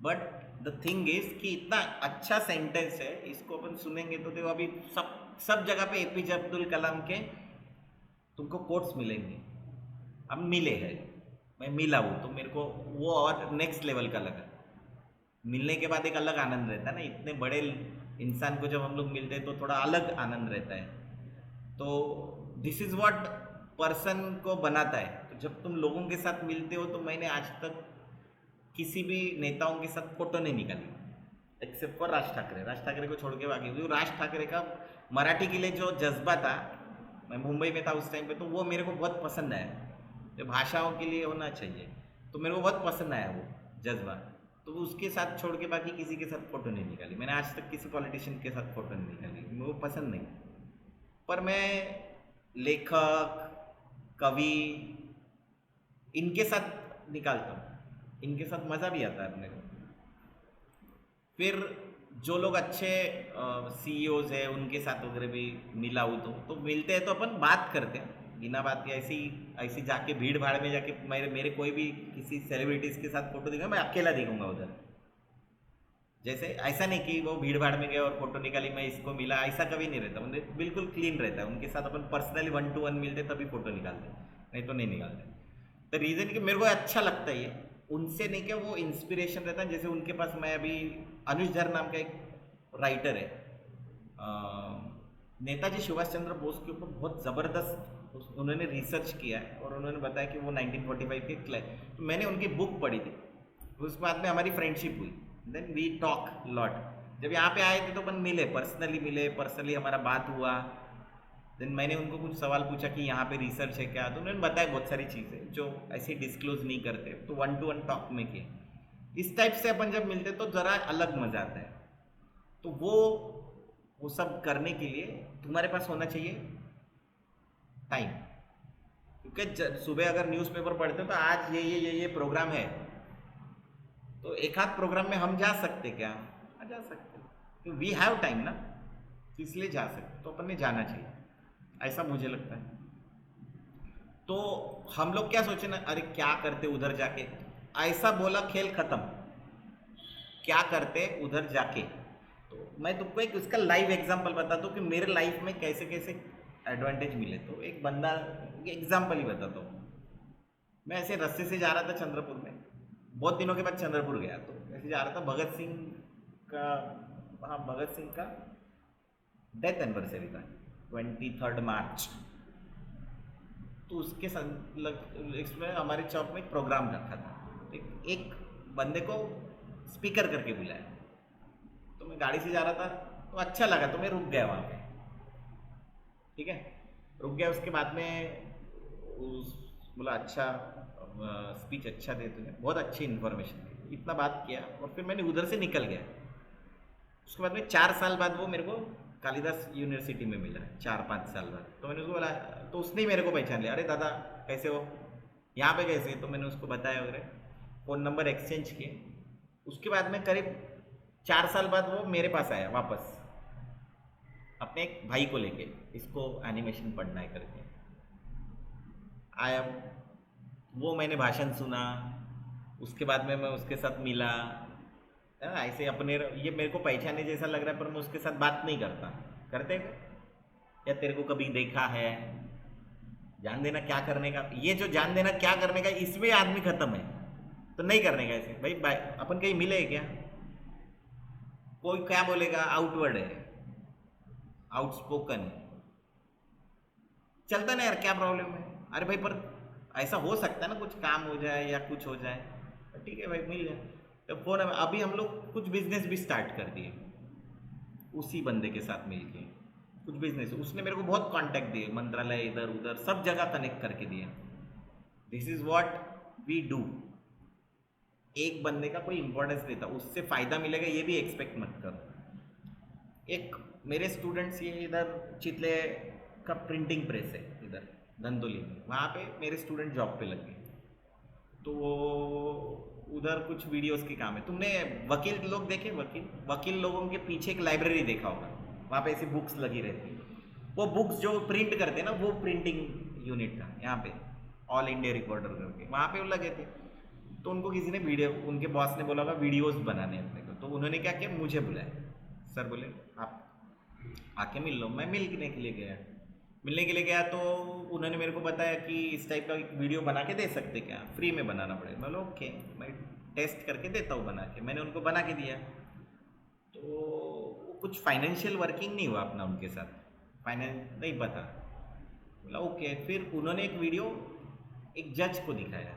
बट द थिंग इज कि इतना अच्छा सेंटेंस है, इसको अपन सुनेंगे तो देखो अभी सब जगह पे एपीजे अब्दुल कलाम के तुमको कोट्स मिलेंगे। अब मिले हैं, मैं मिला हूँ तो मेरे को वो और नेक्स्ट लेवल का लगा। मिलने के बाद एक अलग आनंद रहता है ना, इतने बड़े इंसान को जब हम लोग मिलते हैं तो थोड़ा अलग आनंद रहता है। तो दिस इज़ व्हाट पर्सन को बनाता है। तो जब तुम लोगों के साथ मिलते हो, तो मैंने आज तक किसी भी नेताओं के साथ फोटो नहीं निकाली एक्सेप्ट फॉर राज ठाकरे। राज ठाकरे को छोड़ के बाकी, क्योंकि राज ठाकरे का मराठी के लिए जो जज्बा था, मैं मुंबई में था उस टाइम पे, तो वो मेरे को बहुत पसंद आया, जो भाषाओं के लिए होना चाहिए। तो मेरे को बहुत पसंद आया वो जज्बा। तो उसके साथ छोड़ के बाकी किसी के साथ फ़ोटो नहीं निकाली मैंने, आज तक किसी पॉलिटिशियन के साथ फ़ोटो नहीं निकाली, मेरे को पसंद नहीं। पर मैं लेखक, कवि, इनके साथ निकालता हूँ, इनके साथ मज़ा भी आता है अपने को। फिर जो लोग अच्छे सीईओज है उनके साथ वगैरह भी मिला हूँ तो मिलते हैं तो अपन बात करते हैं बिना बात के। ऐसी जाके भीड़ भाड़ में जाके मेरे कोई भी किसी सेलिब्रिटीज़ के साथ फोटो दिखा मैं अकेला दिखूंगा उधर। जैसे ऐसा नहीं कि वो भीड़ भाड़ में गए और फोटो निकाली मैं इसको मिला, ऐसा कभी नहीं रहता। उन्हें बिल्कुल क्लीन रहता है, उनके साथ अपन पर्सनली 1 to 1 मिलते तभी फोटो निकालते, नहीं तो नहीं निकालते। तो रीज़न कि मेरे को अच्छा लगता है ये, उनसे नहीं क्या वो इंस्पिरेशन रहता है। जैसे उनके पास मैं अभी अनुज धर नाम का एक राइटर है, नेताजी सुभाष चंद्र बोस के ऊपर बहुत ज़बरदस्त उन्होंने रिसर्च किया है और उन्होंने बताया कि वो 1945 के तो मैंने उनकी बुक पढ़ी थी, उस बाद में हमारी फ्रेंडशिप हुई, देन वी टॉक लॉट। जब यहाँ पे आए थे तो अपन मिले, पर्सनली हमारा बात हुआ। देन मैंने उनको कुछ सवाल पूछा कि यहाँ पे रिसर्च है क्या, तो उन्होंने बताया बहुत सारी चीज़ें जो ऐसे डिस्क्लोज नहीं करते, तो 1 to 1 टॉक में किए। इस टाइप से अपन जब मिलते तो ज़रा अलग मजा आता है। तो वो सब करने के लिए तुम्हारे पास होना चाहिए टाइम, क्योंकि सुबह अगर न्यूज़पेपर पढ़ते हो तो आज ये प्रोग्राम है, तो एक आध प्रोग्राम में हम जा सकते क्या, जा सकते, वी हैव टाइम ना, इसलिए जा सकते, तो अपन ने जाना चाहिए, ऐसा मुझे लगता है। तो हम लोग क्या सोचे ना, अरे क्या करते उधर जाके, ऐसा बोला खेल खत्म, क्या करते उधर जाके। तो मैं तुमको एक उसका लाइव एग्जांपल बताता हूँ कि मेरे लाइफ में कैसे कैसे एडवांटेज मिले। तो एक बंदा एग्जांपल ही बताता हूँ। मैं ऐसे रास्ते से जा रहा था चंद्रपुर में, बहुत दिनों के बाद चंद्रपुर गया, तो ऐसे जा रहा था, भगत सिंह का डेथ एनिवर्सरी था 23 मार्च। तो उसके इसमें हमारे चौक में एक प्रोग्राम रखा था, एक बंदे को स्पीकर करके बुलाया। तो मैं गाड़ी से जा रहा था तो अच्छा लगा, तो मैं रुक गया वहाँ पे, ठीक है, रुक गया। उसके बाद में बोला अच्छा स्पीच अच्छा दे तुमने, बहुत अच्छी इन्फॉर्मेशन दी, इतना बात किया और फिर मैंने उधर से निकल गया। उसके बाद में 4 साल बाद वो मेरे को कालिदास यूनिवर्सिटी में मिला, 4-5 साल बाद। तो मैंने उसको बोला, तो उसने ही मेरे को पहचान लिया, अरे दादा कैसे हो, यहाँ पे कैसे। तो मैंने उसको बताया वगैरह, फ़ोन नंबर एक्सचेंज किए। उसके बाद में करीब 4 साल बाद वो मेरे पास आया वापस, अपने एक भाई को लेके, इसको एनिमेशन पढ़ना है करके आया वो। मैंने भाषण सुना, उसके बाद में मैं उसके साथ मिला, ऐसे अपने, ये मेरे को पहचाने जैसा लग रहा है पर मैं उसके साथ बात नहीं करता। करते या तेरे को कभी देखा है, जान देना क्या करने का, ये जो जान देना क्या करने का, इसमें आदमी खत्म है, तो नहीं करने का ऐसे। भाई अपन कहीं मिले क्या, कोई क्या बोलेगा, आउटवर्ड है, आउटस्पोकन चलता ना यार, क्या प्रॉब्लम है। अरे भाई पर ऐसा हो सकता है ना, कुछ काम हो जाए या कुछ हो जाए, ठीक है भाई मिल जाए। तो फोन, अभी हम लोग कुछ बिजनेस भी स्टार्ट कर दिए उसी बंदे के साथ मिलके, कुछ बिजनेस। उसने मेरे को बहुत कांटेक्ट दिए, मंत्रालय इधर उधर सब जगह कनेक्ट करके दिए। This is what we do. एक बंदे का कोई इंपॉर्टेंस देता, उससे फायदा मिलेगा ये भी एक्सपेक्ट मत करो। एक मेरे स्टूडेंट्स, ये इधर चितले का प्रिंटिंग प्रेस है इधर धंधोली में, वहाँ पे मेरे स्टूडेंट जॉब पे लग गए। तो वो उधर कुछ वीडियोस के काम है। तुमने वकील लोग देखे, वकील लोगों के पीछे एक लाइब्रेरी देखा होगा, वहाँ पे ऐसी बुक्स लगी रहती है। वो बुक्स जो प्रिंट करते हैं ना, वो प्रिंटिंग यूनिट था यहाँ पे, ऑल इंडिया रिकॉर्डर करके, वहाँ पे वो लगे थे। तो उनको किसी ने वीडियो, उनके बॉस ने बोला होगा वीडियोस बनाने अपने को, तो उन्होंने क्या किया, मुझे बुलाया। सर बोले आप आके मिल लो। मैं मिलने के लिए गया तो उन्होंने मेरे को बताया कि इस टाइप का वीडियो बना के दे सकते क्या, फ्री में बनाना पड़ेगा। मैं बोला ओके, मैं टेस्ट करके देता हूँ बना के। मैंने उनको बना के दिया। तो कुछ फाइनेंशियल वर्किंग नहीं हुआ अपना उनके साथ, फाइनेंस नहीं पता। बोला ओके। फिर उन्होंने एक वीडियो एक जज को दिखाया,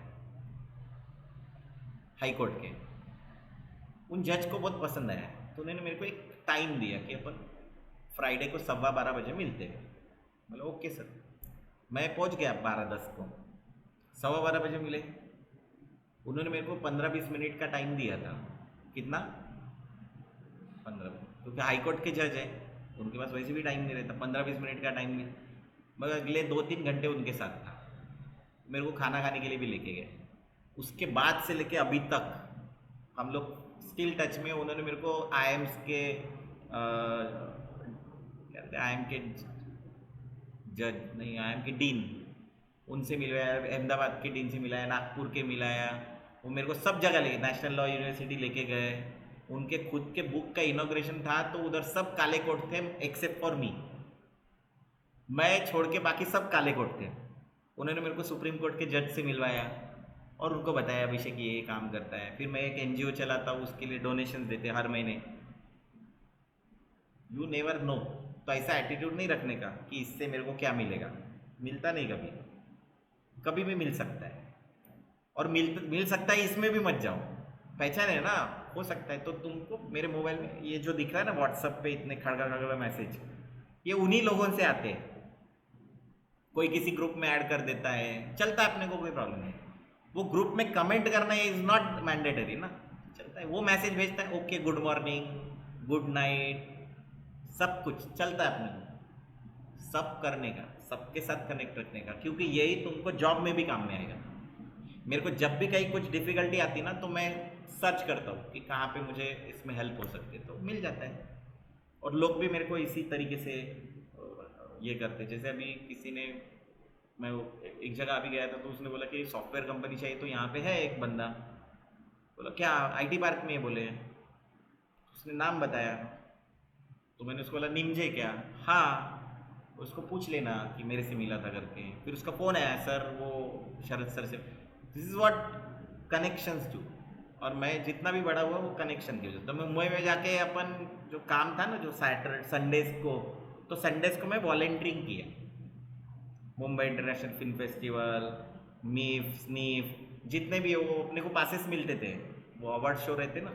हाई कोर्ट के। उन जज को बहुत पसंद आया, तो उन्होंने मेरे को एक टाइम दिया कि अपन फ्राइडे को 12:15 बजे मिलते हैं। बोला ओके सर। मैं पहुंच गया 12:10 को, 12:15 बजे मिले। उन्होंने मेरे को 15-20 मिनट का टाइम दिया था। कितना? 15 मिनट, क्योंकि हाई कोर्ट के जज है, उनके पास वैसे भी टाइम नहीं रहता। 15-20 मिनट का टाइम दिया, मगर अगले 2-3 घंटे उनके साथ था। मेरे को खाना खाने के लिए भी लेके गए। उसके बाद से लेके अभी तक हम लोग स्टिल टच में। उन्होंने मेरे को आईएम्स के कहते हैं आईएम के जज नहीं, आईएम के डीन, उनसे मिलवाया, अहमदाबाद के डीन से मिलाया, नागपुर के मिलाया। वो मेरे को सब जगह लेके, नेशनल लॉ यूनिवर्सिटी लेके गए। उनके खुद के बुक का इनॉग्रेशन था तो उधर सब काले कोट थे एक्सेप्ट फॉर मी, मैं छोड़ के बाकी सब काले कोट थे। उन्होंने मेरे को सुप्रीम कोर्ट के जज से मिलवाया और उनको बताया अभिषेक ये काम करता है। फिर मैं एक एनजीओ चलाता हूँ, उसके लिए डोनेशन देते हर महीने। You never know. तो ऐसा एटीट्यूड नहीं रखने का कि इससे मेरे को क्या मिलेगा, मिलता नहीं कभी, कभी भी मिल सकता है। और मिल सकता है इसमें भी मत जाओ, पहचान है ना, हो सकता है। तो तुमको मेरे मोबाइल में ये जो दिख रहा है ना व्हाट्सएप पे इतने खड़गा खड़गा मैसेज, ये उन्हीं लोगों से आते हैं। कोई किसी ग्रुप में ऐड कर देता है, चलता है, अपने को कोई प्रॉब्लम नहीं। वो ग्रुप में कमेंट करना इज नॉट मैंडेटरी ना, चलता है। वो मैसेज भेजता है, okay good morning, good night, सब कुछ चलता है अपने को। सब करने का, सबके साथ कनेक्ट रखने का, क्योंकि यही तुमको जॉब में भी काम में आएगा। मेरे को जब भी कहीं कुछ डिफिकल्टी आती ना तो मैं सर्च करता हूँ कि कहाँ पे मुझे इसमें हेल्प हो सकती है, तो मिल जाता है। और लोग भी मेरे को इसी तरीके से ये करते। जैसे अभी किसी ने, मैं एक जगह अभी गया था तो उसने बोला कि सॉफ्टवेयर कंपनी चाहिए, तो यहाँ पे है एक बंदा। बोला क्या आईटी पार्क में है? बोले, उसने नाम बताया तो मैंने उसको बोला निमजे क्या? हाँ, उसको पूछ लेना कि मेरे से मिला था करके। फिर उसका फ़ोन आया, सर वो शरद सर से। This is what connections do. और मैं जितना भी बड़ा हुआ वो कनेक्शन की वजह से। तो मैं मुंबई में जाके अपन जो काम था ना, जो सैटरडे संडेज को, तो संडेज को मैं वॉलेंटियरिंग किया। Mumbai international film festival, MIFF स्नीफ, जितने भी वो अपने को पासेस मिलते थे, वो अवार्ड शो रहते ना,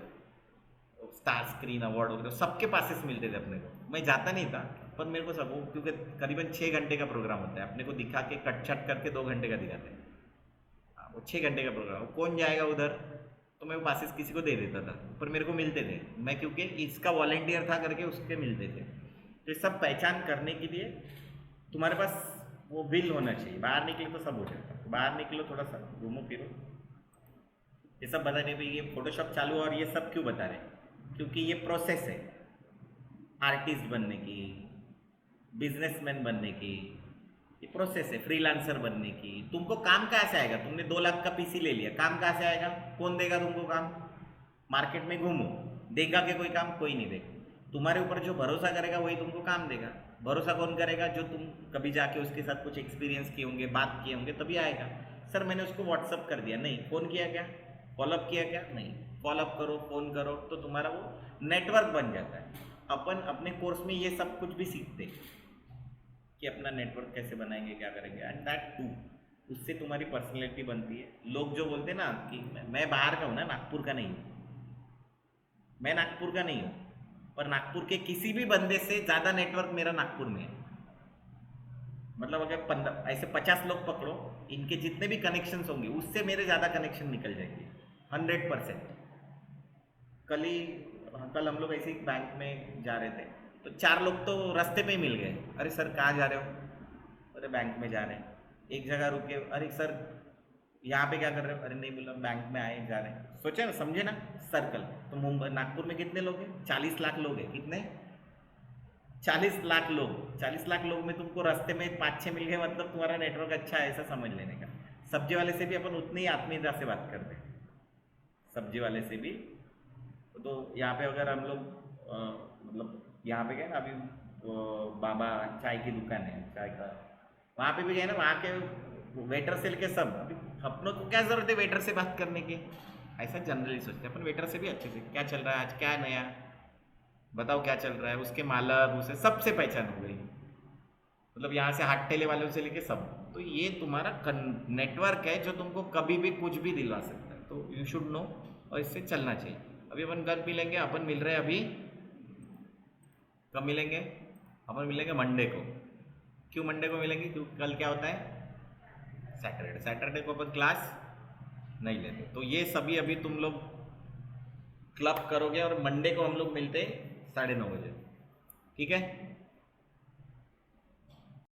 स्टार स्क्रीन अवार्ड वगैरह, सबके पासेस मिलते थे अपने को। मैं जाता नहीं था, पर मेरे को सब, वो क्योंकि करीबन 6 घंटे का प्रोग्राम होता है, अपने को दिखा के कट छट करके 2 घंटे का दिखाते हैं। वो 6 घंटे का प्रोग्राम, कौन जाएगा उधर? तो मैं वो पासेस किसी को दे देता था, पर मेरे को मिलते थे। मैं क्योंकि इसका वॉलेंटियर था करके उसके मिलते थे। तो ये सब पहचान करने के लिए तुम्हारे पास वो विल होना चाहिए। बाहर निकले तो सब हो जाता है, बाहर निकलो, थोड़ा सा घूमो फिरो। ये सब बताने पे ये फोटोशॉप चालू है और ये सब क्यों बता रहे हैं? क्योंकि ये प्रोसेस है आर्टिस्ट बनने की, बिजनेसमैन बनने की, ये प्रोसेस है फ्रीलांसर बनने की। तुमको काम कहाँ से आएगा? तुमने 2 लाख का पीसी ले लिया, काम कहाँ से आएगा? कौन देगा तुमको काम? मार्केट में घूमो, देगा कि कोई काम? कोई नहीं देगा। तुम्हारे ऊपर जो भरोसा करेगा वही तुमको काम देगा। भरोसा कौन करेगा? जो तुम कभी जाके उसके साथ कुछ एक्सपीरियंस किए होंगे, बात किए होंगे, तभी आएगा। सर मैंने उसको व्हाट्सअप कर दिया, नहीं। फ़ोन किया क्या? फॉलोअप किया क्या? नहीं। फॉलोअप करो, फ़ोन करो, तो तुम्हारा वो नेटवर्क बन जाता है। अपन अपने कोर्स में ये सब कुछ भी सीखते कि अपना नेटवर्क कैसे बनाएंगे, क्या करेंगे, एंड दैट टू, उससे तुम्हारी पर्सनैलिटी बनती है। लोग जो बोलते हैं ना कि मैं बाहर का हूँ ना, नागपुर का नहीं हूँ, मैं नागपुर का नहीं हूँ, पर नागपुर के किसी भी बंदे से ज़्यादा नेटवर्क मेरा नागपुर में है। मतलब अगर 15 ऐसे 50 लोग पकड़ो, इनके जितने भी कनेक्शंस होंगे उससे मेरे ज़्यादा कनेक्शन निकल जाएंगे 100%। कल हम लोग ऐसे ही बैंक में जा रहे थे तो 4 लोग तो रास्ते पे ही मिल गए। अरे सर कहाँ जा रहे हो? अरे बैंक में जा रहे हैं। एक जगह रुके, अरे सर यहाँ पे क्या कर रहे हो? अरे नहीं, बोला बैंक में आए जा रहे हैं। सोचे ना, समझे ना सर्कल। तो मुंबई नागपुर में कितने लोग हैं? 40 लाख लोग हैं। कितने? 40 लाख लोग। 40 लाख लोग में तुमको रास्ते में 5-6 मिल गए, मतलब तुम्हारा नेटवर्क अच्छा है, ऐसा समझ लेने का। सब्जी वाले से भी अपन उतनी ही आत्मीयता से बात करते हैं, सब्जी वाले से भी। तो यहाँ पे अगर हम लोग मतलब यहाँ पे क्या है ना, अभी बाबा चाय की दुकान है, चाय का, वहाँ पे भी गए ना, वहाँ के वेटर से लेके सब। अभी अपनों को क्या ज़रूरत है वेटर से बात करने की? ऐसा जनरली सोचते हैं अपन। वेटर से भी अच्छे से, क्या चल रहा है आज, क्या नया, बताओ क्या चल रहा है, उसके मालक, उसे सबसे पहचान हो गई। मतलब यहाँ से हाथ ठेले वालों से लेके सब। तो ये तुम्हारा नेटवर्क है जो तुमको कभी भी कुछ भी दिलवा सकता है। तो यू शुड नो, और इससे चलना चाहिए। अभी अपन कल मिलेंगे, अपन मिल रहे हैं अभी, कब मिलेंगे? अपन मिलेंगे मंडे को। क्यों मंडे को मिलेंगे? क्योंकि कल क्या होता है? सैटरडे। सैटरडे को अपन क्लास नहीं लेते। तो ये सभी अभी तुम लोग क्लब करोगे और मंडे को हम लोग मिलते 9:30 बजे, ठीक है।